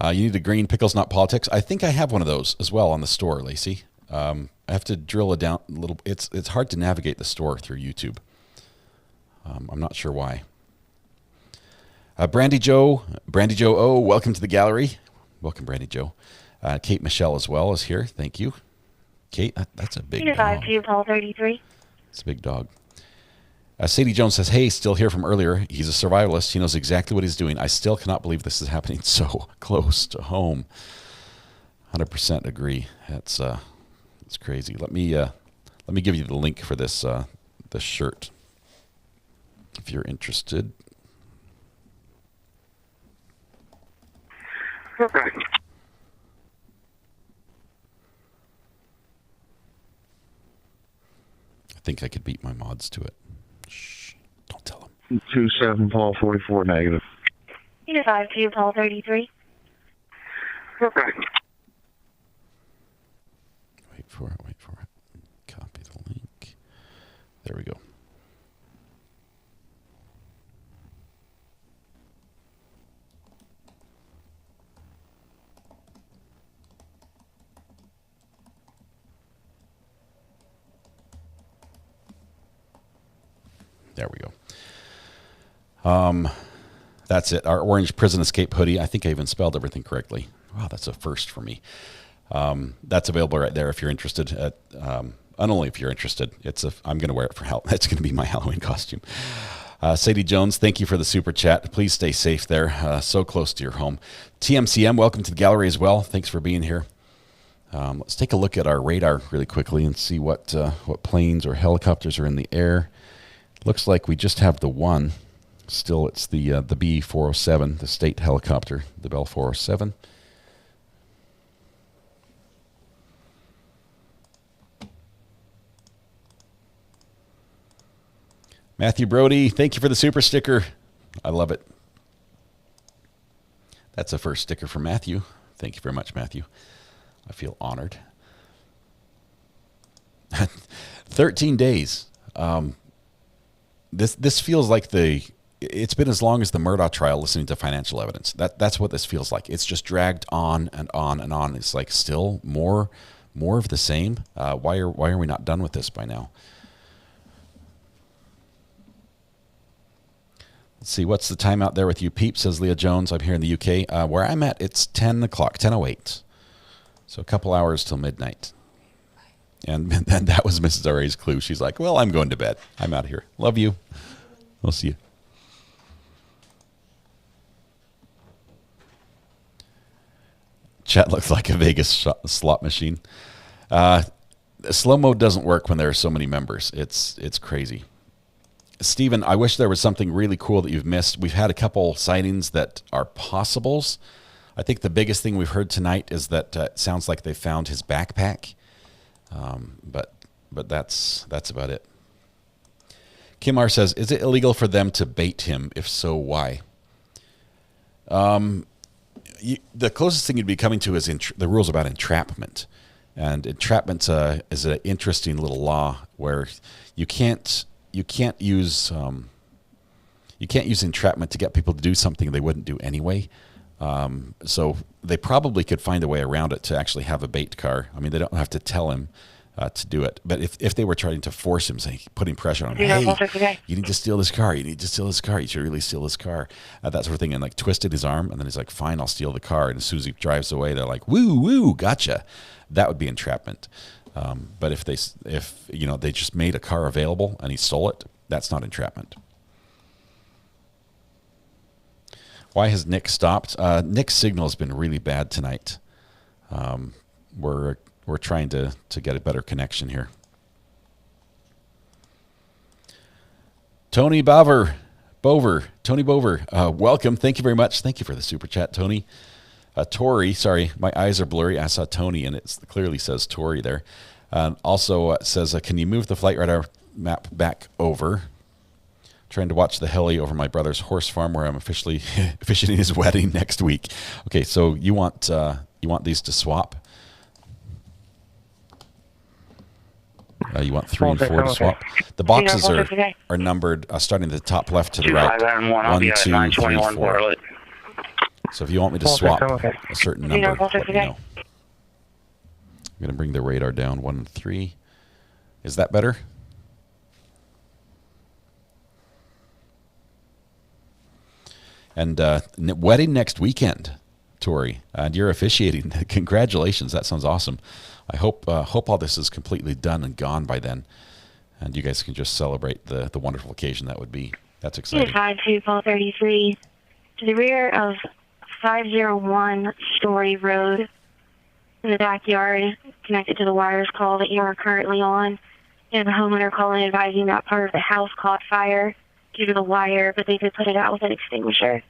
You need a green Pickles, Not Politics. I think I have one of those as well on the store, Lacey. I have to drill it down a little. It's hard to navigate the store through YouTube. I'm not sure why. Brandy Joe O, welcome to the gallery. Welcome, Brandy Joe. Kate Michelle as well is here. Thank you. Kate, that's a big dog. 33. It's a big dog. Sadie Jones says, hey, still here from earlier. He's a survivalist. He knows exactly what he's doing. I still cannot believe this is happening so close to home. 100% agree. That's crazy. Let me give you the link for this shirt if you're interested. think I could beat my mods to it. Shh, don't tell them. 27 Paul 44 negative. Unit 52 Paul 33. Okay. Wait for it. Copy the link. There we go. There we go. That's it. Our orange prison escape hoodie. I think I even spelled everything correctly. Wow, that's a first for me. That's available right there if you're interested. And only if you're interested. I'm going to wear it for That's going to be my Halloween costume. Sadie Jones, thank you for the super chat. Please stay safe there. So close to your home. TMCM, welcome to the gallery as well. Thanks for being here. Let's take a look at our radar really quickly and see what planes or helicopters are in the air. Looks like we just have the one. Still, it's the B-407, the state helicopter, the Bell 407. Matthew Brody, thank you for the super sticker. I love it. That's a first sticker from Matthew. Thank you very much, Matthew. I feel honored. 13 days. This feels like it's been as long as the Murdaugh trial listening to financial evidence. That's what this feels like. It's just dragged on and on and on. It's like still more of the same. Why are we not done with this by now? Let's see, what's the time out there with you, Peep, says Leah Jones. I'm here in the UK. Where I'm at, it's 10 o'clock, 10:08. So a couple hours till midnight. And then that was Mrs. Ra's clue. She's like, well, I'm going to bed. I'm out of here. Love you. We'll see you. Chat looks like a Vegas slot machine. Slow mode doesn't work when there are so many members. It's crazy. Stephen, I wish there was something really cool that you've missed. We've had a couple sightings that are possibles. I think the biggest thing we've heard tonight is that it sounds like they found his backpack. But that's about it. Kim R says, is it illegal for them to bait him? If so, why? The closest thing you'd be coming to is the rules about entrapment. And entrapment is an interesting little law where you can't use entrapment to get people to do something they wouldn't do anyway. So they probably could find a way around it to actually have a bait car. I mean, they don't have to tell him to do it. But if they were trying to force him, say, putting pressure on him, hey, you need to steal this car. You need to steal this car. You should really steal this car. That sort of thing. And like twisted his arm. And then he's like, fine, I'll steal the car. And as soon as he drives away, they're like, woo, woo, gotcha. That would be entrapment. But if they just made a car available and he stole it, that's not entrapment. Why has Nick stopped? Nick's signal has been really bad tonight. We're trying to get a better connection here. Tony Bover, welcome. Thank you very much. Thank you for the super chat, Tony. Tori, sorry, my eyes are blurry. I saw Tony, and it clearly says Tori there. Also says, can you move the flight radar map back over? Trying to watch the heli over my brother's horse farm where I'm officially officiating his wedding next week. Okay, so you want these to swap? You want 3 and 4 to swap? The boxes are numbered starting at the top left to the right. 1, 2, 3, 4. So if you want me to swap a certain number, let me know. I'm going to bring the radar down 1 and 3. Is that better? And wedding next weekend, Tori, and you're officiating. Congratulations! That sounds awesome. I hope all this is completely done and gone by then, and you guys can just celebrate the wonderful occasion that would be. That's exciting. 52 Paul 33 to the rear of 501 Story Road in the backyard, connected to the wires call that you are currently on. And the homeowner calling advising that part of the house caught fire due to the wire, but they did put it out with an extinguisher.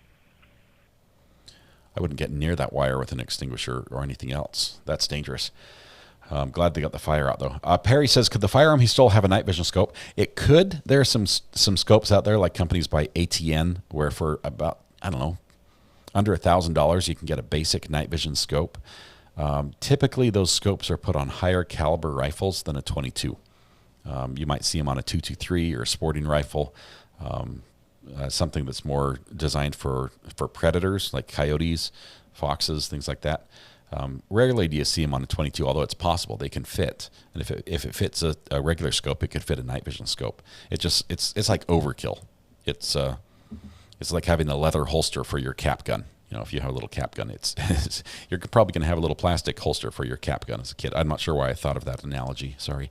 I wouldn't get near that wire with an extinguisher or anything else. That's dangerous. I'm glad they got the fire out, though. Perry says, could the firearm he stole have a night vision scope? It could. There are some scopes out there, like companies by ATN, where for about, I don't know, under $1,000, you can get a basic night vision scope. Typically, those scopes are put on higher caliber rifles than a .22. You might see them on a .223 or a sporting rifle, something that's more designed for predators like coyotes, foxes, things like that. Rarely do you see them on a .22, although it's possible they can fit. And if it fits a regular scope, it could fit a night vision scope. It's like overkill. It's like having a leather holster for your cap gun. You know, if you have a little cap gun, you're probably going to have a little plastic holster for your cap gun as a kid. I'm not sure why I thought of that analogy. Sorry.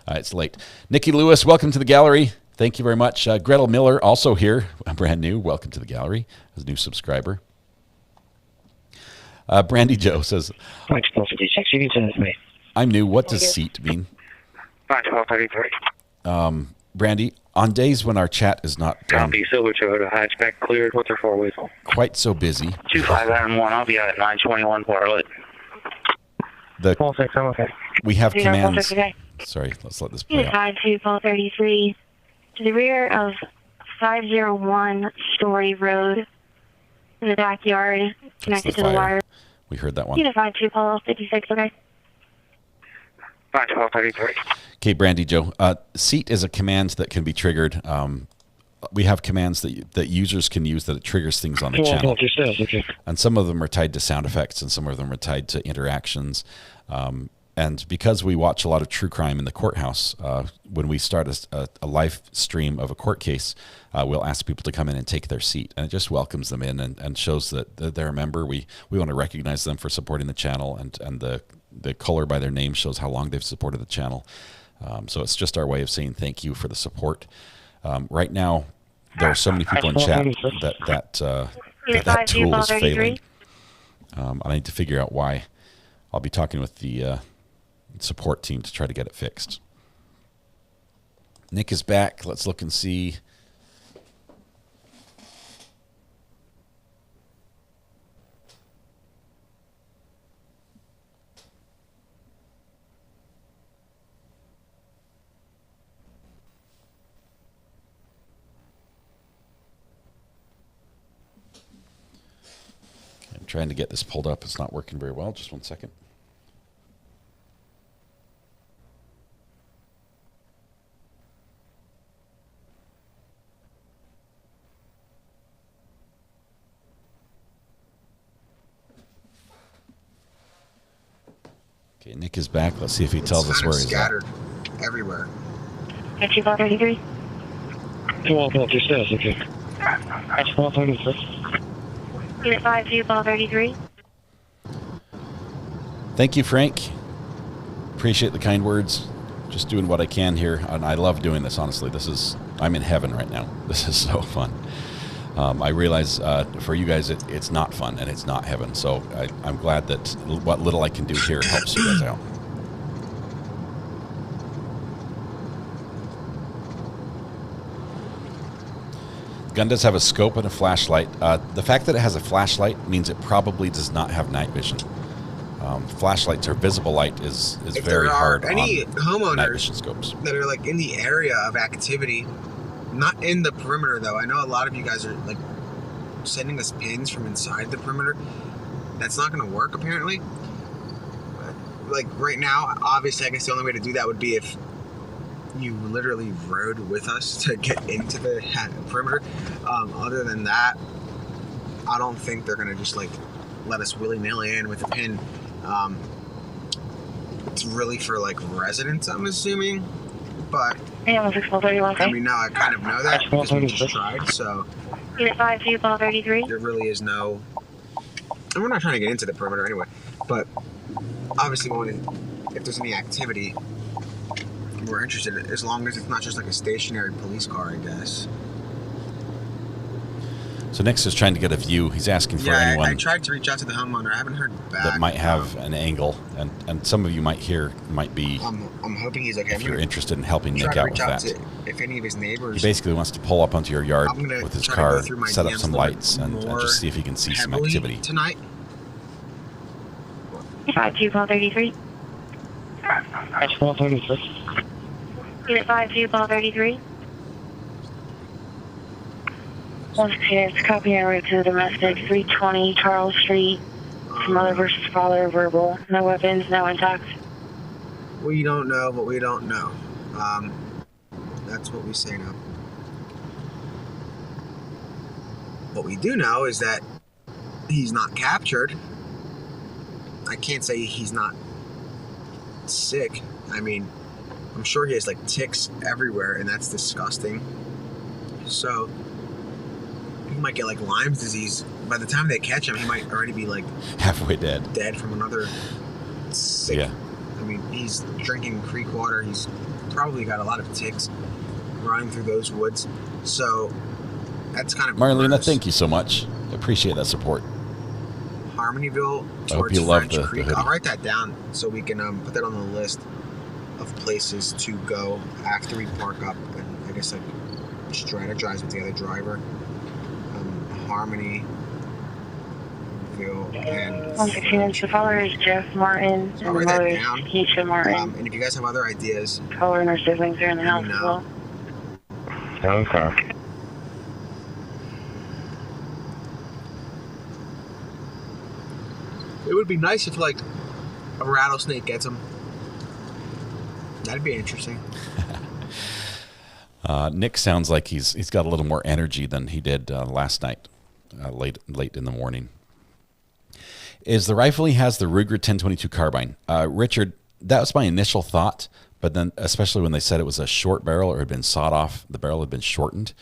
It's late. Nikki Lewis, welcome to the gallery. Thank you very much. Gretel Miller, also here, brand new. Welcome to the gallery as a new subscriber. Brandy Joe says, I'm new. What does seat mean? 1233. Brandy, on days when our chat is not Copy, Silver Toyota hatchback cleared. What's our four whistle? quite so busy, 2591. I'll be out at 921 Bartlett. we have Zero, commands. 433. Sorry, let's let this play Unit out. 52, Paul 33, to the rear of 501 Story Road, in the backyard, connected to the fire. wire. We heard that one. Unit 52, Paul 56, okay. 1233. Okay, Brandy Joe. Seat is a command that can be triggered. We have commands that users can use that it triggers things on the channel. And some of them are tied to sound effects, and some of them are tied to interactions. And because we watch a lot of true crime in the courthouse, when we start a live stream of a court case, we'll ask people to come in and take their seat. And it just welcomes them in and shows that they're a member. We want to recognize them for supporting the channel, and the color by their name shows how long they've supported the channel. So it's just our way of saying thank you for the support. Right now, there are so many people in chat that tool is failing. I need to figure out why. I'll be talking with the support team to try to get it fixed. Nick is back. Let's look and see. I'm trying to get this pulled up. It's not working very well. Just one second. Okay, Nick is back. Let's see if he tells us where he's at. Scattered everywhere. 5433. 1256, okay. That's 1236. Unit 52, Paul 33. Thank you, Frank. Appreciate the kind words. Just doing what I can here, and I love doing this, honestly. I'm in heaven right now. This is so fun. I realize for you guys it's not fun and it's not heaven, so I'm glad that what little I can do here helps you guys out. Gun does have a scope and a flashlight. The fact that it has a flashlight means it probably does not have night vision. Flashlights or visible light is very hard on any homeowners night vision scopes. that are like in the area of activity, not in the perimeter though. I know a lot of you guys are like sending us pins from inside the perimeter. That's not going to work apparently. Like right now, obviously, I guess the only way to do that would be if you literally rode with us to get into the perimeter. Other than that, I don't think they're going to just like let us willy-nilly in with a pin. It's really for like residents, I'm assuming, but I mean now I kind of know that because we just tried, so Unit 52, Paul 33. there really is no, and we're not trying to get into the perimeter anyway, but obviously if there's any activity we're interested in, as long as it's not just like a stationary police car, I guess. So Nick's is trying to get a view. He's asking for anyone I tried to reach out to the homeowner. I haven't heard back. that might have an angle, and some of you might be. I'm hoping he's okay. If you're interested in helping try Nick to out reach with out that. to if any of his neighbors. He basically wants to pull up onto your yard I'm gonna with his try to car, go through my set up DMs some a little lights, and more just see if he can see some heavily activity. tonight. 52, Paul 33. I smell 36. Unit 5 to call 33. Once again, it's copy en route to the domestic, 320 Charles Street. Mother versus father, verbal. No weapons, no intact. We don't know, but we don't know. That's what we say now. What we do know is that he's not captured. I can't say he's not sick. I mean, I'm sure he has like ticks everywhere, and that's disgusting. So he might get like Lyme's disease. By the time they catch him, he might already be like halfway dead. Dead from another sick. Yeah. I mean, he's drinking creek water. He's probably got a lot of ticks running through those woods. So that's kind of Marlena, gross. thank you so much. Appreciate that support. Harmonyville I hope towards you love French the Creek. hoodie. I'll write that down so we can put that on the list of places to go after we park up and I guess like strategize with the other driver. Harmonyville and 116, the father is Jeff Martin, so I'll and the write that mother is down. Keisha Martin. And if you guys have other ideas, Color and her siblings are in the house as well. Okay. it would be nice if like a rattlesnake gets him. That'd be interesting. Nick sounds like he's got a little more energy than he did last night, late in the morning. Is the rifle he has the Ruger 1022 carbine? Richard, that was my initial thought, but then especially when they said it was a short barrel or had been sawed off, the barrel had been shortened.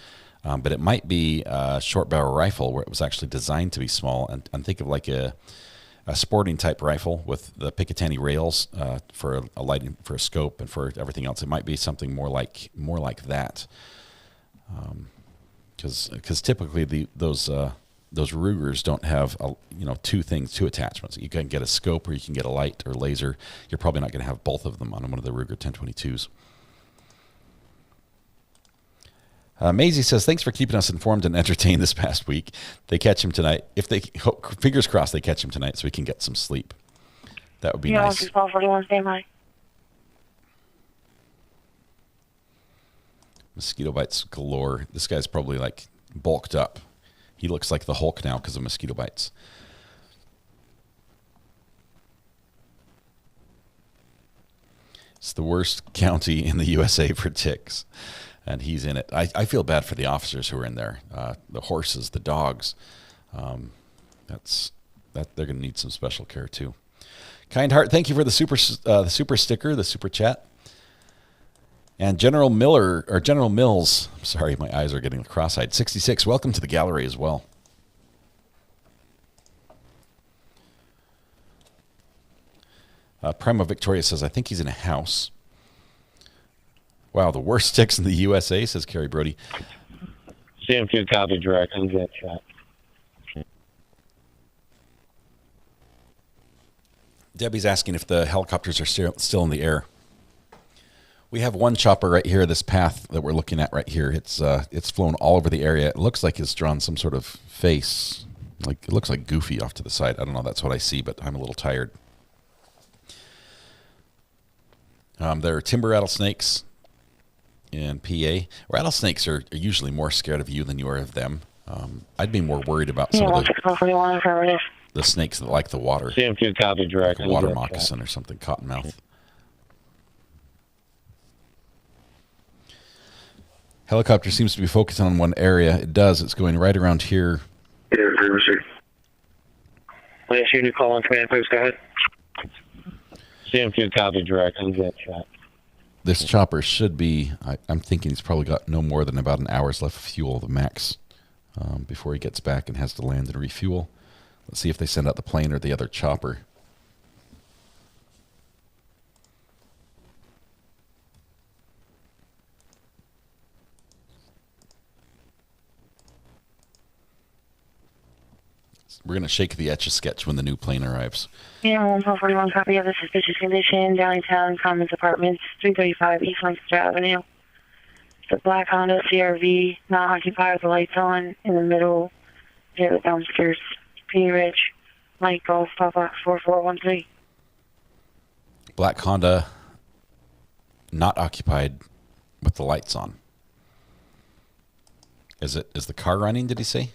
But it might be a short barrel rifle where it was actually designed to be small. And think of like a sporting type rifle with the Picatinny rails for a lighting, for a scope, and for everything else. It might be something more like that, because typically those Rugers don't have two attachments. You can get a scope or you can get a light or laser. You're probably not going to have both of them on one of the Ruger 1022s. Maisie says, thanks for keeping us informed and entertained this past week. They catch him tonight. Fingers crossed they catch him tonight so we can get some sleep. That would be nice. 1241, stay by. Mosquito bites galore. This guy's probably like bulked up. He looks like the Hulk now because of mosquito bites. It's the worst county in the USA for ticks. And he's in it. I feel bad for the officers who are in there, the horses, the dogs. They're going to need some special care too. Kind Heart, thank you for the super sticker, the super chat. And General Mills, sorry, my eyes are getting cross-eyed. 66, welcome to the gallery as well. Prima Victoria says, I think he's in a house. Wow, the worst ticks in the USA, says Kerry Brody. CM2 copy direct. I'm get shot. Debbie's asking if the helicopters are still in the air. We have one chopper right here, this path that we're looking at right here. It's flown all over the area. It looks like it's drawn some sort of face. It looks like Goofy off to the side. I don't know, that's what I see, but I'm a little tired. There are timber rattlesnakes in PA. Rattlesnakes are usually more scared of you than you are of them. I'd be more worried about some of the snakes that like the water. CM2 copy direct. Like a water moccasin or something, cottonmouth. Helicopter seems to be focusing on one area. It does. It's going right around here. Yeah, Last unit call on command, please go ahead. CM2 copy direct. I'm get shot. This chopper should be, I'm thinking he's probably got no more than about an hour's left of fuel, the max, before he gets back and has to land and refuel. Let's see if they send out the plane or the other chopper. We're going to shake the Etch-a-Sketch when the new plane arrives. Yeah, 141 copy of the suspicious condition, Downtown Commons Apartments, 335 East Lancaster Avenue. It's a black Honda CRV, not occupied with the lights on, in the middle, near the downstairs. P. Ridge, Mike Golf, Papa 4413. Black Honda not occupied with the lights on. Is the car running, did he say?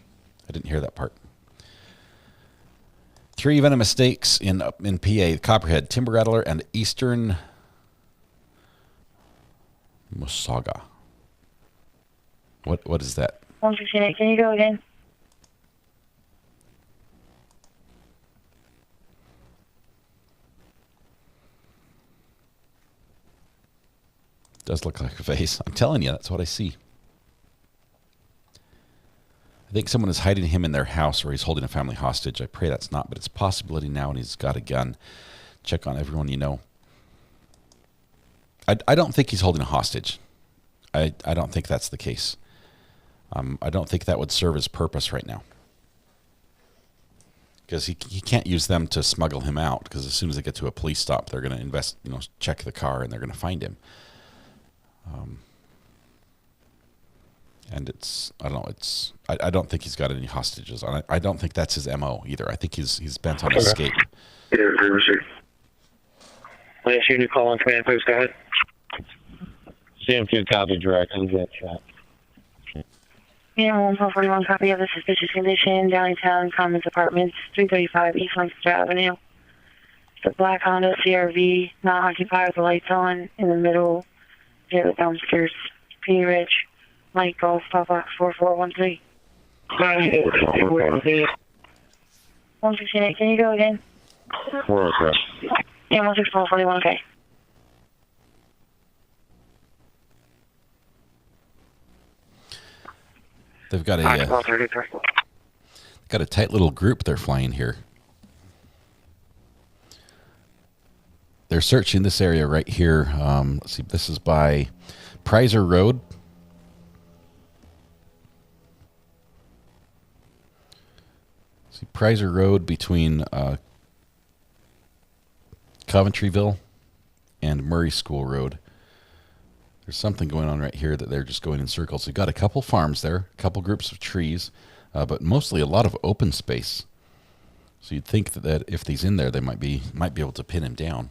I didn't hear that part. 3 venomous stakes in PA, Copperhead, Timber Rattler, and Eastern Musaga. What is that? 168, can you go again? Does look like a face. I'm telling you, that's what I see. I think someone is hiding him in their house, or he's holding a family hostage. I pray that's not, but it's a possibility now, and he's got a gun. Check on everyone you know. I don't think he's holding a hostage. I don't think that's the case. I don't think that would serve his purpose right now. Because he can't use them to smuggle him out, because as soon as they get to a police stop, they're going to check the car, and they're going to find him. And I don't think he's got any hostages on it. I don't think that's his MO either. I think he's bent on escape. Last unit call on command, please go ahead. CM2 copy direct, I'm get shot. Yeah, 141 copy of the suspicious condition, downtown Commons Apartments, 335 East Lancaster Avenue. The black Honda CRV, not occupied with the lights on, in the middle, near the dumpsters. P. Rich, Mike Golf, Papa 4413. 168, can you go again? 407. Yeah, 16441, okay. They've got a tight little group they're flying here. They're searching this area right here. Let's see, this is by Prizer Road. See, Prizer Road between Coventryville and Murray School Road. There's something going on right here that they're just going in circles. You've got a couple farms there, a couple groups of trees, but mostly a lot of open space. So you'd think that if he's in there, they might be able to pin him down.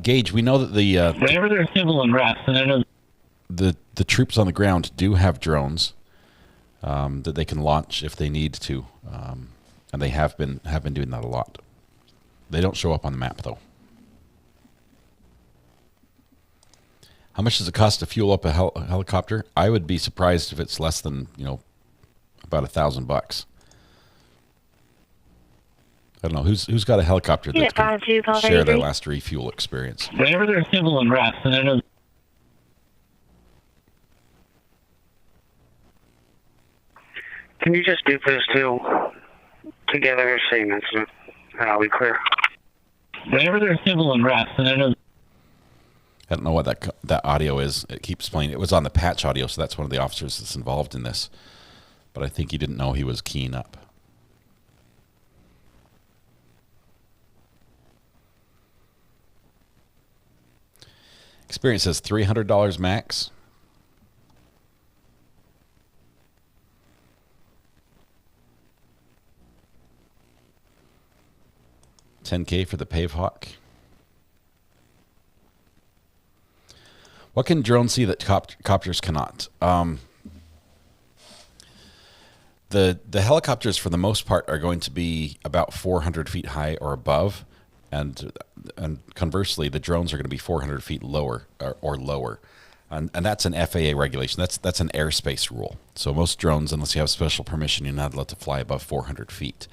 Gage, we know that whenever there's civil unrest, and I know the troops on the ground do have drones that they can launch if they need to, and they have been doing that a lot. They don't show up on the map though. How much does it cost to fuel up a helicopter? I would be surprised if it's less than about $1,000. I don't know who's got a helicopter that can share their last refuel experience. whenever there's civil unrest, and I know. Can you just do those two together, same incident, and I'll be clear? Whenever there's civil unrest, and I know. I don't know what that audio is. It keeps playing. It was on the patch audio, so that's one of the officers that's involved in this. But I think he didn't know he was keying up. Experience says $300 max. $10K for the Pavehawk. What can drones see that copters cannot? The helicopters, for the most part, are going to be about 400 feet high or above, and conversely, the drones are going to be 400 feet lower or lower, and that's an FAA regulation. That's an airspace rule. So most drones, unless you have special permission, you're not allowed to fly above 400 feet.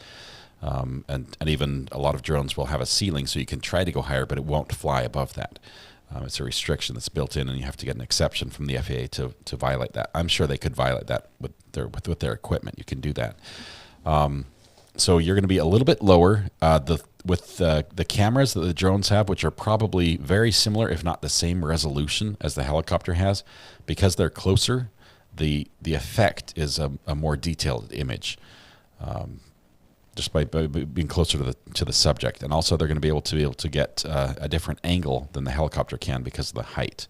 And even a lot of drones will have a ceiling, so you can try to go higher, but it won't fly above that. It's a restriction that's built in, and you have to get an exception from the FAA to violate that. I'm sure they could violate that with their equipment. You can do that. So you're going to be a little bit lower. With the cameras that the drones have, which are probably very similar, if not the same resolution as the helicopter has, because they're closer, the effect is a more detailed image. Just by being closer to the subject, and also they're going to be able to get a different angle than the helicopter can because of the height.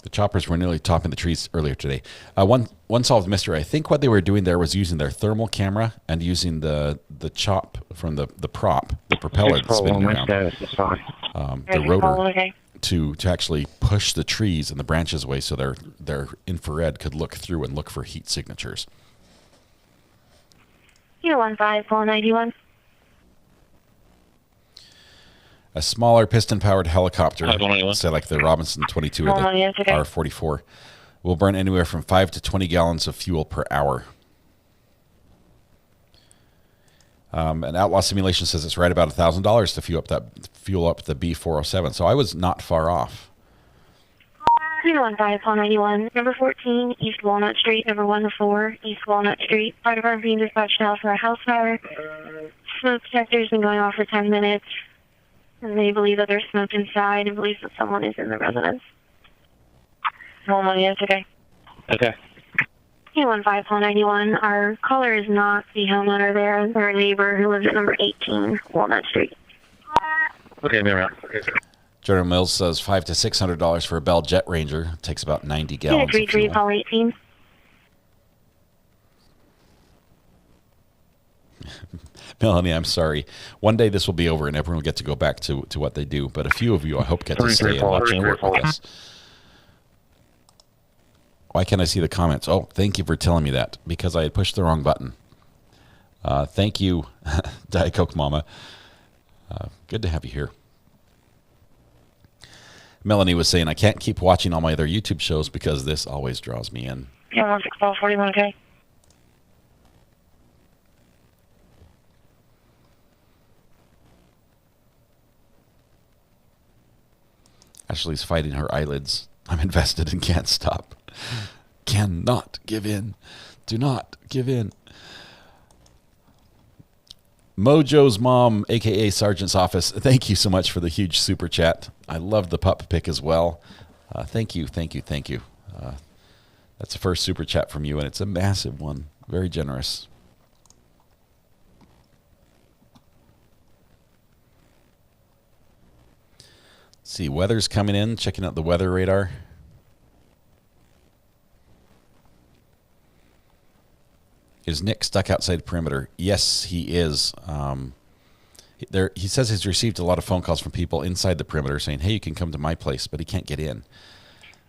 The choppers were nearly topping the trees earlier today. One solved mystery. I think what they were doing there was using their thermal camera and using the chop from the prop, the propeller that's spinning around, the rotor, to actually push the trees and the branches away so their infrared could look through and look for heat signatures. 015, call 91. A smaller piston-powered helicopter, say like the Robinson 22 or the R44, will burn anywhere from 5 to 20 gallons of fuel per hour. An Outlaw Simulation says it's right about $1,000 to fuel up the B407. So I was not far off. 015, call 91. Number 14, East Walnut Street. Number 104, East Walnut Street. Fire department being dispatched now for a house fire. Smoke detector's been going off for 10 minutes. And they believe that there's smoke inside and believe that someone is in the residence. Call 91, okay. Okay. 015, call 91. Our caller is not the homeowner there. They're a neighbor who lives at number 18, Walnut Street. Okay, mirror. Okay. General Mills says $500 to $600 for a Bell Jet Ranger. It takes about 90 gallons of 33, fuel. call 18. Melanie, I'm sorry. One day this will be over and everyone will get to go back to what they do. But a few of you, I hope, get to stay and watch court with us. Why can't I see the comments? Oh, thank you for telling me that, because I had pushed the wrong button. Thank you, Diet Coke Mama. Good to have you here. Melanie was saying, I can't keep watching all my other YouTube shows because this always draws me in. Yeah, 41, okay. Ashley's fighting her eyelids. I'm invested and can't stop. Cannot give in. Do not give in. Mojo's mom, a.k.a. Sergeant's Office, thank you so much for the huge super chat. I love the pup pick as well. Thank you, thank you, thank you. That's the first super chat from you, and it's a massive one. Very generous. Let's see, weather's coming in. Checking out the weather radar. Is Nick stuck outside perimeter? Yes, he is. He says he's received a lot of phone calls from people inside the perimeter saying, hey, you can come to my place, but he can't get in.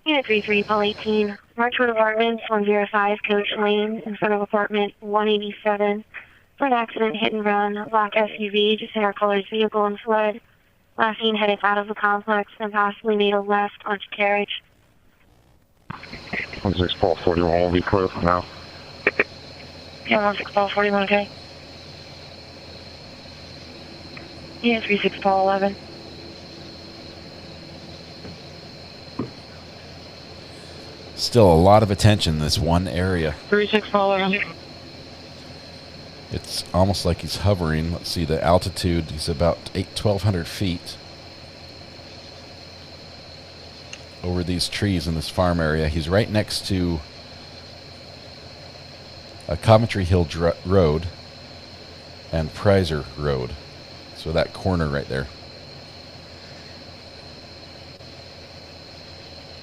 Unit 33, call 18. Marchwood Apartments, 105 Coach Lane, in front of apartment 187. For an accident, hit and run. A black SUV just hit our caller's vehicle and fled. Last seen headed out of the complex and possibly made a left onto carriage. 16 Paul 41 will be clear for now. Yeah, 16 Paul 41, okay. Yeah, 36 Paul 11. Still a lot of attention in this one area. 36 Paul 11. It's almost like he's hovering. Let's see the altitude. He's about 1,200 feet over these trees in this farm area. He's right next to a Coventry Hill Road and Prizer Road. So that corner right there.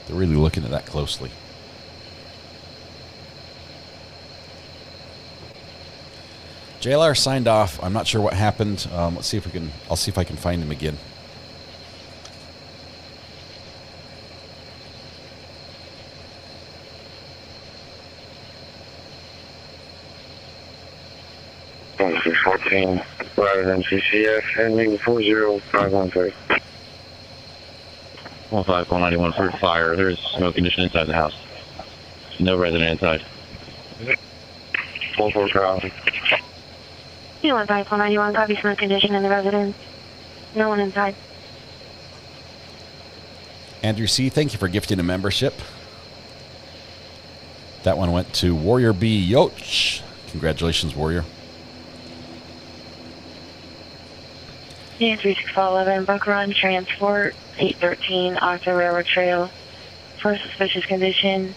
They're really looking at that closely. JLR signed off. I'm not sure what happened. Let's see if we can. I'll see if I can find him again. Officer 14, Rider MCCF, ending 40513. 15191 for fire. There's smoke condition inside the house. No resident inside. 44 traffic. 215-491, copy smoke condition in the residence. No one inside. Andrew C., thank you for gifting a membership. That one went to Warrior B. Yoch. Congratulations, Warrior. Yeah, 3611, Buck Run, Transport, 813, Octa Railroad Trail. For suspicious condition,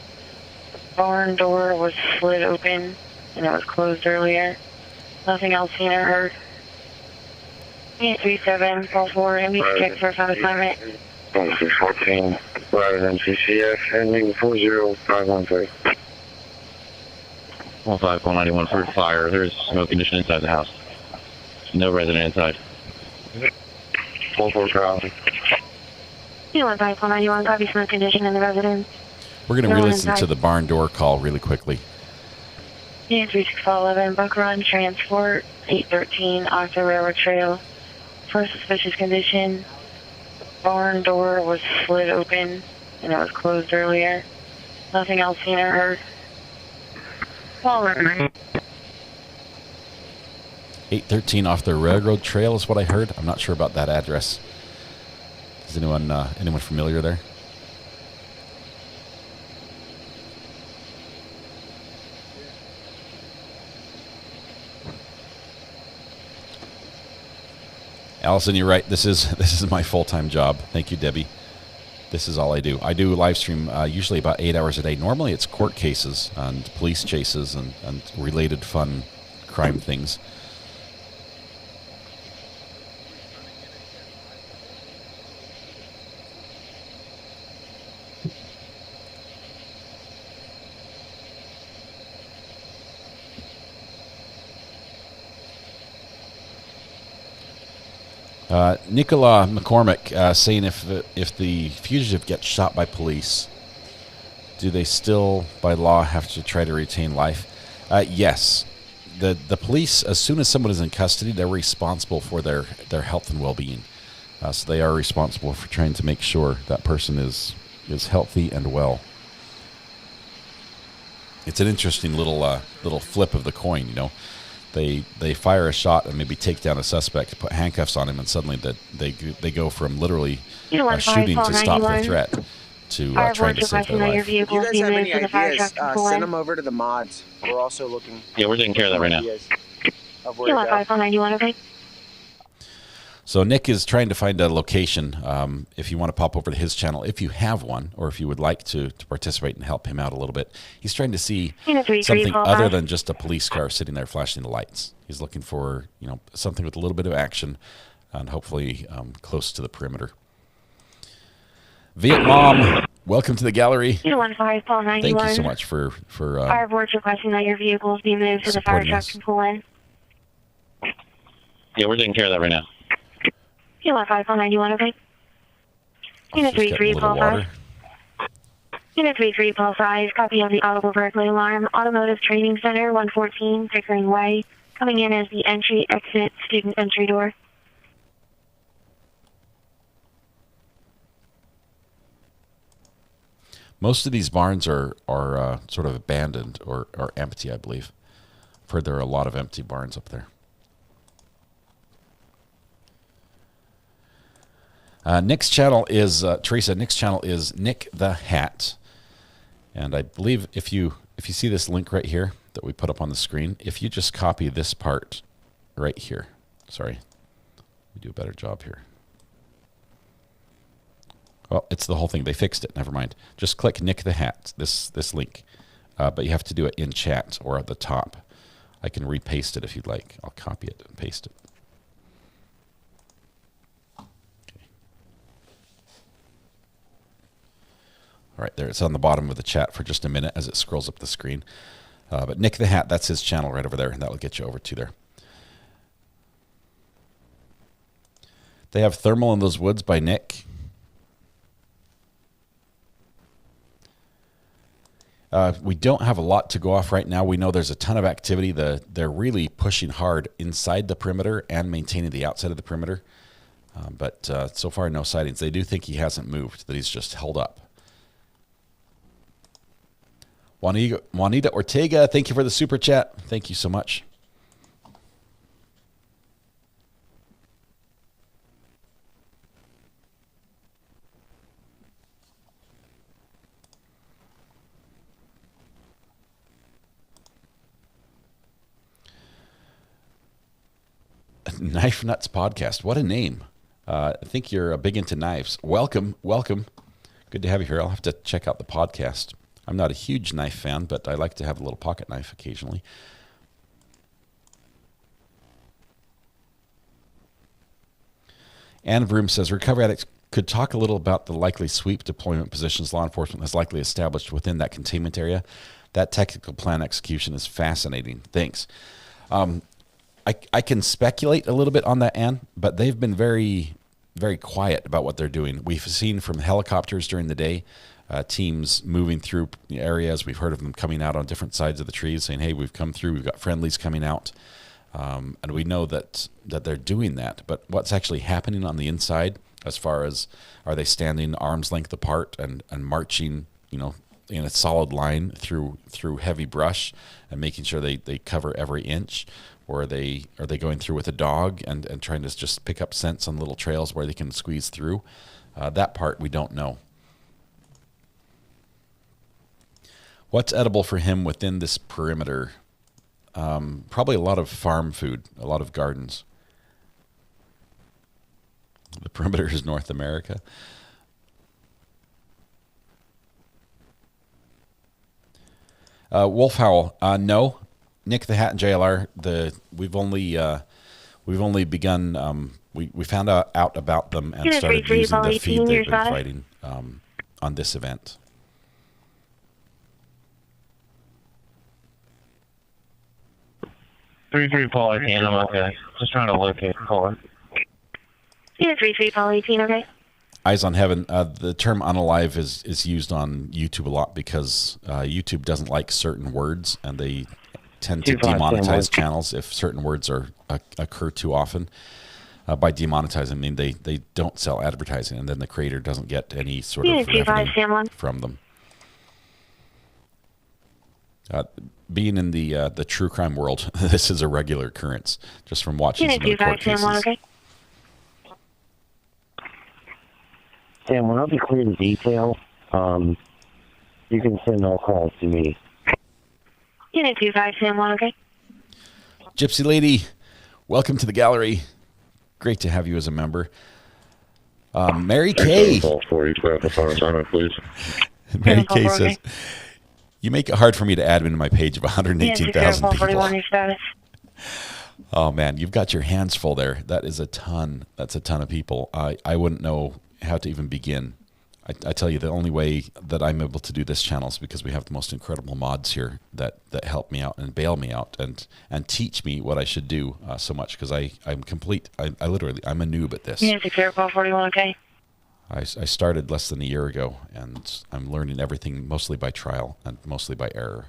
barn door was slid open and it was closed earlier. Nothing else seen or heard. 837, call for immediate check for found assignment. 14, resident CCF, ending 40513. 15191 for fire. There's smoke condition inside the house. No resident inside. 44 Charlie. 215-491, copy smoke condition in the residence. We're going to re-listen to the barn door call really quickly. Unit 36511, Buck Run, transport, 813, off the railroad trail. For suspicious condition, barn door was slid open and it was closed earlier. Nothing else seen or heard. Call right. 813 off the railroad trail is what I heard. I'm not sure about that address. Is anyone familiar there? Allison, you're right. This is my full-time job. Thank you, Debbie. This is all I do. I do live stream usually about 8 hours a day. Normally it's court cases and police chases and related fun crime things. Nicola McCormick saying if the fugitive gets shot by police, do they still, by law, have to try to retain life? Yes. The police, as soon as someone is in custody, they're responsible for their health and well-being. So they are responsible for trying to make sure that person is healthy and well. It's an interesting little flip of the coin, you know. They fire a shot and maybe take down a suspect, put handcuffs on him, and suddenly they go from literally shooting to stop the threat to trying to save their life. If you guys have any ideas, send them over to the mods. We're also looking. Yeah, we're taking care of that right now. Of where to go. So Nick is trying to find a location. If you want to pop over to his channel, if you have one, or if you would like to participate and help him out a little bit. He's trying to see something other than just a police car sitting there flashing the lights. He's looking for something with a little bit of action, and hopefully close to the perimeter. Vietnam, welcome to the gallery. Thank you so much for Fire board's requesting that your vehicles be moved so the fire truck can pull in. Yeah, we're taking care of that right now. 215-491, okay? Unit 3345. Unit 3345, copy of the audible burglary alarm. Automotive Training Center, 114 Pickering Way. Coming in as the entry-exit student entry door. Most of these barns are sort of abandoned or empty, I believe. I've heard there are a lot of empty barns up there. Nick's channel is Teresa. Nick's channel is Nick the Hat, and I believe if you see this link right here that we put up on the screen, if you just copy this part right here, sorry, we do a better job here. Well, it's the whole thing. They fixed it. Never mind. Just click Nick the Hat. This link, but you have to do it in chat or at the top. I can repaste it if you'd like. I'll copy it and paste it. All right, there. It's on the bottom of the chat for just a minute as it scrolls up the screen. But Nick the Hat, that's his channel right over there, and that will get you over to there. They have Thermal in Those Woods by Nick. We don't have a lot to go off right now. We know there's a ton of activity. They're really pushing hard inside the perimeter and maintaining the outside of the perimeter. But so far, no sightings. They do think he hasn't moved, that he's just held up. Juanita Ortega, thank you for the super chat. Thank you so much. Knife Nuts Podcast. What a name. I think you're big into knives. Welcome. Good to have you here. I'll have to check out the podcast. I'm not a huge knife fan, but I like to have a little pocket knife occasionally. Ann Vroom says, Recovery Addict could talk a little about the likely sweep deployment positions law enforcement has likely established within that containment area. That technical plan execution is fascinating. Thanks. I can speculate a little bit on that, Ann, but they've been very, very quiet about what they're doing. We've seen from helicopters during the day, teams moving through areas. We've heard of them coming out on different sides of the trees saying, hey, we've come through, we've got friendlies coming out. And we know that they're doing that. But what's actually happening on the inside, as far as are they standing arm's length apart and marching, in a solid line through heavy brush and making sure they cover every inch? Or are they going through with a dog and trying to just pick up scents on little trails where they can squeeze through? That part we don't know. What's edible for him within this perimeter? Probably a lot of farm food, a lot of gardens. The perimeter is North America. Wolf Howl, no. Nick the Hat and JLR, we've only begun. We found out about them and started using the feed they've been fighting on this event. Paul 18, I'm okay. Just trying to locate caller. Yeah, 3-3 Paul 18, okay. Eyes on Heaven. The term unalive is used on YouTube a lot because YouTube doesn't like certain words, and they tend to demonetize channels if certain words occur too often. By demonetizing, I mean they don't sell advertising, and then the creator doesn't get any sort of revenue from them. Being in the true crime world, this is a regular occurrence, just from watching some of the court cases. Okay. Sam, when I'll be clear in detail, you can send all calls to me. Unit 25, Sam 1, okay. Gypsy Lady, welcome to the gallery. Great to have you as a member. Mary Kay. Mary Kay says, you make it hard for me to add into my page of 118,000 people. Oh, man, you've got your hands full there. That is a ton. That's a ton of people. I wouldn't know how to even begin. I tell you, the only way that I'm able to do this channel is because we have the most incredible mods here that help me out and bail me out and teach me what I should do so much, because I'm complete. I literally, I'm a noob at this. Yeah, secure call 41, okay. I started less than a year ago, and I'm learning everything mostly by trial and mostly by error.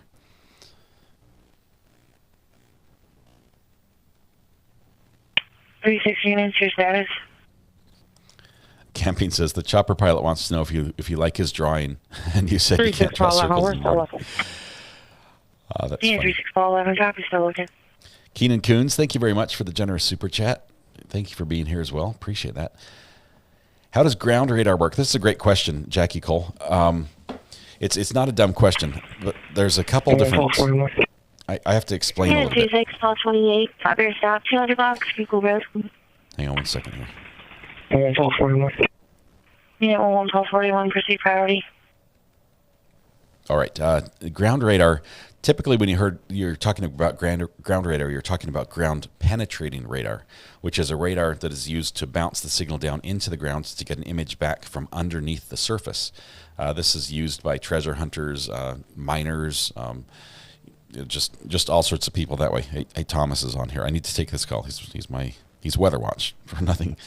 units, your status. Camping says the chopper pilot wants to know if you like his drawing, and you said you can't draw circles anymore. That's funny. 36 Paul 11, copy, still looking. Keenan Coons, thank you very much for the generous super chat. Thank you for being here as well. Appreciate that. How does ground radar work? This is a great question, Jackie Cole. It's not a dumb question, but there's a couple different. I have to explain a little bit. 26 Paul 28, copy your stop, 200 blocks, Pickles Road. Hang on one second here. Unit 11 Paul 41, proceed priority. All right, ground radar. Typically, when you're talking about ground radar, you're talking about ground penetrating radar, which is a radar that is used to bounce the signal down into the ground to get an image back from underneath the surface. This is used by treasure hunters, miners, just all sorts of people that way. Hey, Thomas is on here. I need to take this call. He's Weather Watch for nothing.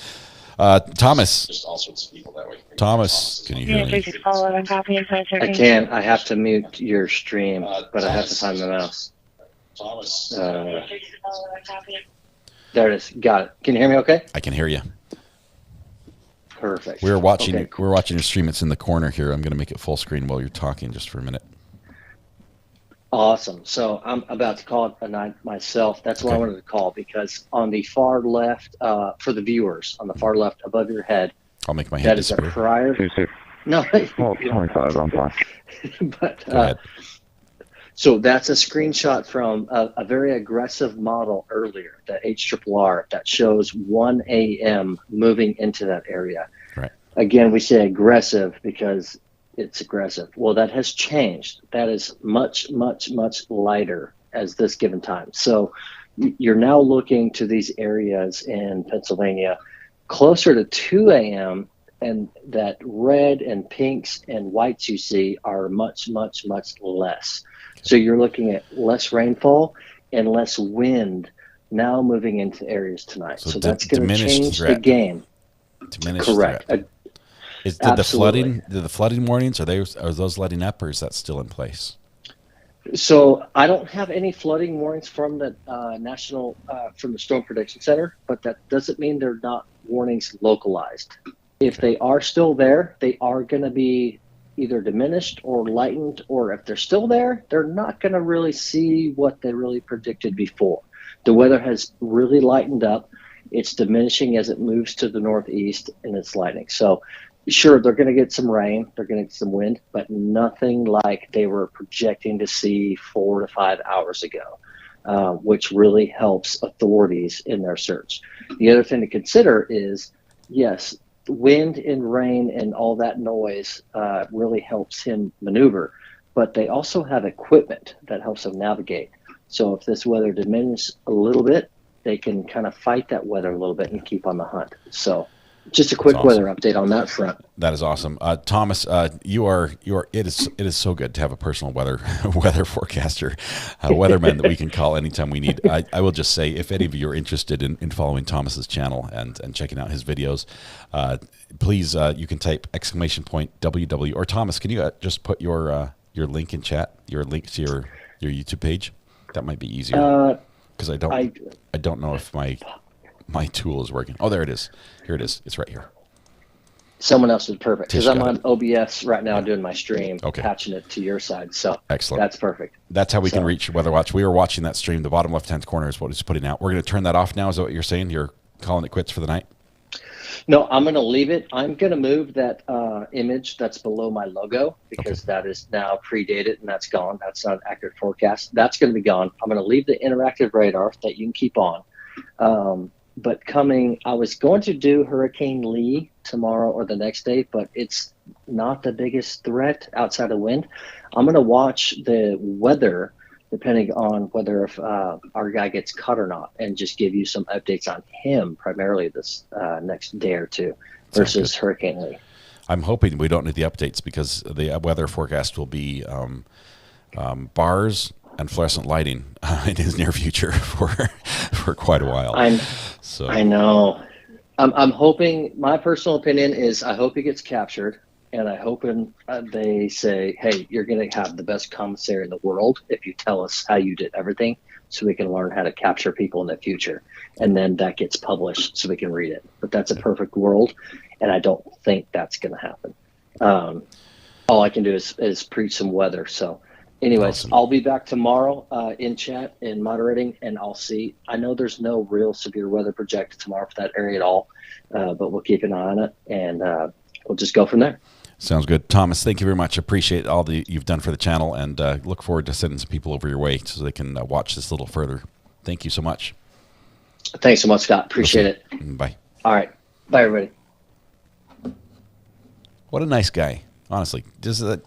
Thomas. Just all sorts of people that way. Thomas, can you hear me? I can. I have to mute your stream, but I have to find the mouse. Thomas. There it is. Got it. Can you hear me okay? I can hear you. Perfect. We're watching your stream. It's in the corner here. I'm going to make it full screen while you're talking just for a minute. Awesome. So I'm about to call it a night myself. That's why I wanted to call, because on the far left, for the viewers, on the far left above your head, I'll make my head disappear. That is a prior. No. Well, 25, I'm fine. But, so that's a screenshot from a very aggressive model earlier, the HRRR, that shows 1 a.m. moving into that area. Right. Again, we say aggressive because it's aggressive. Well, that has changed. That is much, much, much lighter as this given time. So you're now looking to these areas in Pennsylvania closer to 2 a.m. and that red and pinks and whites you see are much, much, much less. So you're looking at less rainfall and less wind now moving into areas tonight. So that's going to change the game. Diminished Correct. threat. Did the flooding warnings, are those letting up, or is that still in place? So I don't have any flooding warnings from the from the Storm Prediction Center, but that doesn't mean they're not warnings localized. If they are still there, they are going to be either diminished or lightened, or if they're still there, they're not going to really see what they really predicted before. The weather has really lightened up. It's diminishing as it moves to the northeast, and it's lightening. So sure, they're going to get some rain, they're going to get some wind, but nothing like they were projecting to see 4 to 5 hours ago, which really helps authorities in their search. The other thing to consider is, yes, wind and rain and all that noise really helps him maneuver, but they also have equipment that helps them navigate. So if this weather diminishes a little bit, they can kind of fight that weather a little bit and keep on the hunt. So just a quick weather update on that front. That is awesome. Thomas, it is so good to have a personal weather forecaster, weatherman that we can call anytime we need. I will just say, if any of you are interested in following Thomas's channel and checking out his videos, please, you can type !WW, or Thomas, can you just put your link in chat, your link to your YouTube page? That might be easier, because I don't know if my tool is working. Oh, there it is. Here it is. It's right here. Someone else did perfect, because I'm on OBS right now doing my stream, patching it to your side. So excellent. That's perfect. That's how we can reach Weather Watch. We were watching that stream. The bottom left-hand corner is what it's putting out. We're going to turn that off now. Is that what you're saying? You're calling it quits for the night? No, I'm going to leave it. I'm going to move that image that's below my logo, because that is now predated and that's gone. That's not an accurate forecast. That's going to be gone. I'm going to leave the interactive radar that you can keep on. But I was going to do Hurricane Lee tomorrow or the next day, but it's not the biggest threat outside of wind. I'm going to watch the weather, depending on whether if our guy gets cut or not, and just give you some updates on him primarily this next day or two versus Hurricane Lee. I'm hoping we don't need the updates, because the weather forecast will be bars and fluorescent lighting in his near future for quite a while. I know. I'm hoping, my personal opinion is, I hope he gets captured, and I hope they say, hey, you're going to have the best commissary in the world if you tell us how you did everything, so we can learn how to capture people in the future. And then that gets published so we can read it. But that's a perfect world, and I don't think that's going to happen. All I can do is preach some weather. So anyways, awesome. I'll be back tomorrow in chat and moderating, and I'll see. I know there's no real severe weather projected tomorrow for that area at all, but we'll keep an eye on it, and we'll just go from there. Sounds good. Thomas, thank you very much. Appreciate all you've done for the channel, and look forward to sending some people over your way so they can watch this a little further. Thank you so much. Thanks so much, Scott. Appreciate it. Bye. All right. Bye, everybody. What a nice guy. Honestly,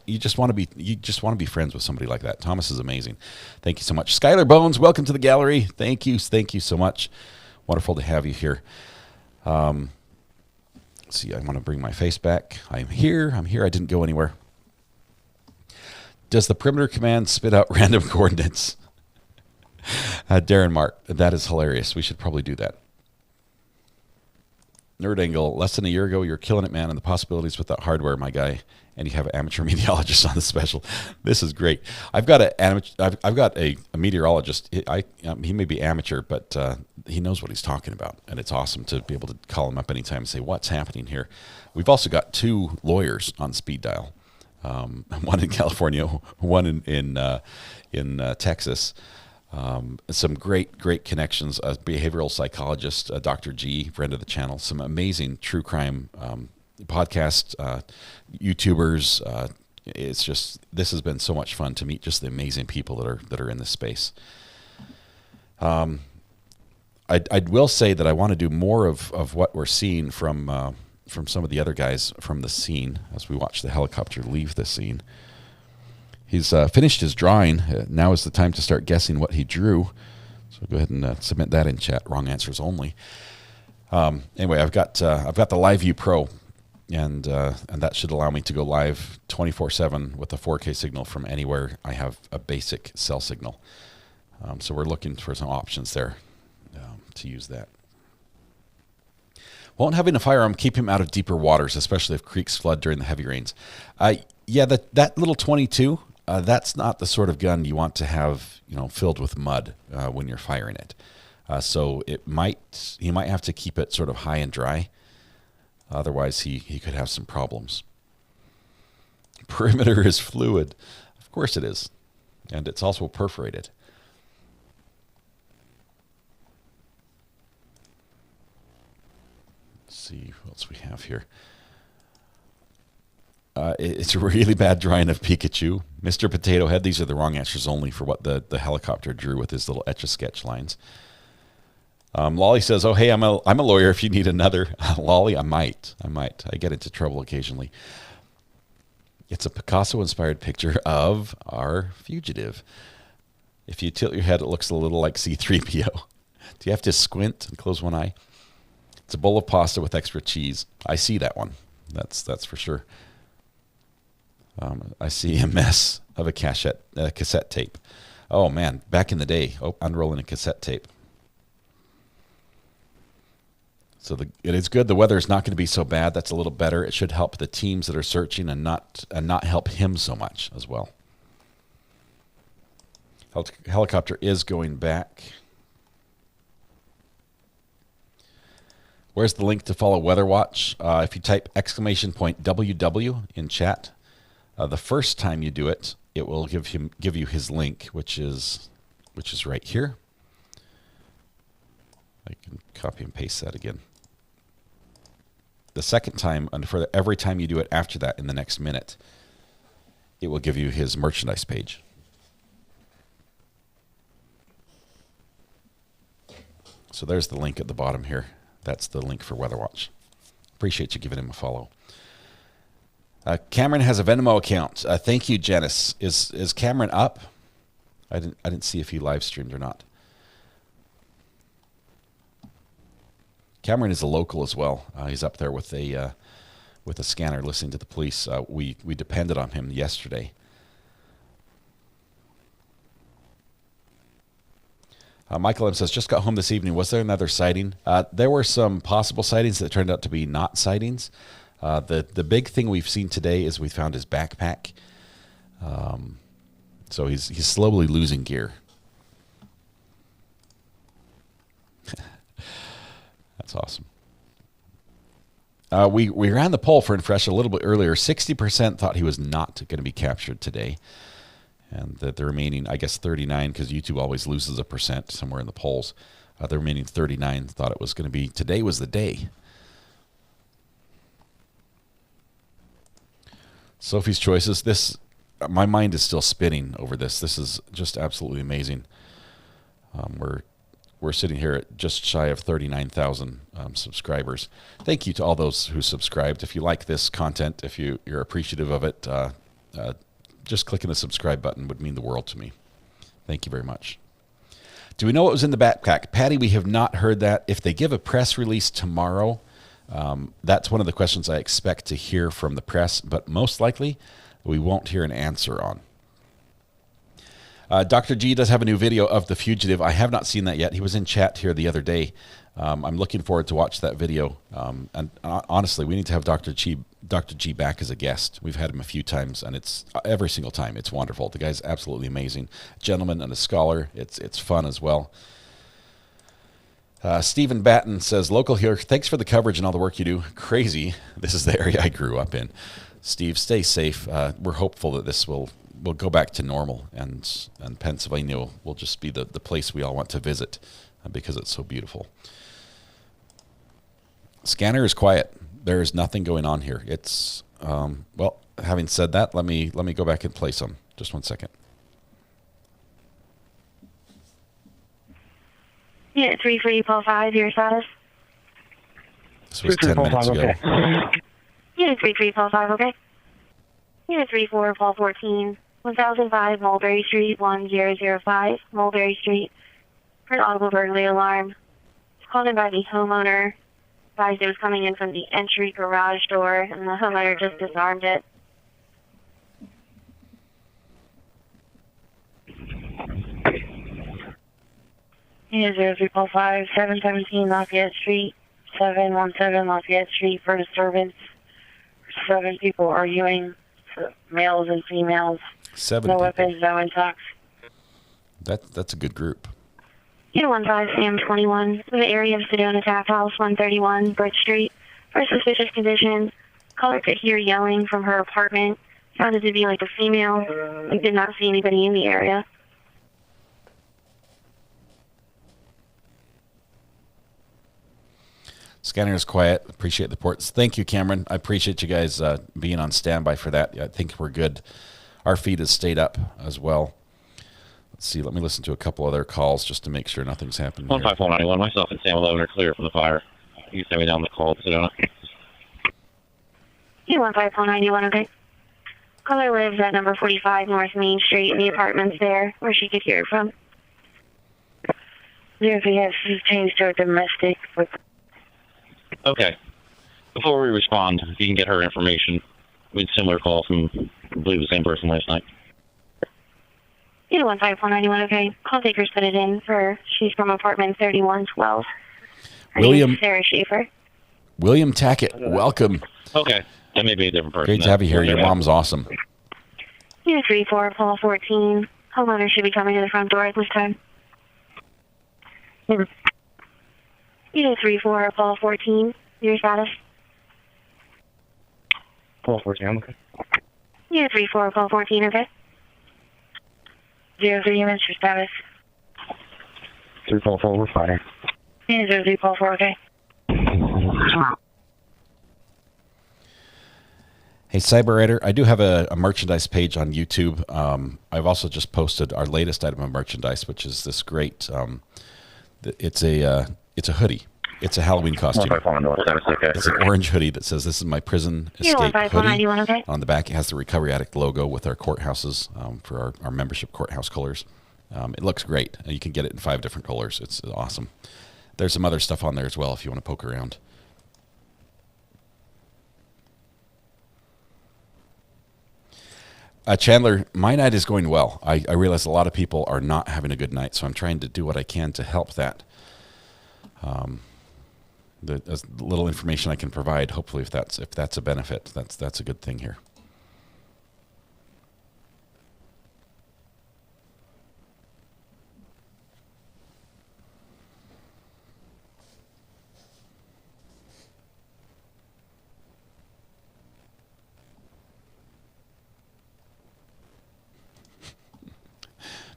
you just want to be friends with somebody like that. Thomas is amazing. Thank you so much. Skylar Bones, welcome to the gallery. Thank you so much. Wonderful to have you here. Let's see, I want to bring my face back. I'm here. I didn't go anywhere. Does the perimeter command spit out random coordinates? Darren Mark, that is hilarious. We should probably do that. Nerd Angle, less than a year ago, you're killing it, man, and the possibilities with that hardware, my guy. And you have an amateur meteorologist on the special. This is great. I've got a meteorologist. He may be amateur, but he knows what he's talking about, and it's awesome to be able to call him up anytime and say, what's happening here? We've also got 2 lawyers on speed dial, one in California, one in Texas. Some great connections. A behavioral psychologist, Dr. G, friend of the channel. Some amazing true crime podcast YouTubers. It's just, this has been so much fun to meet just the amazing people that are in this space. I will say that I want to do more of what we're seeing from some of the other guys from the scene as we watch the helicopter leave the scene. He's finished his drawing. Now is the time to start guessing what he drew. So go ahead and submit that in chat. Wrong answers only. Anyway, I've got the Live View Pro and that should allow me to go live 24/7 with a 4K signal from anywhere I have a basic cell signal. So we're looking for some options there to use that. Won't having a firearm keep him out of deeper waters, especially if creeks flood during the heavy rains? Yeah, that little 22, that's not the sort of gun you want to have, filled with mud when you're firing it. So he might have to keep it sort of high and dry. Otherwise, he could have some problems. Perimeter is fluid. Of course it is. And it's also perforated. Let's see what else we have here. It's a really bad drawing of Pikachu. Mr. Potato Head, these are the wrong answers only for what the helicopter drew with his little Etch-a-Sketch lines. Lolly says, oh, hey, I'm a lawyer if you need another. Lolly, I might. I get into trouble occasionally. It's a Picasso-inspired picture of our fugitive. If you tilt your head, it looks a little like C-3PO. Do you have to squint and close one eye? It's a bowl of pasta with extra cheese. I see that one. That's for sure. I see a mess of a cassette tape. Oh, man, back in the day, unrolling a cassette tape. So it is good. The weather is not going to be so bad. That's a little better. It should help the teams that are searching and not help him so much as well. Helicopter is going back. Where's the link to follow Weather Watch? If you type !WW in chat, the first time you do it, it will give you his link, which is right here. I can copy and paste that again. The second time, and for every time you do it after that in the next minute, it will give you his merchandise page. So there's the link at the bottom here. That's the link for Weather Watch. Appreciate you giving him a follow. Cameron has a Venmo account. Thank you, Janice. Is Cameron up? I didn't see if he live streamed or not. Cameron is a local as well. He's up there with a scanner listening to the police. We depended on him yesterday. Michael M. says, just got home this evening. Was there another sighting? There were some possible sightings that turned out to be not sightings. The big thing we've seen today is we found his backpack. So he's slowly losing gear. That's awesome. We ran the poll for Infresh a little bit earlier. 60% thought he was not going to be captured today. And the remaining, I guess 39, because YouTube always loses a percent somewhere in the polls. The remaining 39 thought it was going to be, today was the day. Sophie's Choices. My mind is still spinning over this. This is just absolutely amazing. We're sitting here at just shy of 39,000 subscribers. Thank you to all those who subscribed. If you like this content, if you're appreciative of it, just clicking the subscribe button would mean the world to me. Thank you very much. Do we know what was in the backpack? Patty, we have not heard that. If they give a press release tomorrow, that's one of the questions I expect to hear from the press, but most likely we won't hear an answer on. Dr. G does have a new video of the fugitive. I have not seen that yet. He was in chat here the other day. I'm looking forward to watch that video. And honestly, we need to have Dr. G back as a guest. We've had him a few times, and it's every single time it's wonderful. The guy's absolutely amazing. Gentleman and a scholar. It's fun as well. Stephen Batten says, local here, thanks for the coverage and all the work you do. Crazy. This is the area I grew up in. Steve, stay safe. We're hopeful that this will go back to normal, and Pennsylvania will just be the place we all want to visit because it's so beautiful. Scanner is quiet. There is nothing going on here. It's, well, having said that, let me go back and play some. Just 1 second. Unit 3 for Paul 5, your status. This was 10 minutes ago. Unit 3 for Paul 5, okay. Unit 3 for Paul 14, 1005 Mulberry Street, 1005 Mulberry Street, for an audible burglary alarm. It's called in by the homeowner. Advised it was coming in from the entry garage door, and the homeowner just disarmed it. Unit 0345, 717 Lafayette Street, 717 Lafayette Street for disturbance. 7 people arguing, males and females. 7 no people. Weapons, no intox. That's a good group. Unit 15, Sam 21, in the area of Sedona Tap House, 131 Bridge Street, for suspicious condition. Caller could hear yelling from her apartment. Sounded to be like a female. We did not see anybody in the area. Scanner is quiet. Appreciate the ports. Thank you, Cameron. I appreciate you guys being on standby for that. I think we're good. Our feed has stayed up as well. Let's see. Let me listen to a couple other calls just to make sure nothing's happening. 15491. Myself and Sam 11 are clear from the fire. You can send me down the call to Sedona. You 15491, okay. Caller lives at number 45 North Main Street in the apartments there, where she could hear it from. Yes, she's changed to a domestic with. Okay. Before we respond, if you can get her information, we had a similar call from, I believe, the same person last night. You 15491, okay. Call takers put it in for, she's from apartment 3112. Her name William is Sarah Schaefer. William Tackett, welcome. Okay. That may be a different person. Great to have you here. Your mom's awesome. Unit 34, Paul 14. Homeowner should be coming to the front door at this time. Unit 34, Paul 14. Your status? Paul 14, I'm okay. Unit 34, Paul 14, okay. 03 units, your status? 344, we're fire. Unit 03, Paul 4, okay. Hey, Cyber Writer, I do have a merchandise page on YouTube. I've also just posted our latest item of merchandise, which is this great. It's a hoodie. It's a Halloween costume. It's an orange hoodie that says, "This is my prison escape hoodie." Okay. On the back, it has the Recovery Addict logo with our courthouses for our membership courthouse colors. It looks great. You can get it in 5 different colors. It's awesome. There's some other stuff on there as well if you want to poke around. Chandler, my night is going well. I realize a lot of people are not having a good night, so I'm trying to do what I can to help that. The little information I can provide, hopefully, if that's a benefit, that's a good thing here.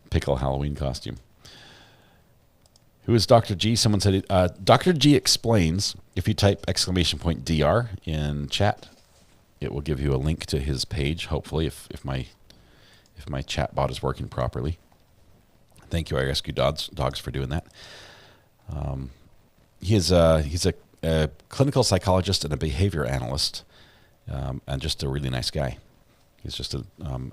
Pickle Halloween costume. Who is Dr. G? Someone said Dr. G explains. If you type !DR in chat, it will give you a link to his page. Hopefully, if my chat bot is working properly. Thank you, I Rescue Dogs for doing that. He's a clinical psychologist and a behavior analyst, and just a really nice guy. He's just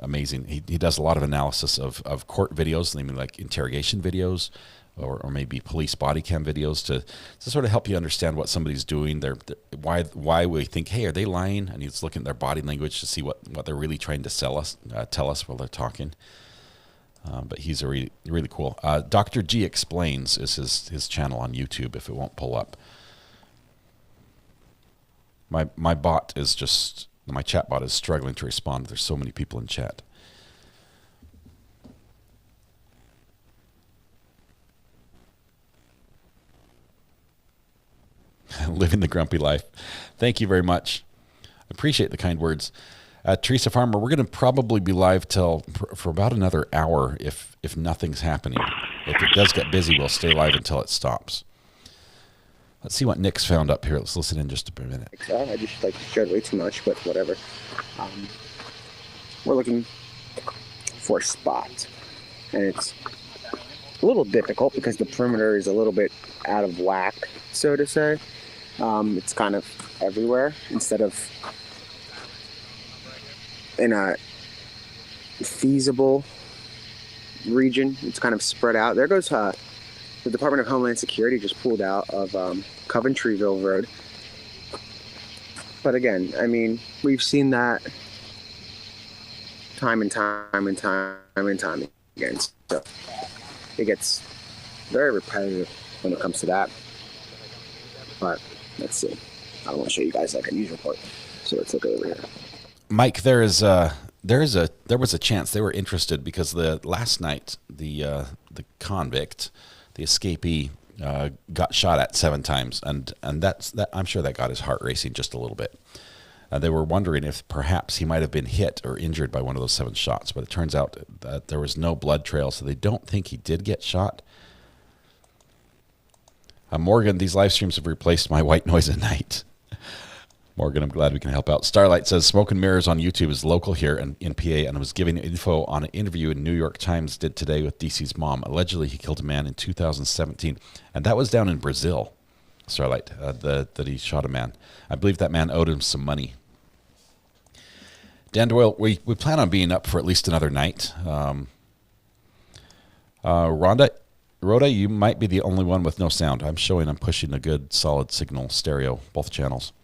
amazing. He does a lot of analysis of court videos, namely like interrogation videos, or maybe police body cam videos to sort of help you understand what somebody's doing. Why we think, hey, are they lying? And he's looking at their body language to see what they're really trying to tell us while they're talking. But he's a really, really cool. Dr. G Explains is his channel on YouTube if it won't pull up. My bot is just... My chat bot is struggling to respond. There's so many people in chat. Living the grumpy life. Thank you very much. Appreciate the kind words. Teresa Farmer, we're going to probably be live for about another hour if nothing's happening. If it does get busy, we'll stay live until it stops. Let's see what Nick's found up here. Let's listen in just a minute. I just shared way too much, but whatever. We're looking for a spot, and it's a little difficult because the perimeter is a little bit out of whack, so to say. It's kind of everywhere instead of in a feasible region. It's kind of spread out. There goes the Department of Homeland Security just pulled out of Coventryville Road. But again, I mean, we've seen that time and time and time and time again. So it gets very repetitive when it comes to that. But let's see. I don't want to show you guys like a news report. So let's look over here. Mike, there was a chance they were interested because the last night the convict, the escapee, got shot at 7 times, and that I'm sure that got his heart racing just a little bit. They were wondering if perhaps he might have been hit or injured by one of those 7 shots, but it turns out that there was no blood trail, so they don't think he did get shot. Morgan, these live streams have replaced my white noise at night. Morgan, I'm glad we can help out. Starlight says Smoke and Mirrors on YouTube is local here in PA, and was giving info on an interview in New York Times did today with DC's mom. Allegedly, he killed a man in 2017, and that was down in Brazil. Starlight, that he shot a man. I believe that man owed him some money. Dan Doyle, we plan on being up for at least another night. Rhoda, you might be the only one with no sound. I'm pushing a good solid signal stereo, both channels.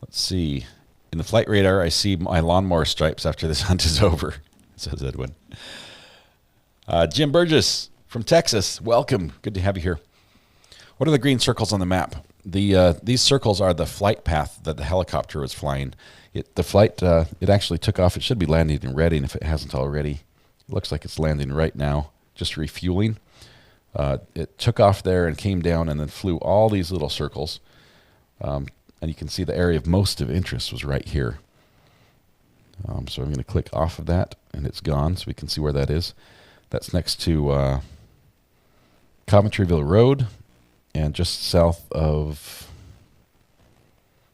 Let's see. In the flight radar, I see my lawnmower stripes after this hunt is over, says Edwin. Jim Burgess from Texas, welcome. Good to have you here. What are the green circles on the map? These circles are the flight path that the helicopter was flying. The flight, it actually took off. It should be landing in Reading if it hasn't already. It looks like it's landing right now, just refueling. It took off there and came down and then flew all these little circles. And you can see the area of most of interest was right here. So I'm going to click off of that, and it's gone, so we can see where that is. That's next to Coventryville Road and just south of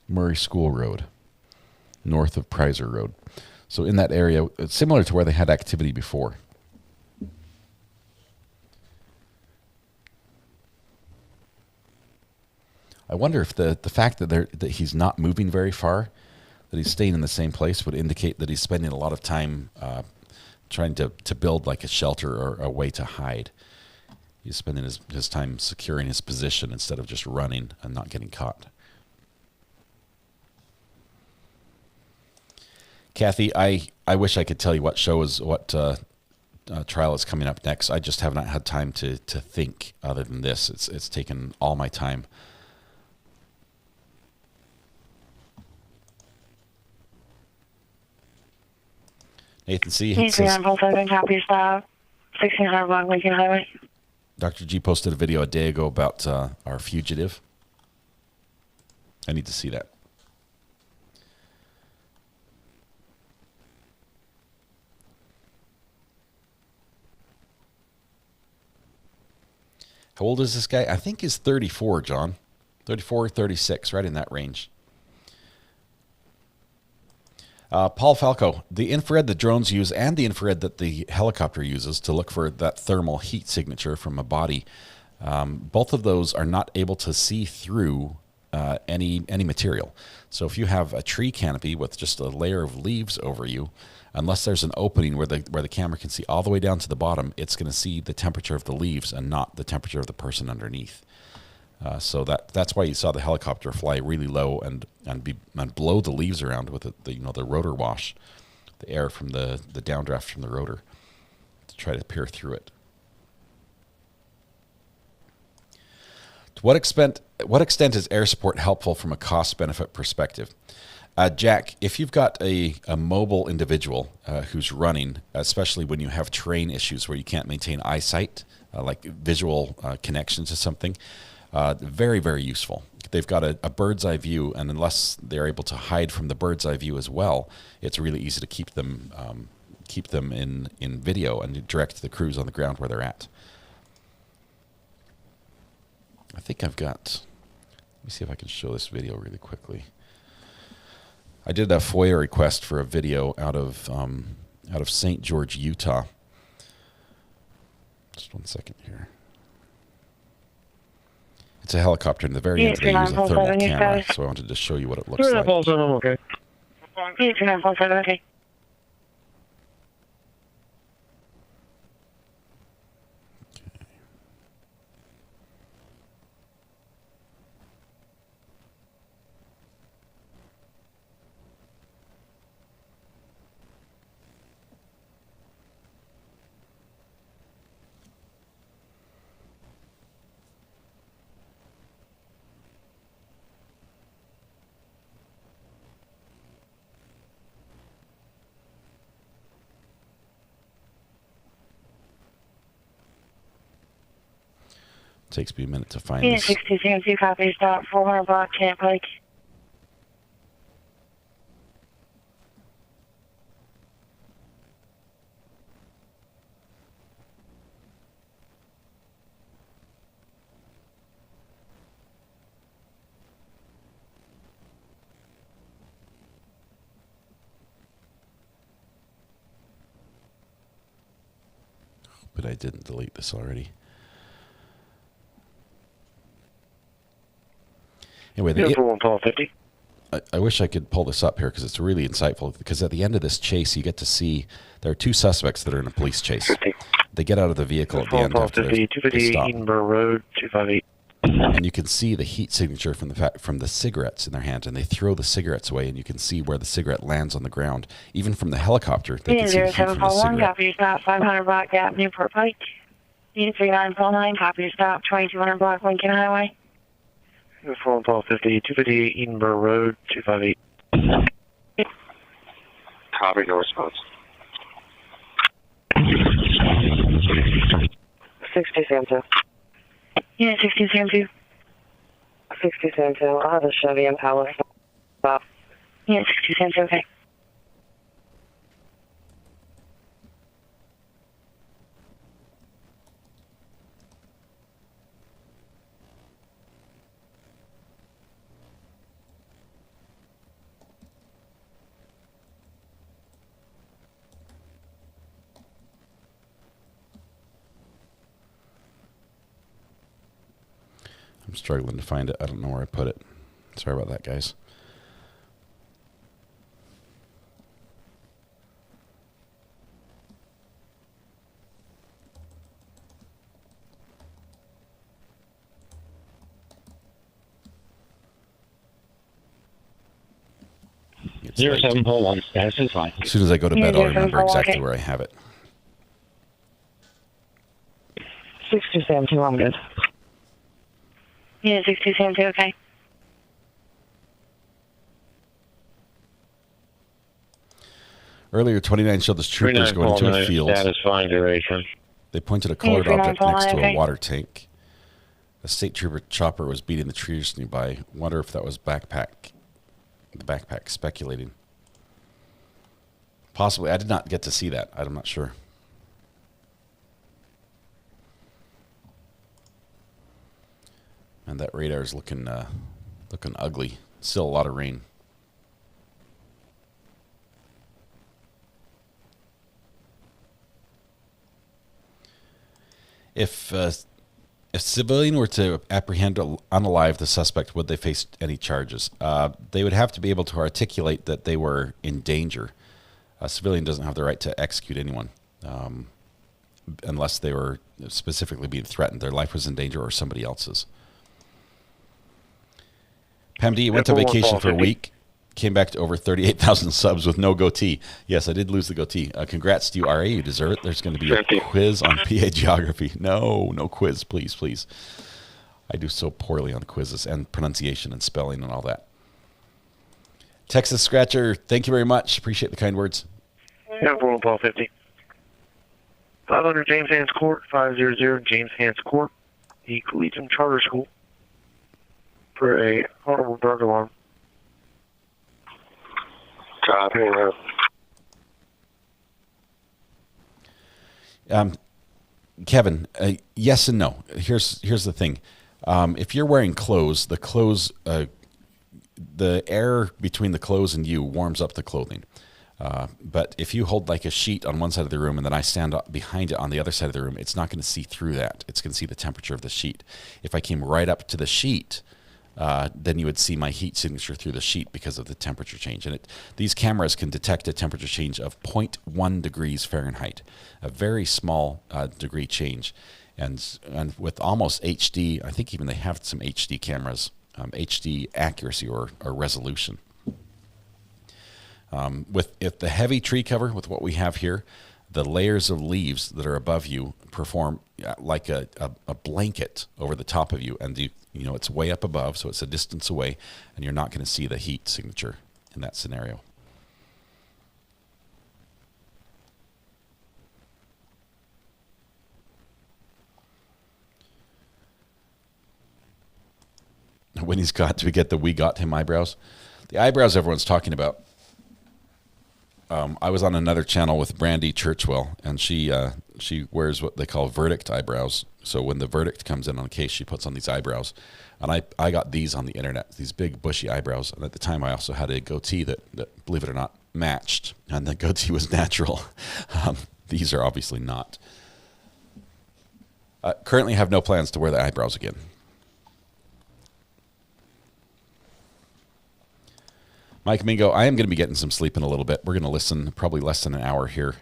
Murray School Road, north of Prizer Road. So in that area, it's similar to where they had activity before. I wonder if the fact that he's not moving very far, that he's staying in the same place, would indicate that he's spending a lot of time trying to build like a shelter or a way to hide. He's spending his time securing his position instead of just running and not getting caught. Kathy, I wish I could tell you what trial is coming up next. I just have not had time to think other than this. It's taken all my time. Nathan C. says, Dr. G posted a video a day ago about our fugitive. I need to see that. How old is this guy? I think he's 34, John. 34 or 36, right in that range. Paul Falco, the infrared the drones use and the infrared that the helicopter uses to look for that thermal heat signature from a body, both of those are not able to see through any material. So if you have a tree canopy with just a layer of leaves over you, unless there's an opening where the camera can see all the way down to the bottom, it's going to see the temperature of the leaves and not the temperature of the person underneath. So that's why you saw the helicopter fly really low and blow the leaves around with the rotor wash, the air from the downdraft from the rotor, to try to peer through it. To what extent is air support helpful from a cost-benefit perspective? Jack, if you've got a mobile individual who's running, especially when you have terrain issues where you can't maintain eyesight, like visual connection to something, very, very useful. They've got a bird's eye view, and unless they're able to hide from the bird's eye view as well, it's really easy to keep them in video and direct the crews on the ground where they're at. I think I've got. Let me see if I can show this video really quickly. I did a FOIA request for a video out of St. George, Utah. Just 1 second here. It's a helicopter, and the very end they use a thermal camera, so I wanted to show you what it looks like. Okay. Takes me a minute to find Yeah, this. 62 copy, stop, 400 block, Camp Pike. But I didn't delete this already. Anyway, I wish I could pull this up here because it's really insightful. Because at the end of this chase, you get to see there are two suspects that are in a police chase. They get out of the vehicle at the end after they stop. Edinburgh Road, 258. And you can see the heat signature from the cigarettes in their hand, and they throw the cigarettes away, and you can see where the cigarette lands on the ground. Even from the helicopter, they can see the heat from the 0741, cigarette. copy, stop, 500 block, Gap, Newport Pike. Unit 3949, copy, stop, 2200 block, Lincoln Highway. 250, Edinburgh Road, 258. Copy, no response. 6072. Yeah, 6072. 6072. I'll have a Chevy Impala. Stop. Yeah, 6072, okay. I'm struggling to find it. I don't know where I put it. Sorry about that, guys. It's 0741, status is fine. As soon as I go to bed, I'll remember exactly where I have it. 6272, I'm good. Yeah, 6272, okay. Earlier, 29 showed the troopers going into a field. Satisfying duration. They pointed a colored object next to a okay. water tank. A state trooper chopper was beating the trees nearby. Wonder if that was the backpack, speculating. Possibly. I did not get to see that. I'm not sure. And that radar is looking ugly. Still a lot of rain. If civilian were to apprehend unalive the suspect, would they face any charges? They would have to be able to articulate that they were in danger. A civilian doesn't have the right to execute anyone unless they were specifically being threatened. Their life was in danger or somebody else's. Pam D, you went on vacation for a week, came back to over 38,000 subs with no goatee. Yes, I did lose the goatee. Congrats to you, RA. You deserve it. There's going to be a quiz on PA geography. No quiz, please, please. I do so poorly on quizzes and pronunciation and spelling and all that. Texas Scratcher, thank you very much. Appreciate the kind words. Yeah, 450. 500 James Hands Court, 500 James Hands Court, the Collegiate Charter School, for a audible drug alarm. Copy. Kevin, yes and no. Here's the thing. If you're wearing clothes, the air between the clothes and you warms up the clothing. But if you hold like a sheet on one side of the room and then I stand up behind it on the other side of the room, it's not going to see through that. It's going to see the temperature of the sheet. If I came right up to the sheet, then you would see my heat signature through the sheet because of the temperature change. And these cameras can detect a temperature change of 0.1 degrees Fahrenheit, a very small degree change. And with almost HD, I think even they have some HD cameras, HD accuracy or resolution. If the heavy tree cover with what we have here, the layers of leaves that are above you perform like a blanket over the top of you, and you know it's way up above, so it's a distance away, and you're not going to see the heat signature in that scenario. he's got to get the "We Got Him" eyebrows. The eyebrows everyone's talking about. I was on another channel with Brandy Churchwell, and she wears what they call verdict eyebrows. So when the verdict comes in on a case, she puts on these eyebrows. And I got these on the internet, these big bushy eyebrows. And at the time, I also had a goatee that believe it or not, matched. And the goatee was natural. These are obviously not. Currently have no plans to wear the eyebrows again. Mike Mingo, I am going to be getting some sleep in a little bit. We're going to listen probably less than an hour here.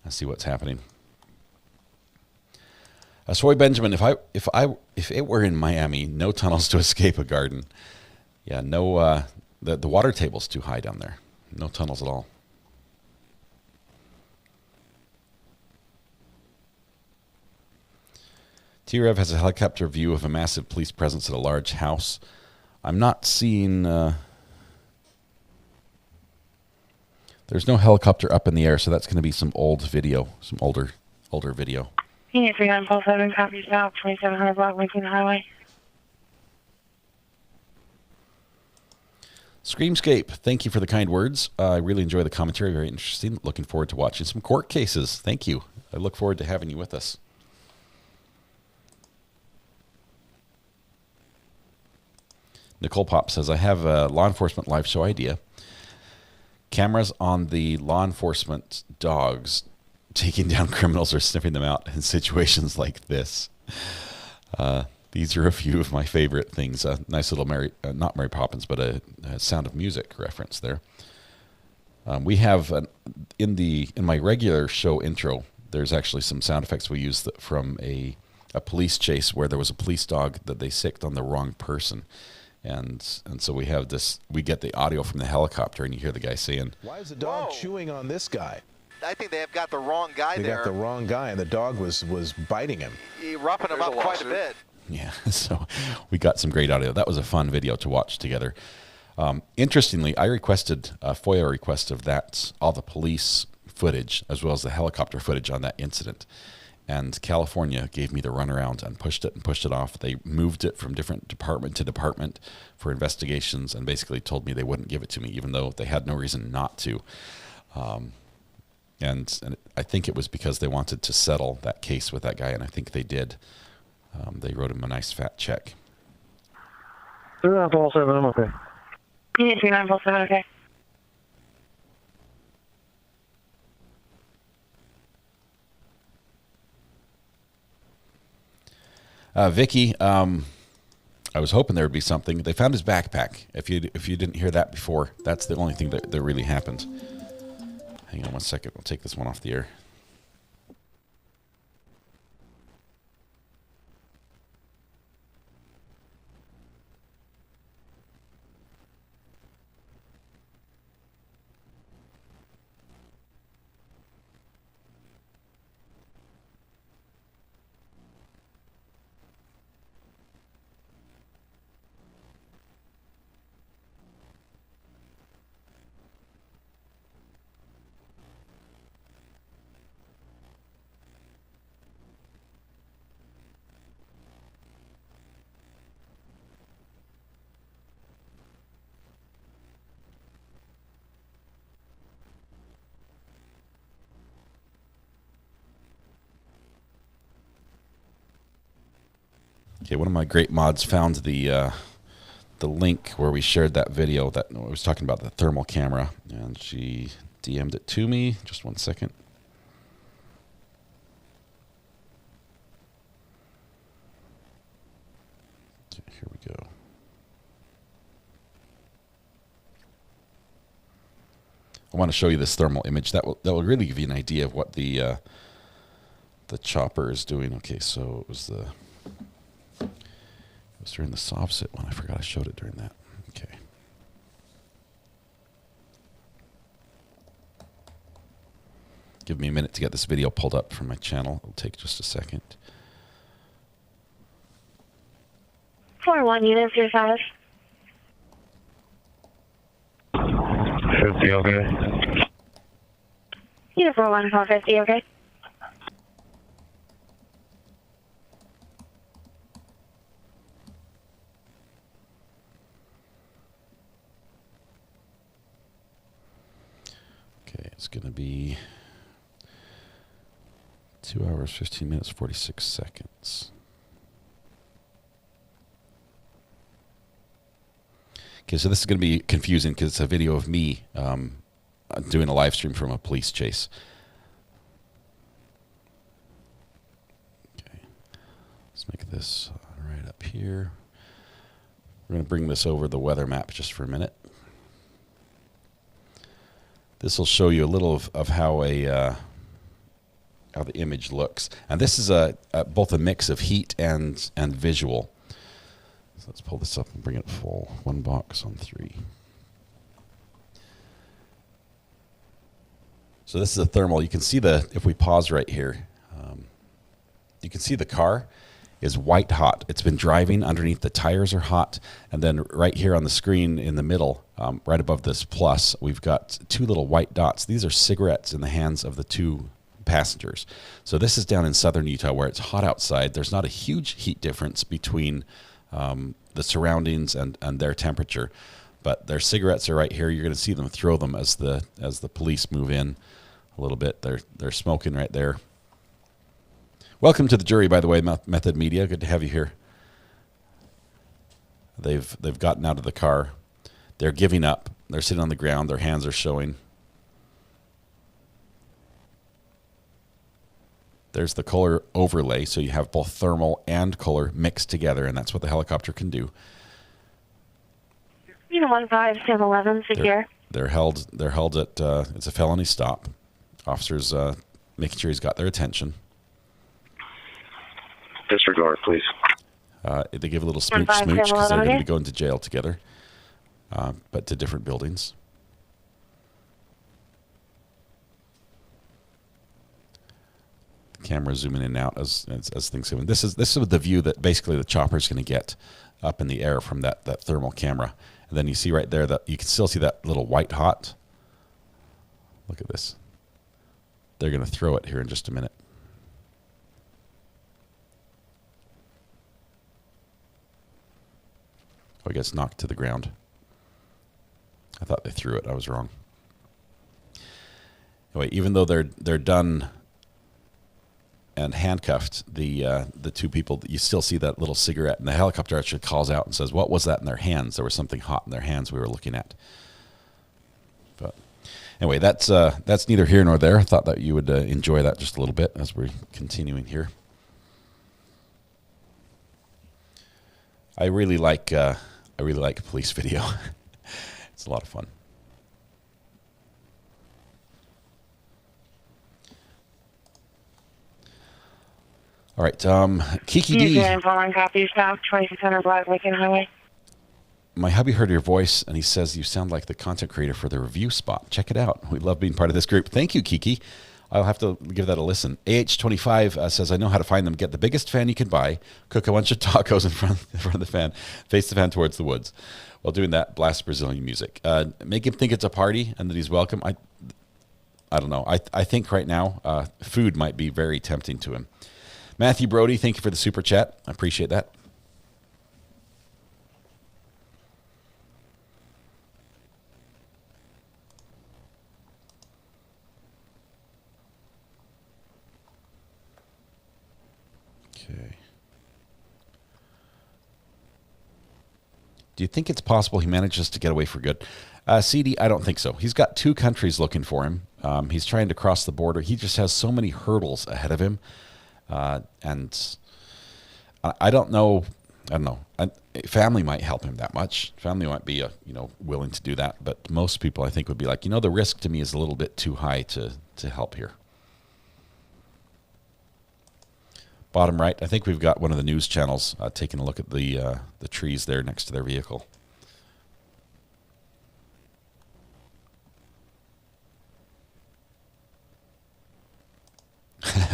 Let's see what's happening. Soy Benjamin, if it were in Miami, no tunnels to escape a garden. Yeah, no. The water table's too high down there. No tunnels at all. T-Rev has a helicopter view of a massive police presence at a large house. I'm not seeing. There's no helicopter up in the air, so that's going to be some old video, some older video. Unit 3947, copies out, 2700 block Lincoln Highway. Screamscape, thank you for the kind words. I really enjoy the commentary, very interesting. Looking forward to watching some court cases. Thank you. I look forward to having you with us. Nicole Pop says, I have a law enforcement live show idea. Cameras on the law enforcement dogs taking down criminals or sniffing them out in situations like this. These are a few of my favorite things. Nice little not Mary Poppins, but a Sound of Music reference there. We have in my regular show intro, there's actually some sound effects we used from a police chase where there was a police dog that they sicked on the wrong person. And so we have this, we get the audio from the helicopter and you hear the guy saying, "Why is the dog chewing on this guy?" I think they have got the wrong guy there. They got the wrong guy, and the dog was biting him. Roughing him up quite a bit. Yeah, so we got some great audio. That was a fun video to watch together. Interestingly, I requested a FOIA request of that, all the police footage, as well as the helicopter footage on that incident. And California gave me the runaround and pushed it off. They moved it from different department to department for investigations and basically told me they wouldn't give it to me, even though they had no reason not to. And I think it was because they wanted to settle that case with that guy, and I think they did. They wrote him a nice fat check. 3947, okay. Unit 3947, okay. Vicky, I was hoping there would be something. They found his backpack. If you didn't hear that before, that's the only thing that really happened. Hang on one second. We'll take this one off the air. Okay, one of my great mods found the link where we shared that video that I was talking about, the thermal camera, and she DM'd it to me. Just one second. Okay, here we go. I want to show you this thermal image. That will really give you an idea of what the chopper is doing. Okay, so it was during the soft sit one. I forgot I showed it during that. Okay. Give me a minute to get this video pulled up from my channel. It'll take just a second. 41 units, your size. 50, okay. Unit 41, call 50, okay. It's going to be 2 hours, 15 minutes, 46 seconds. Okay, so this is going to be confusing because it's a video of me doing a live stream from a police chase. Okay, let's make this right up here. We're going to bring this over the weather map just for a minute. This will show you a little of how how the image looks, and this is both a mix of heat and visual. So let's pull this up and bring it full. 1 box on 3. So this is a thermal. You can see if we pause right here, you can see the car is white hot. It's been driving underneath. The tires are hot. And then right here on the screen in the middle, right above this plus, we've got 2 little white dots. These are cigarettes in the hands of the 2 passengers. So this is down in southern Utah where it's hot outside. There's not a huge heat difference between the surroundings and their temperature, but their cigarettes are right here. You're going to see them throw them as the police move in a little bit. They're smoking right there. Welcome to the jury, by the way, Method Media. Good to have you here. They've gotten out of the car. They're giving up. They're sitting on the ground. Their hands are showing. There's the color overlay, so you have both thermal and color mixed together, and that's what the helicopter can do. 15-11, secure. They're held at, it's a felony stop. Officers making sure he's got their attention. Disregard, please. They give a little smooch because they're going to be going to jail together, but to different buildings. The camera zooming in and out as things happen. This is the view that basically the chopper is going to get up in the air from that thermal camera. And then you see right there that you can still see that little white hot. Look at this. They're going to throw it here in just a minute. Oh, it gets knocked to the ground. I thought they threw it. I was wrong. Anyway, even though they're done and handcuffed, the 2 people, you still see that little cigarette, and the helicopter actually calls out and says, "What was that in their hands?" There was something hot in their hands we were looking at. But anyway, that's neither here nor there. I thought that you would enjoy that just a little bit as we're continuing here. I really like police video. It's a lot of fun. All right, Kiki D. Copy, south 2600 Black Lincoln Highway. My hubby heard your voice, and he says you sound like the content creator for the review spot. Check it out. We love being part of this group. Thank you, Kiki. I'll have to give that a listen. AH25 says, I know how to find them. Get the biggest fan you can buy. Cook a bunch of tacos in front of the fan. Face the fan towards the woods. While doing that, blast Brazilian music. Make him think it's a party and that he's welcome. I don't know. I think right now food might be very tempting to him. Matthew Brody, thank you for the super chat. I appreciate that. Okay. Do you think it's possible he manages to get away for good? CD, I don't think so. He's got 2 countries looking for him. He's trying to cross the border. He just has so many hurdles ahead of him. And I don't know. Family might help him that much. Family might be, willing to do that. But most people, I think, would be like, the risk to me is a little bit too high to help here. Bottom right, I think we've got one of the news channels taking a look at the trees there next to their vehicle.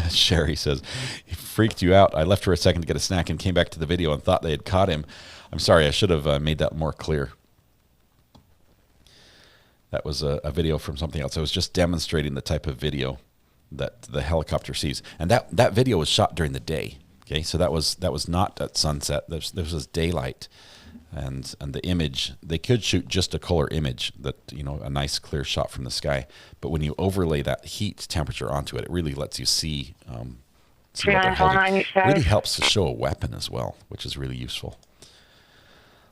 Sherry says, he freaked you out. I left for a second to get a snack and came back to the video and thought they had caught him. I'm sorry, I should have made that more clear. That was a video from something else. I was just demonstrating the type of video that the helicopter sees. And that video was shot during the day. Okay, so that was not at sunset. This was daylight. And the image, they could shoot just a color image that, you know, a nice clear shot from the sky. But when you overlay that heat temperature onto it, it really lets you see, what they're holding. It really helps to show a weapon as well, which is really useful.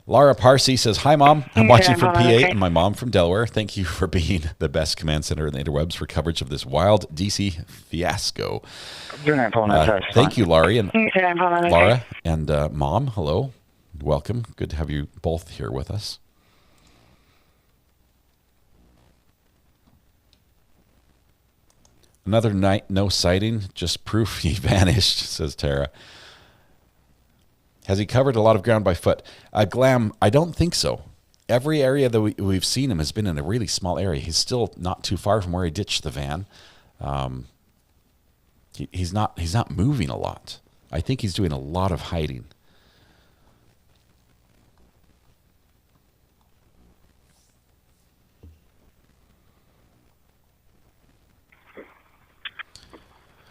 Laura Parsi says, "Hi, Mom. I'm watching from PA and my mom from Delaware. Thank you for being the best command center in the interwebs for coverage of this wild DC fiasco." Thank you, Laurie and Laura and Mom. Hello. Welcome. Good to have you both here with us. Another night, no sighting, just proof he vanished, says Tara. Has he covered a lot of ground by foot? Glam, I don't think so. Every area that we've seen him has been in a really small area. He's still not too far from where he ditched the van. He's not moving a lot. I think he's doing a lot of hiding.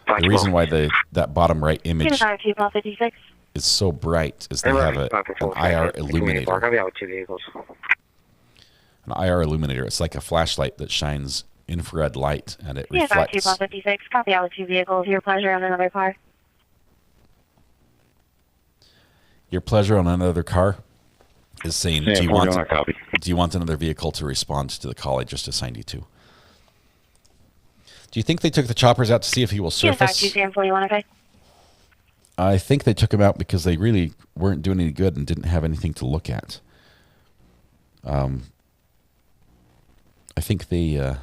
The reason why that bottom right image is so bright is they have an IR illuminator. An IR illuminator. It's like a flashlight that shines infrared light and it reflects. Copy out with 2 vehicles. Your pleasure on another car. Your pleasure on another car is saying, do you want another vehicle to respond to the call I just assigned you to? Do you think they took the choppers out to see if he will surface? I think they took him out because they really weren't doing any good and didn't have anything to look at. I think the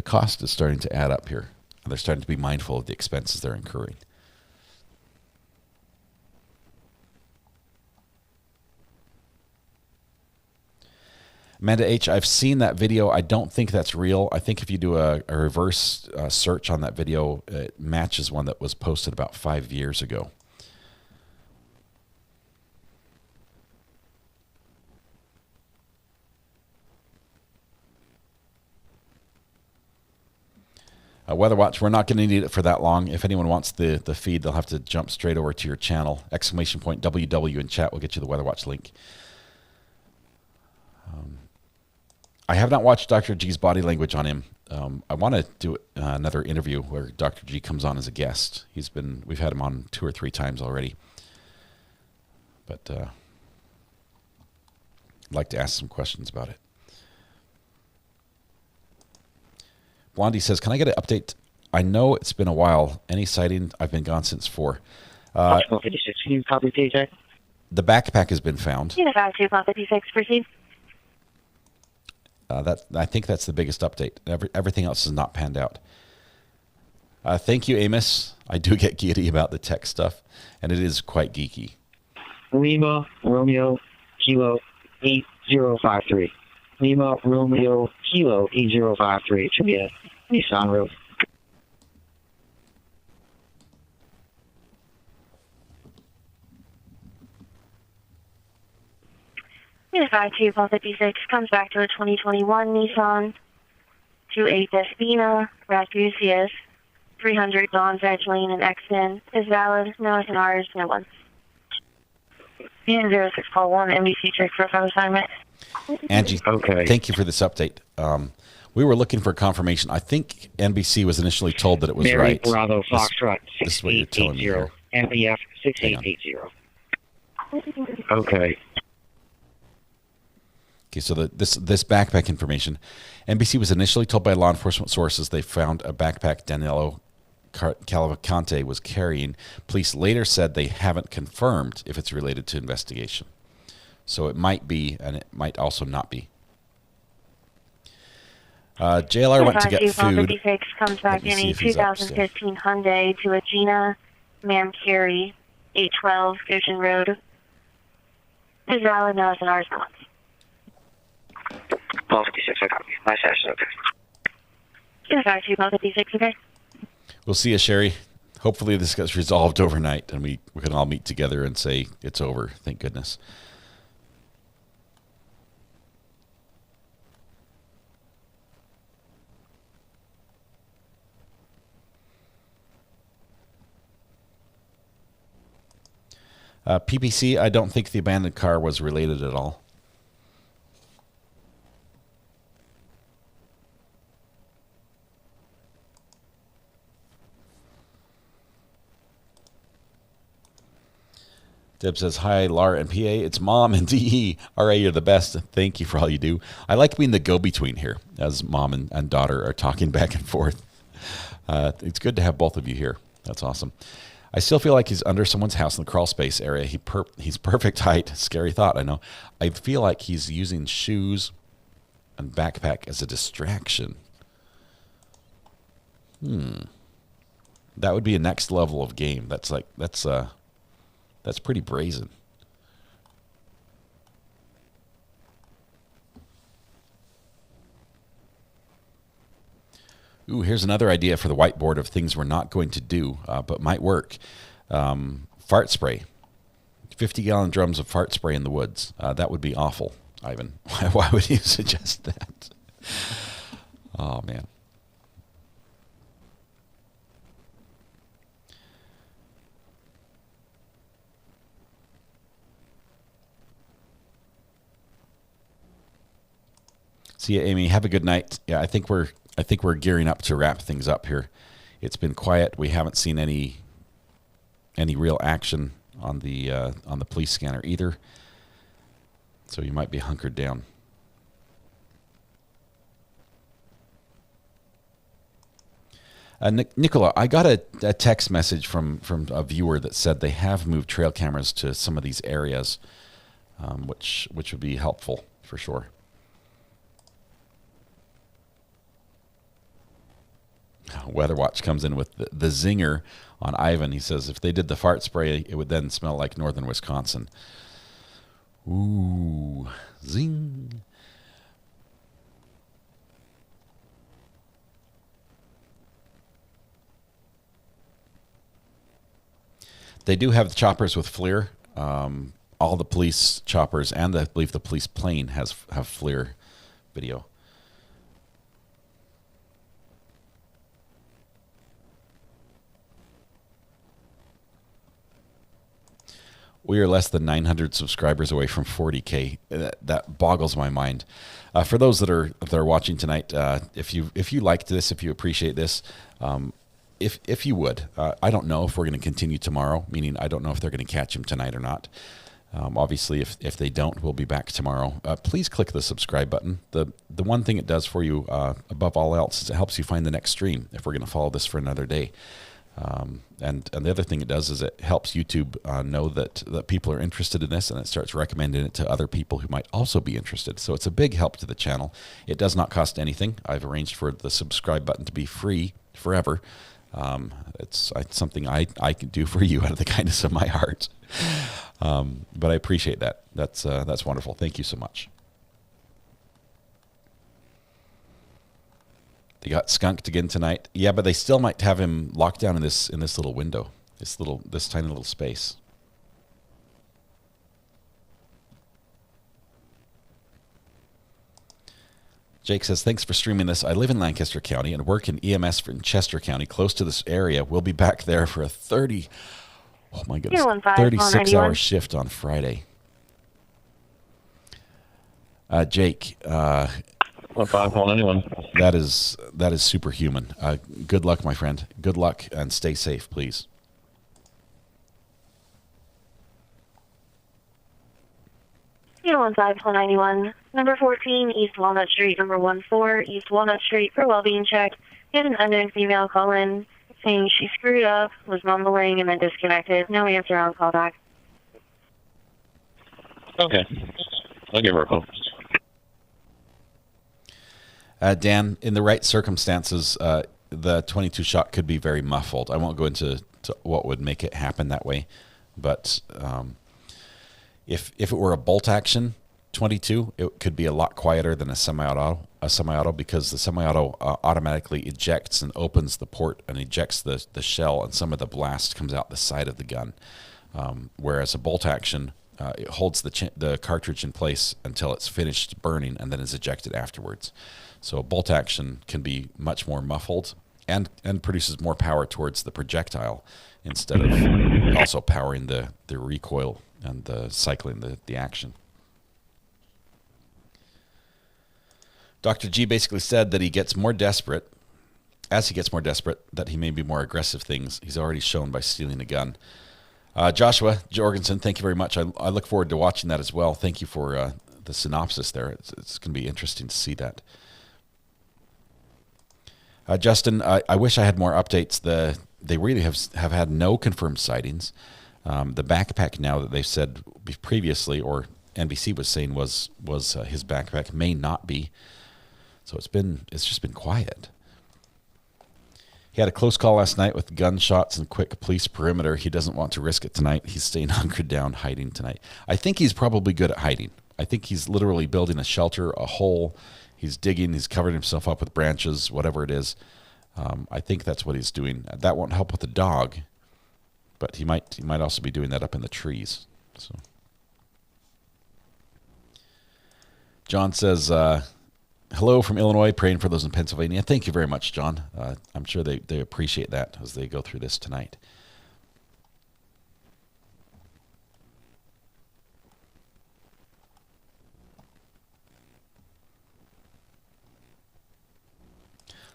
cost is starting to add up here. They're starting to be mindful of the expenses they're incurring. Amanda H., I've seen that video. I don't think that's real. I think if you do a reverse search on that video, it matches one that was posted about 5 years ago. Weather Watch, we're not going to need it for that long. If anyone wants the feed, they'll have to jump straight over to your channel. ! WW in chat will get you the Weather Watch link. I have not watched Dr. G's body language on him. I want to do another interview where Dr. G comes on as a guest. We've had him on 2 or 3 times already. But I'd like to ask some questions about it. Blondie says, can I get an update? I know it's been a while. Any sighting? I've been gone since 4. The backpack has been found. Proceed. I think that's the biggest update. Everything else is not panned out. Thank you, Amos. I do get giddy about the tech stuff, and it is quite geeky. Lima, Romeo, Kilo, 8053. Lima, Romeo, Kilo, 8053. It should be a Nissan Road. Unit 5256 comes back to a 2021 Nissan 28 Despina, Ragusius, 300 Don's Edge Lane in Exton is valid. No SNRs, no ones. Unit 0641, NBC check for phone assignment. Angie, thank you for this update. We were looking for confirmation. I think NBC was initially told that it was Mary right. Bravo Foxtrot, this is what you're telling me here. MBF 6880. Okay. Okay, so this backpack information, NBC was initially told by law enforcement sources they found a backpack Danelo Cavalcante was carrying. Police later said they haven't confirmed if it's related to investigation. So it might be, and it might also not be. JLR went to get food. Comes back in a 2015 Hyundai to a Gina Mancari, 812 Goshen Road. Is valid, no SNRs, no ones. 1256, I copy. My stash is okay. Unit 5256, okay? We'll see you, Sherry. Hopefully this gets resolved overnight and we can all meet together and say it's over. Thank goodness. PPC, I don't think the abandoned car was related at all. Deb says, hi, Lar and PA. It's Mom and DE. RA, you're the best. Thank you for all you do. I like being the go-between here as Mom and daughter are talking back and forth. It's good to have both of you here. That's awesome. I still feel like he's under someone's house in the crawl space area. He's perfect height. Scary thought, I know. I feel like he's using shoes and backpack as a distraction. That would be a next level of game. That's pretty brazen. Ooh, here's another idea for the whiteboard of things we're not going to do, but might work. Fart spray. 50-gallon drums of fart spray in the woods. That would be awful, Ivan. Why would you suggest that? Oh, man. See you, Amy. Have a good night. Yeah, I think we're gearing up to wrap things up here. It's been quiet. We haven't seen any real action on the police scanner either. So you might be hunkered down. Nicola, I got a text message from a viewer that said they have moved trail cameras to some of these areas, which would be helpful for sure. Weather Watch comes in with the zinger on Ivan. He says if they did the fart spray, it would then smell like northern Wisconsin. Ooh, zing. They do have the choppers with FLIR. All the police choppers and I believe the police plane have FLIR video. We are less than 900 subscribers away from 40K. That boggles my mind. For those that are watching tonight, if you liked this, if you appreciate this, if you would, I don't know if we're going to continue tomorrow. Meaning, I don't know if they're going to catch him tonight or not. Obviously, if they don't, we'll be back tomorrow. Please click the subscribe button. The one thing it does for you, above all else, is it helps you find the next stream. If we're going to follow this for another day. And the other thing it does is it helps YouTube know that people are interested in this, and it starts recommending it to other people who might also be interested. So it's a big help to the channel. It does not cost anything. I've arranged for the subscribe button to be free forever. It's something I can do for you out of the kindness of my heart. But I appreciate that. That's wonderful. Thank you so much. They got skunked again tonight. Yeah, but they still might have him locked down in this little window, this tiny little space. Jake says, thanks for streaming this. I live in Lancaster County and work in EMS in Chester County, close to this area. We'll be back there for a 36-hour shift on Friday. Jake, 151 that is superhuman. Good luck, my friend. Good luck and stay safe, please. Unit 15191, number 14, East Walnut Street, number 14, East Walnut Street, for well-being check. We had an unknown female call in saying she screwed up, was mumbling, and then disconnected. Now we have to round call back. Okay. I'll give her a call. Dan, in the right circumstances, the 22 shot could be very muffled. I won't go into what would make it happen that way, but if it were a bolt action 22, it could be a lot quieter than a semi-auto because the semi-auto automatically ejects and opens the port and ejects the shell, and some of the blast comes out the side of the gun. Whereas a bolt action, it holds the cartridge in place until it's finished burning and then is ejected afterwards. So a bolt action can be much more muffled and produces more power towards the projectile instead of also powering the recoil and the cycling the action. Dr. G basically said that he gets more desperate. As he gets more desperate, that he may be more aggressive things he's already shown by stealing a gun. Joshua Jorgensen, thank you very much. I look forward to watching that as well. Thank you for the synopsis there. It's going to be interesting to see that. Justin, I wish I had more updates. They really have had no confirmed sightings. The backpack now that they've said previously, or NBC was saying was his backpack, may not be. So it's just been quiet. He had a close call last night with gunshots and quick police perimeter. He doesn't want to risk it tonight. He's staying hunkered down, hiding tonight. I think he's probably good at hiding. I think he's literally building a shelter, a hole. He's digging. He's covering himself up with branches, whatever it is. I think that's what he's doing. That won't help with the dog, but he might also be doing that up in the trees. So, John says, hello from Illinois, praying for those in Pennsylvania. Thank you very much, John. I'm sure they appreciate that as they go through this tonight.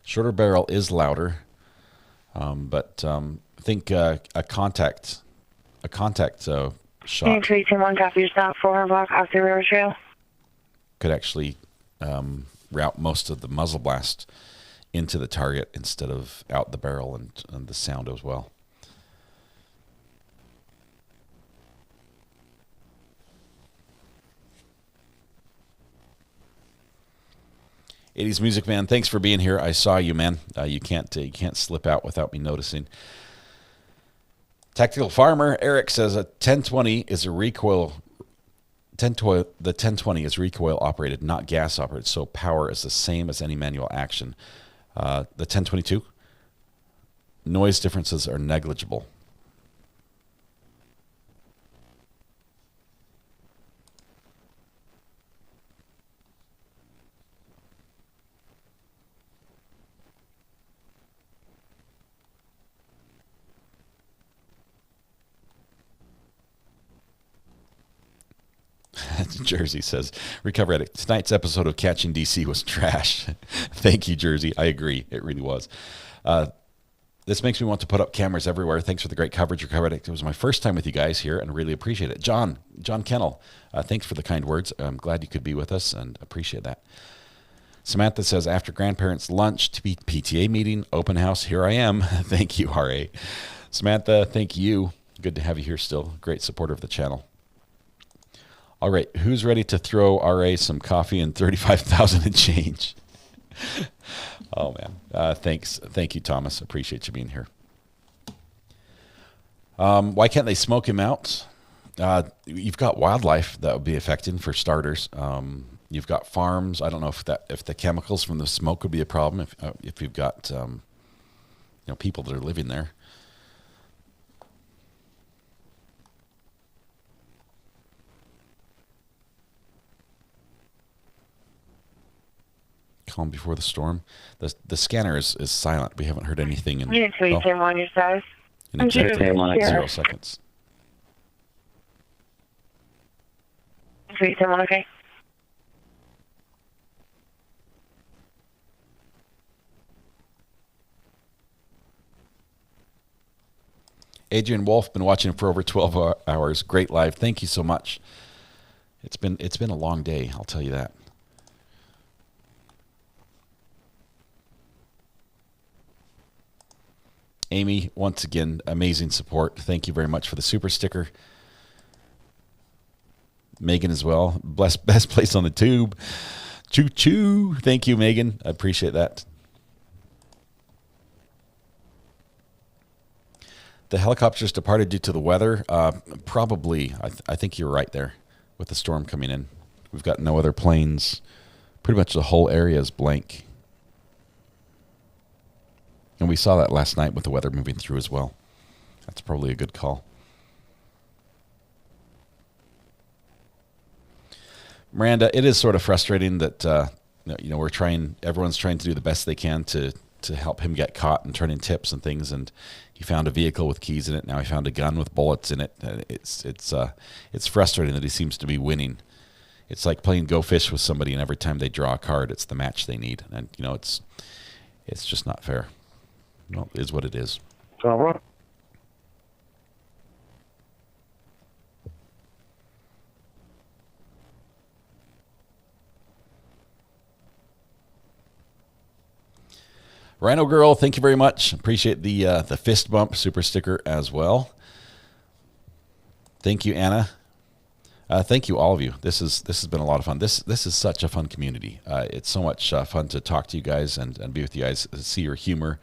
Shorter barrel is louder, but I think a contact shot 321, copy your stop, 4 block off the river trail. could actually route most of the muzzle blast into the target instead of out the barrel and the sound as well. '80s Music Man, thanks for being here. I saw you, man. You can't slip out without me noticing. Tactical Farmer Eric says a 1020 is a recoil. The 1020 is recoil operated, not gas operated, so power is the same as any manual action. The 1022, noise differences are negligible. Jersey says, Recovery Addict, tonight's episode of Catching DC was trash. Thank you, Jersey. I agree. It really was. This makes me want to put up cameras everywhere. Thanks for the great coverage, Recovery Addict. It was my first time with you guys here and really appreciate it. John Kennel, thanks for the kind words. I'm glad you could be with us and appreciate that. Samantha says, after grandparents' lunch to be PTA meeting, open house, here I am. Thank you, RA. Samantha, thank you. Good to have you here still. Great supporter of the channel. All right, who's ready to throw RA some coffee and 35,000 and change? Oh, man. Thanks. Thank you, Thomas. Appreciate you being here. Why can't they smoke him out? You've got wildlife that would be affected, for starters. You've got farms. I don't know if the chemicals from the smoke would be a problem. If you've got people that are living there. Calm before the storm. The scanner is silent. We haven't heard anything in on your side. in exactly 0 seconds. 321, okay. Adrian Wolf, been watching for over 12 hours. Great live. Thank you so much. It's been a long day, I'll tell you that. Amy, once again, amazing support. Thank you very much for the super sticker. Megan as well. Best place on the tube. Choo choo. Thank you, Megan. I appreciate that. The helicopters departed due to the weather. Probably. I think you're right there with the storm coming in. We've got no other planes. Pretty much the whole area is blank. And we saw that last night with the weather moving through as well. That's probably a good call. Miranda, it is sort of frustrating that everyone's trying to do the best they can to to help him get caught and turn in tips and things. And he found a vehicle with keys in it. Now he found a gun with bullets in it. It's frustrating that he seems to be winning. It's like playing Go Fish with somebody, and every time they draw a card, it's the match they need. And it's just not fair. Well, it is what it is. Rhino Girl, thank you very much. Appreciate the fist bump super sticker as well. Thank you, Anna. Thank you, all of you. This has been a lot of fun. This is such a fun community. It's so much fun to talk to you guys and be with you guys, see your humor,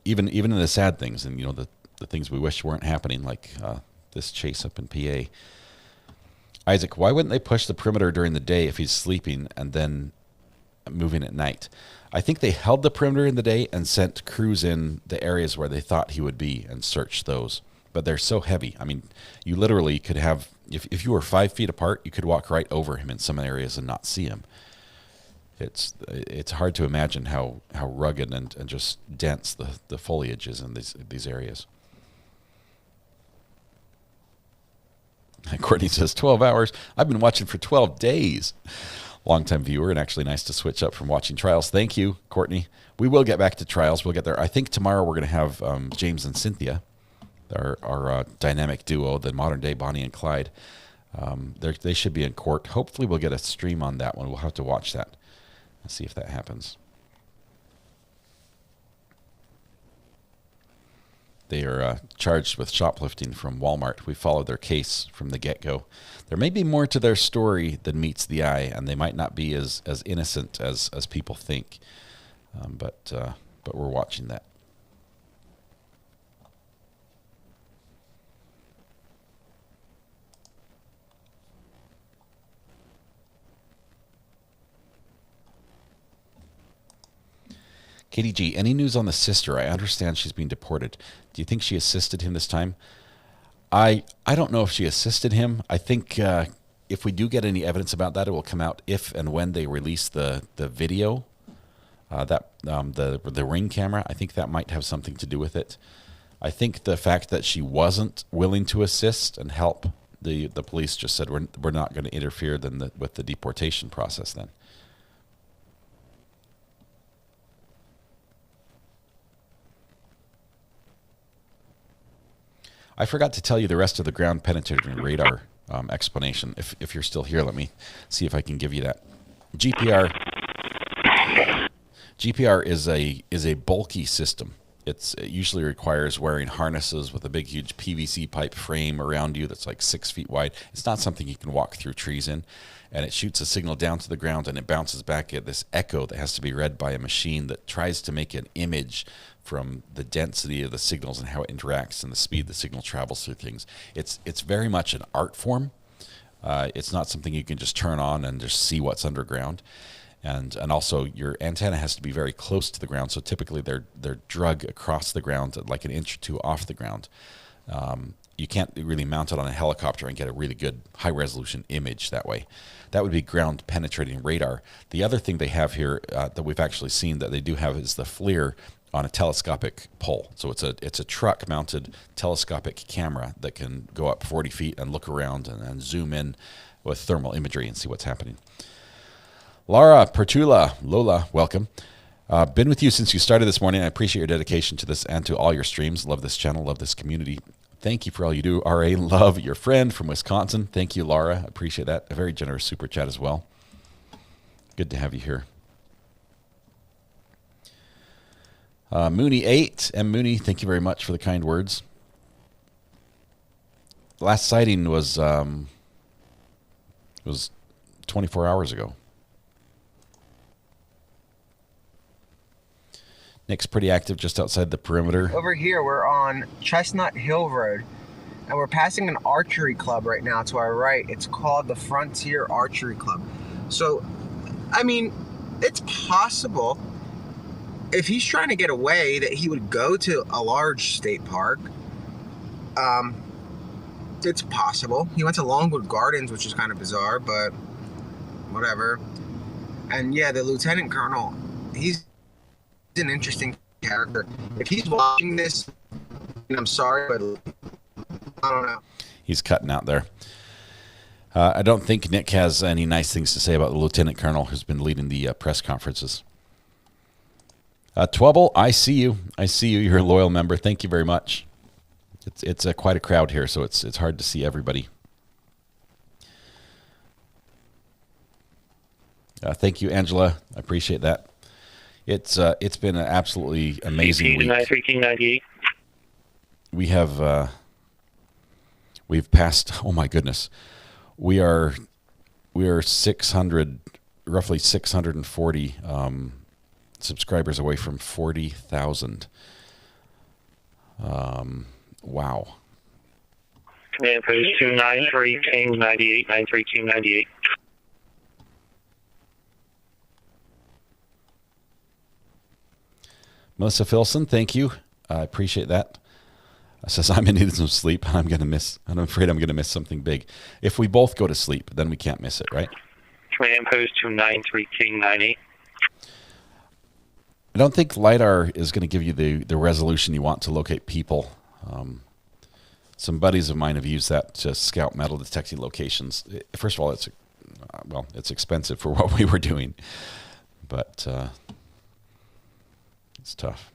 even in the sad things and the things we wish weren't happening, like this chase up in PA. Isaac, why wouldn't they push the perimeter during the day if he's sleeping and then moving at night? I think they held the perimeter in the day and sent crews in the areas where they thought he would be and searched those. But they're so heavy. I mean, you literally could have, if you were 5 feet apart, you could walk right over him in some areas and not see him. It's hard to imagine how rugged and just dense the foliage is in these areas. And Courtney says, 12 hours? I've been watching for 12 days. Longtime viewer, and actually nice to switch up from watching trials. Thank you, Courtney. We will get back to trials. We'll get there. I think tomorrow we're going to have James and Cynthia, our dynamic duo, the modern day Bonnie and Clyde. They should be in court. Hopefully we'll get a stream on that one. We'll have to watch that and see if that happens. They are charged with shoplifting from Walmart. We followed their case from the get-go. There may be more to their story than meets the eye, and they might not be as innocent as people think. But we're watching that. KDG, any news on the sister? I understand she's being deported. Do you think she assisted him this time? I don't know if she assisted him. I think if we do get any evidence about that, it will come out if and when they release the video, the Ring camera. I think that might have something to do with it. I think the fact that she wasn't willing to assist and help, the police just said we're not going to interfere with the deportation process then. I forgot to tell you the rest of the ground penetrating radar explanation. If you're still here, let me see if I can give you that. GPR is a bulky system. It usually requires wearing harnesses with a big, huge PVC pipe frame around you that's like 6 feet wide. It's not something you can walk through trees in. And it shoots a signal down to the ground, and it bounces back at this echo that has to be read by a machine that tries to make an image from the density of the signals and how it interacts and the speed the signal travels through things. It's very much an art form. It's not something you can just turn on and just see what's underground. And also your antenna has to be very close to the ground. So typically they're drug across the ground like an inch or two off the ground. You can't really mount it on a helicopter and get a really good high resolution image that way. That would be ground penetrating radar. The other thing they have here that we've actually seen that they do have is the FLIR on a telescopic pole. So it's a truck mounted telescopic camera that can go up 40 feet and look around and zoom in with thermal imagery and see what's happening. Laura Pertula, Lola, welcome. Been with you since you started this morning. I appreciate your dedication to this and to all your streams. Love this channel, love this community. Thank you for all you do. R.A., love your friend from Wisconsin. Thank you, Laura. Appreciate that. A very generous super chat as well. Good to have you here. Mooney 8, M. Mooney, thank you very much for the kind words. The last sighting was 24 hours ago. Nick's pretty active just outside the perimeter. Over here, we're on Chestnut Hill Road, and we're passing an archery club right now to our right. It's called the Frontier Archery Club. So, I mean, it's possible if he's trying to get away that he would go to a large state park. It's possible. He went to Longwood Gardens, which is kind of bizarre, but whatever. And yeah, the lieutenant colonel, he's an interesting character. If he's watching this, and I'm sorry, but I don't know. He's cutting out there. I don't think Nick has any nice things to say about the lieutenant colonel who's been leading the press conferences. Twubble, I see you. I see you. You're a loyal member. Thank you very much. It's quite a crowd here, so it's hard to see everybody. Thank you, Angela. I appreciate that. It's been an absolutely amazing week. 9398. We have we've passed. Oh my goodness, we are 600, roughly 640 subscribers away from 40,000. Wow. Command post 293, King 98, 93298. Melissa Filson, thank you. I appreciate that. Says I'm in need of some sleep. I'm afraid I'm gonna miss something big. If we both go to sleep, then we can't miss it, right? Command post 293, King 98. I don't think LiDAR is going to give you the resolution you want to locate people. Some buddies of mine have used that to scout metal detecting locations. First of all, it's expensive for what we were doing, but it's tough.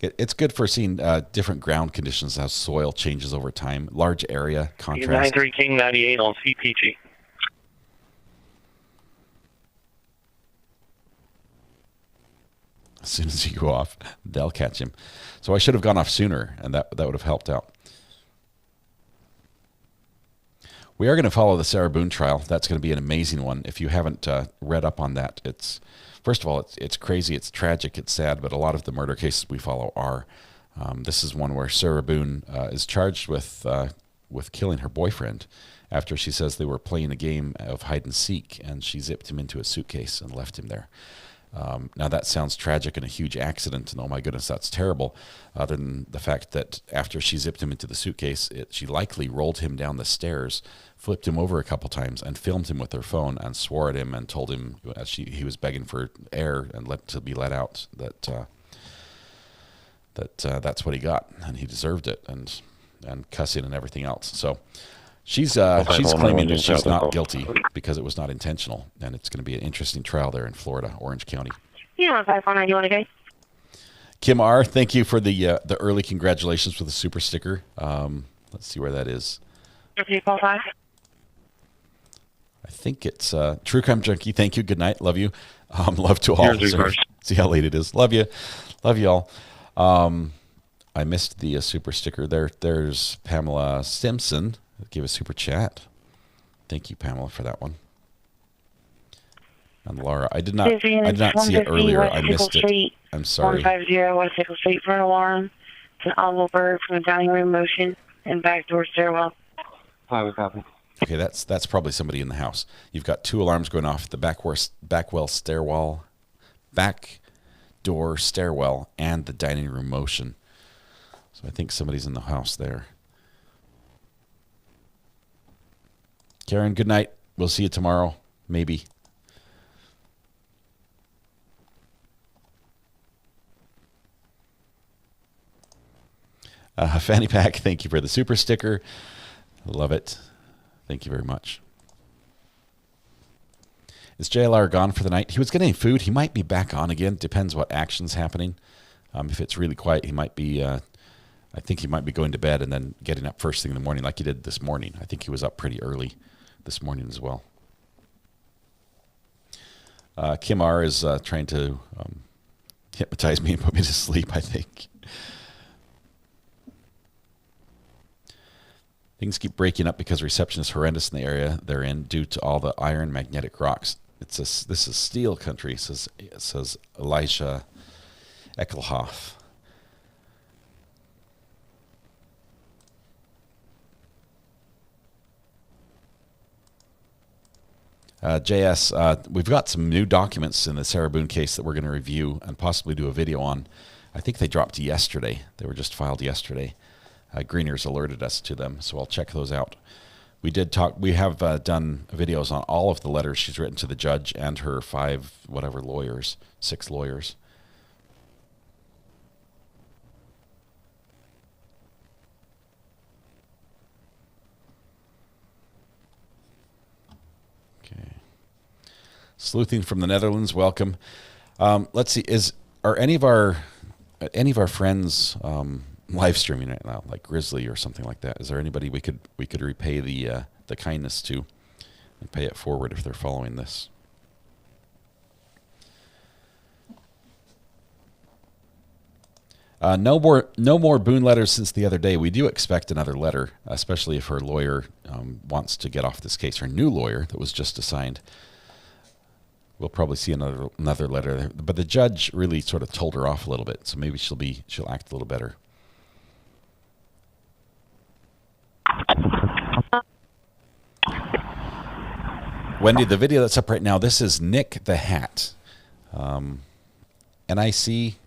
It's good for seeing different ground conditions, how soil changes over time, large area, contrast. 93, King 98 on CPG. As soon as you go off, they'll catch him. So I should have gone off sooner, and that would have helped out. We are going to follow the Sarah Boone trial. That's going to be an amazing one. If you haven't read up on that, first of all, it's crazy, it's tragic, it's sad, but a lot of the murder cases we follow are. This is one where Sarah Boone is charged with killing her boyfriend after she says they were playing a game of hide and seek, and she zipped him into a suitcase and left him there. Now that sounds tragic and a huge accident, and oh my goodness, that's terrible. Other than the fact that after she zipped him into the suitcase, she likely rolled him down the stairs, flipped him over a couple times, and filmed him with her phone, and swore at him and told him as he was begging for air and to be let out that that's what he got and he deserved it, and cussing and everything else. So she's claiming that she's not guilty because it was not intentional, and it's going to be an interesting trial there in Florida, Orange County. Yeah, 519, okay. Kim R., thank you for the early congratulations for the super sticker. Let's see where that is. Okay, call 5. I think it's True Crime Junkie. Thank you. Good night. Love you. Love to all. See how late it is. Love you. Love you all. I missed the super sticker there. There's Pamela Simpson. Give a super chat. Thank you, Pamela, for that one. And Laura, I did not see it earlier. I missed it. I'm sorry. 150 West Pickles Street for an alarm. It's an oval bird from the dining room motion and back door stairwell. Hi, we copy. Okay, that's probably somebody in the house. You've got 2 alarms going off: the back door stairwell, and the dining room motion. So I think somebody's in the house there. Karen, good night. We'll see you tomorrow, maybe. Fanny Pack, thank you for the super sticker. Love it. Thank you very much. Is JLR gone for the night? He was getting food. He might be back on again. Depends what action's happening. If it's really quiet, he might be, I think he might be going to bed and then getting up first thing in the morning like he did this morning. I think he was up pretty early this morning as well. Kim R is trying to hypnotize me and put me to sleep, I think. Things keep breaking up because reception is horrendous in the area they're in due to all the iron magnetic rocks. This is steel country, says Elisha Eckelhoff. JS, we've got some new documents in the Sarah Boone case that we're going to review and possibly do a video on. I think they dropped yesterday. They were just filed yesterday. Greeners alerted us to them, so I'll check those out. We have done videos on all of the letters she's written to the judge and her 6 lawyers. Sleuthing from the Netherlands, welcome. Let's see, are any of our friends live streaming right now, like Grizzly or something like that? Is there anybody we could repay the kindness to and pay it forward if they're following this? No more Boone letters since the other day. We do expect another letter, especially if her lawyer wants to get off this case. Her new lawyer that was just assigned. We'll probably see another letter, but the judge really sort of told her off a little bit, so maybe she'll act a little better. Wendy, the video that's up right now, this is Nick the Hat. NIK-THE-HAT.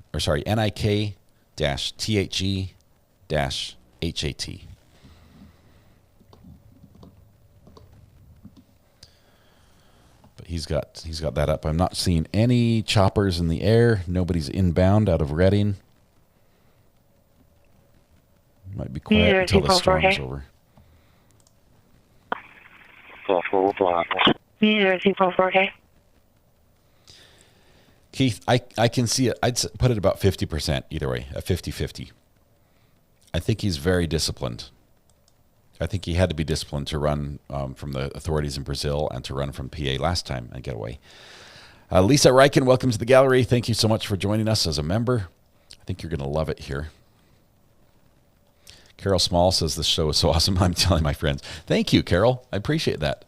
But he's got that up. I'm not seeing any choppers in the air. Nobody's inbound out of Reading. Might be quiet until the storm's over. Keith, I can see it. I'd put it about 50% either way, a 50-50. I think he's very disciplined. I think he had to be disciplined to run from the authorities in Brazil and to run from PA last time and get away. Lisa Reichen, welcome to the gallery. Thank you so much for joining us as a member. I think you're going to love it here. Carol Small says this show is so awesome. I'm telling my friends. Thank you, Carol. I appreciate that.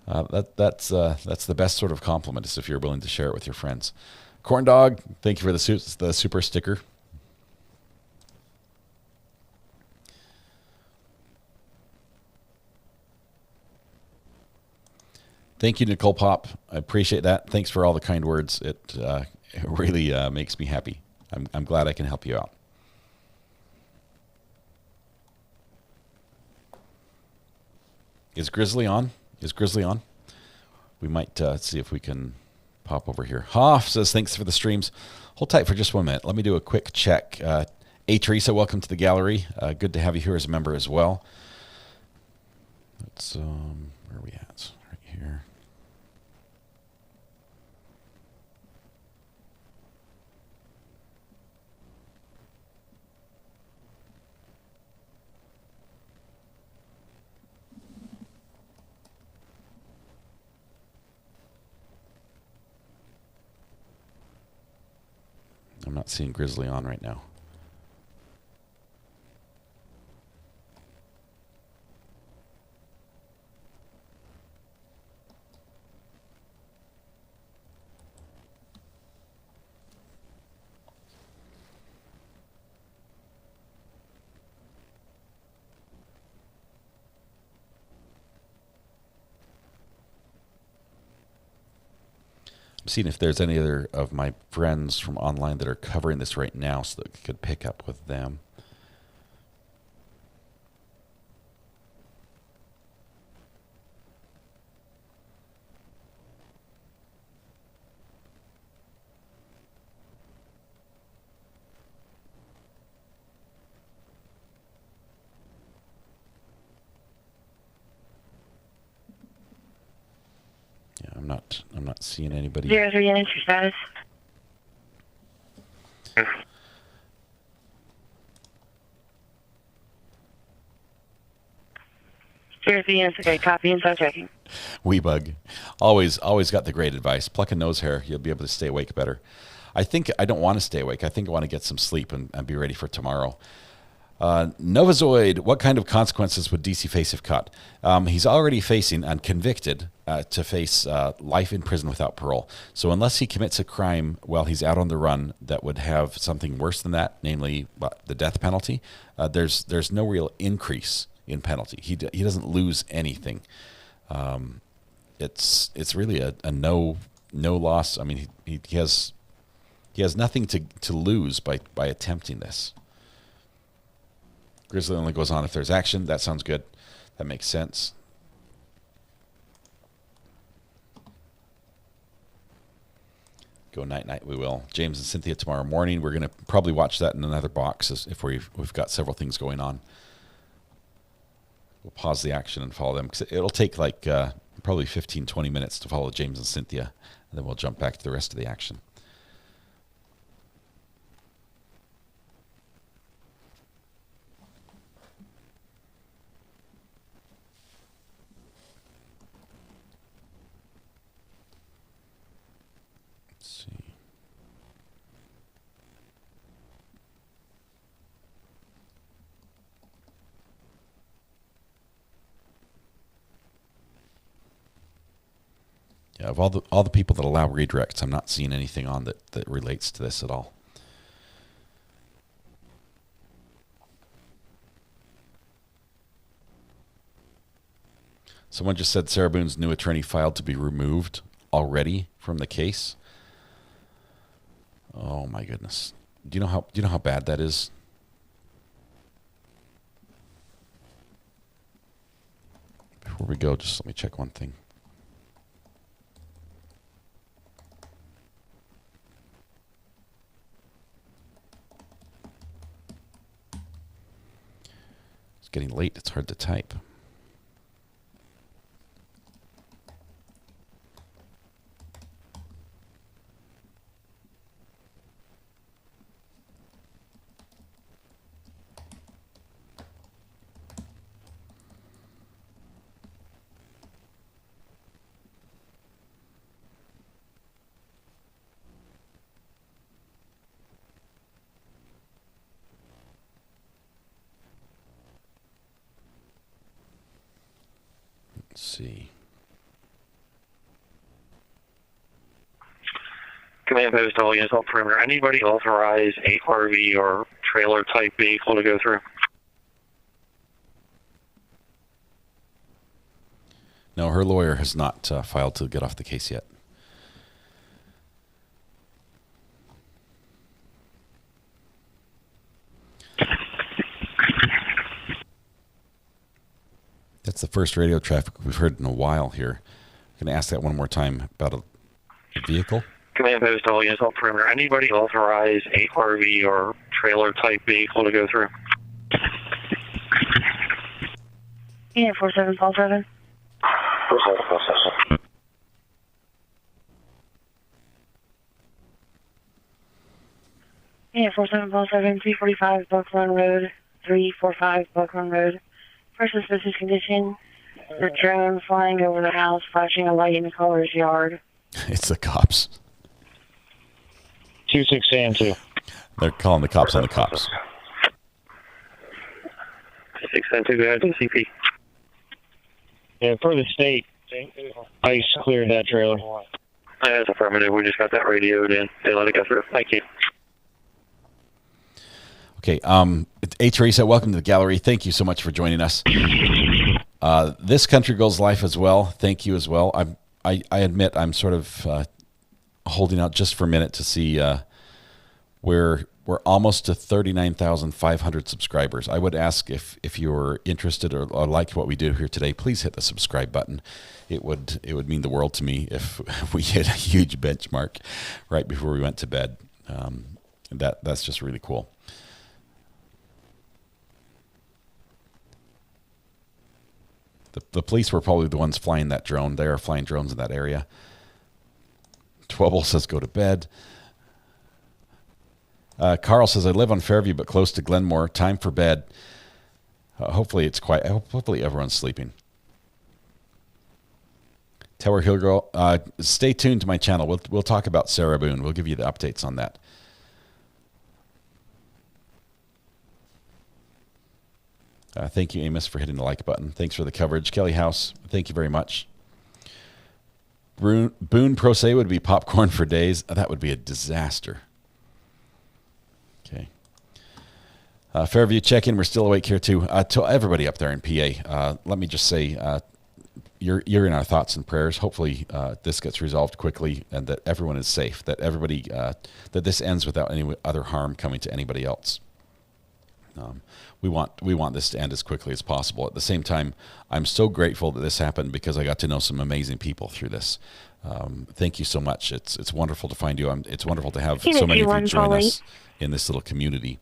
That's the best sort of compliment, is if you're willing to share it with your friends. Corn Dog, thank you for the super sticker. Thank you, Nicole Pop. I appreciate that. Thanks for all the kind words. It really makes me happy. I'm glad I can help you out. Is Grizzly on? We might see if we can pop over here. Hoff says, thanks for the streams. Hold tight for just 1 minute. Let me do a quick check. Hey, Teresa, welcome to the gallery. Good to have you here as a member as well. Let's, where are we at? Right here. I'm not seeing Grizzly on right now. I'm seeing if there's any other of my friends from online that are covering this right now so that I could pick up with them. I'm not seeing anybody. 03 entry status. Okay, copy and start checking. Weebug. Always got the great advice. Pluck a nose hair. You'll be able to stay awake better. I think I don't want to stay awake. I think I want to get some sleep and be ready for tomorrow. Novazoid, what kind of consequences would DC face if caught? He's already facing and convicted to face life in prison without parole. So unless he commits a crime while he's out on the run that would have something worse than that, namely the death penalty, there's no real increase in penalty. He doesn't lose anything. It's really a no loss. I mean, he has nothing to lose by attempting this. Grizzly only goes on if there's action. That sounds good. That makes sense. Go night-night, we will. James and Cynthia tomorrow morning. We're going to probably watch that in another box if we've got several things going on. We'll pause the action and follow them. 'Cause it'll take like Probably 15, 20 minutes to follow James and Cynthia, and then we'll jump back to the rest of the action. Let's see. Yeah, of all the people that allow redirects, I'm not seeing anything on that relates to this at all. Someone just said Sarah Boone's new attorney filed to be removed already from the case. Oh my goodness. Do you know how bad that is? Before we go, just let me check one thing. It's getting late. It's hard to type. Let's see. Command post all units off perimeter. Anybody authorize a RV or trailer type vehicle to go through? No, her lawyer has not filed to get off the case yet. That's the first radio traffic we've heard in a while here. I'm going to ask that one more time about a vehicle. Command post all units off perimeter. Anybody authorize a RV or trailer type vehicle to go through? Yeah, 4747. 4747. Yeah, 4747, 345 Buck Run Road, 345 Buck Run Road. First suspicious condition, the drone flying over the house, flashing a light in the caller's yard. It's the cops. 26 They're calling the cops on the cops. 692, go ahead to CP. Yeah, for the state, ICE cleared that trailer. That's affirmative. We just got that radioed in. They let it go through. Thank you. Okay, hey Teresa, welcome to the gallery. Thank you so much for joining us. This Country Girl's Life as well. Thank you as well. I admit I'm sort of holding out just for a minute to see we're almost to 39,500 subscribers. I would ask if you're interested or liked what we do here today, please hit the subscribe button. It would mean the world to me if we hit a huge benchmark right before we went to bed. That's just really cool. The police were probably the ones flying that drone. They are flying drones in that area. Twubble says go to bed. Carl says I live on Fairview but close to Glenmore. Time for bed. Hopefully it's quiet. Hopefully everyone's sleeping. Tower Hill Girl, stay tuned to my channel. We'll talk about Sarah Boone. We'll give you the updates on that. Thank you, Amos, for hitting the like button. Thanks for the coverage. Kelly House, thank you very much. Boone Pro Se would be popcorn for days. That would be a disaster. Okay. Fairview check-in. We're still awake here, too. To everybody up there in PA, let me just say you're in our thoughts and prayers. Hopefully this gets resolved quickly and that everyone is safe, that everybody that this ends without any other harm coming to anybody else. We want this to end as quickly as possible. At the same time, I'm so grateful that this happened because I got to know some amazing people through this. Thank you so much. It's wonderful to find you. It's wonderful to have so many of you join us in this little community.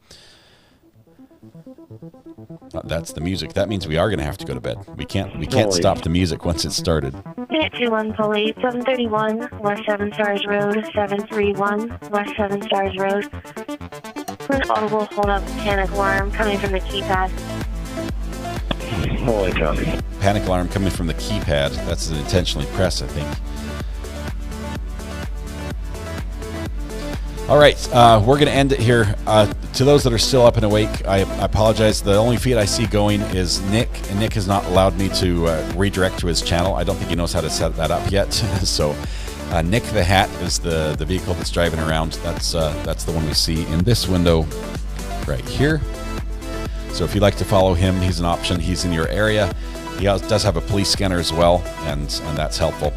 That's the music. That means we are going to have to go to bed. We can't Holy. stop the music once it's started. Unit 21 Police, 731 West 7 Stars Road, 731 West 7 Stars Road. An audible hold up panic alarm coming from the keypad. Holy cow. Panic alarm coming from the keypad. That's an intentionally pressed, I think. All right, we're going to end it here. To those that are still up and awake, I apologize. The only feed I see going is Nick, and Nick has not allowed me to redirect to his channel. I don't think he knows how to set that up yet. So Nick the Hat is the vehicle that's driving around. That's the one we see in this window right here. So if you'd like to follow him, he's an option. He's in your area. He does have a police scanner as well, and that's helpful.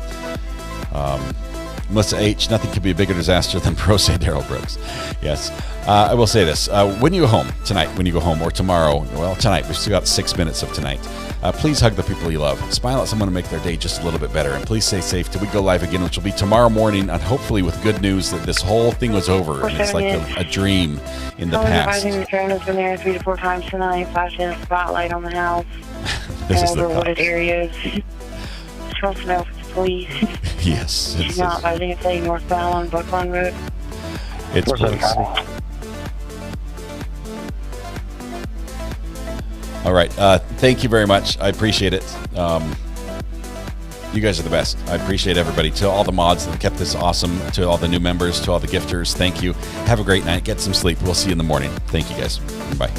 Melissa H., nothing could be a bigger disaster than Pro Say Daryl Brooks. Yes. I will say this. When you go home tonight, when you go home, or tomorrow, well, tonight, we've still got 6 minutes of tonight. Please hug the people you love. Smile at someone to make their day just a little bit better. And please stay safe till we go live again, which will be tomorrow morning, and hopefully with good news that this whole thing was over. And it's like a dream in the past. The drone has been there 3 to 4 times tonight, flashing a spotlight on the house. This is and the over wooded areas. Trust me, police. Yes. She's not advising it's heading northbound on Buckland Road. It's police. All right. Thank you very much. I appreciate it. You guys are the best. I appreciate everybody. To all the mods that kept this awesome, to all the new members, to all the gifters, thank you. Have a great night. Get some sleep. We'll see you in the morning. Thank you, guys. Bye.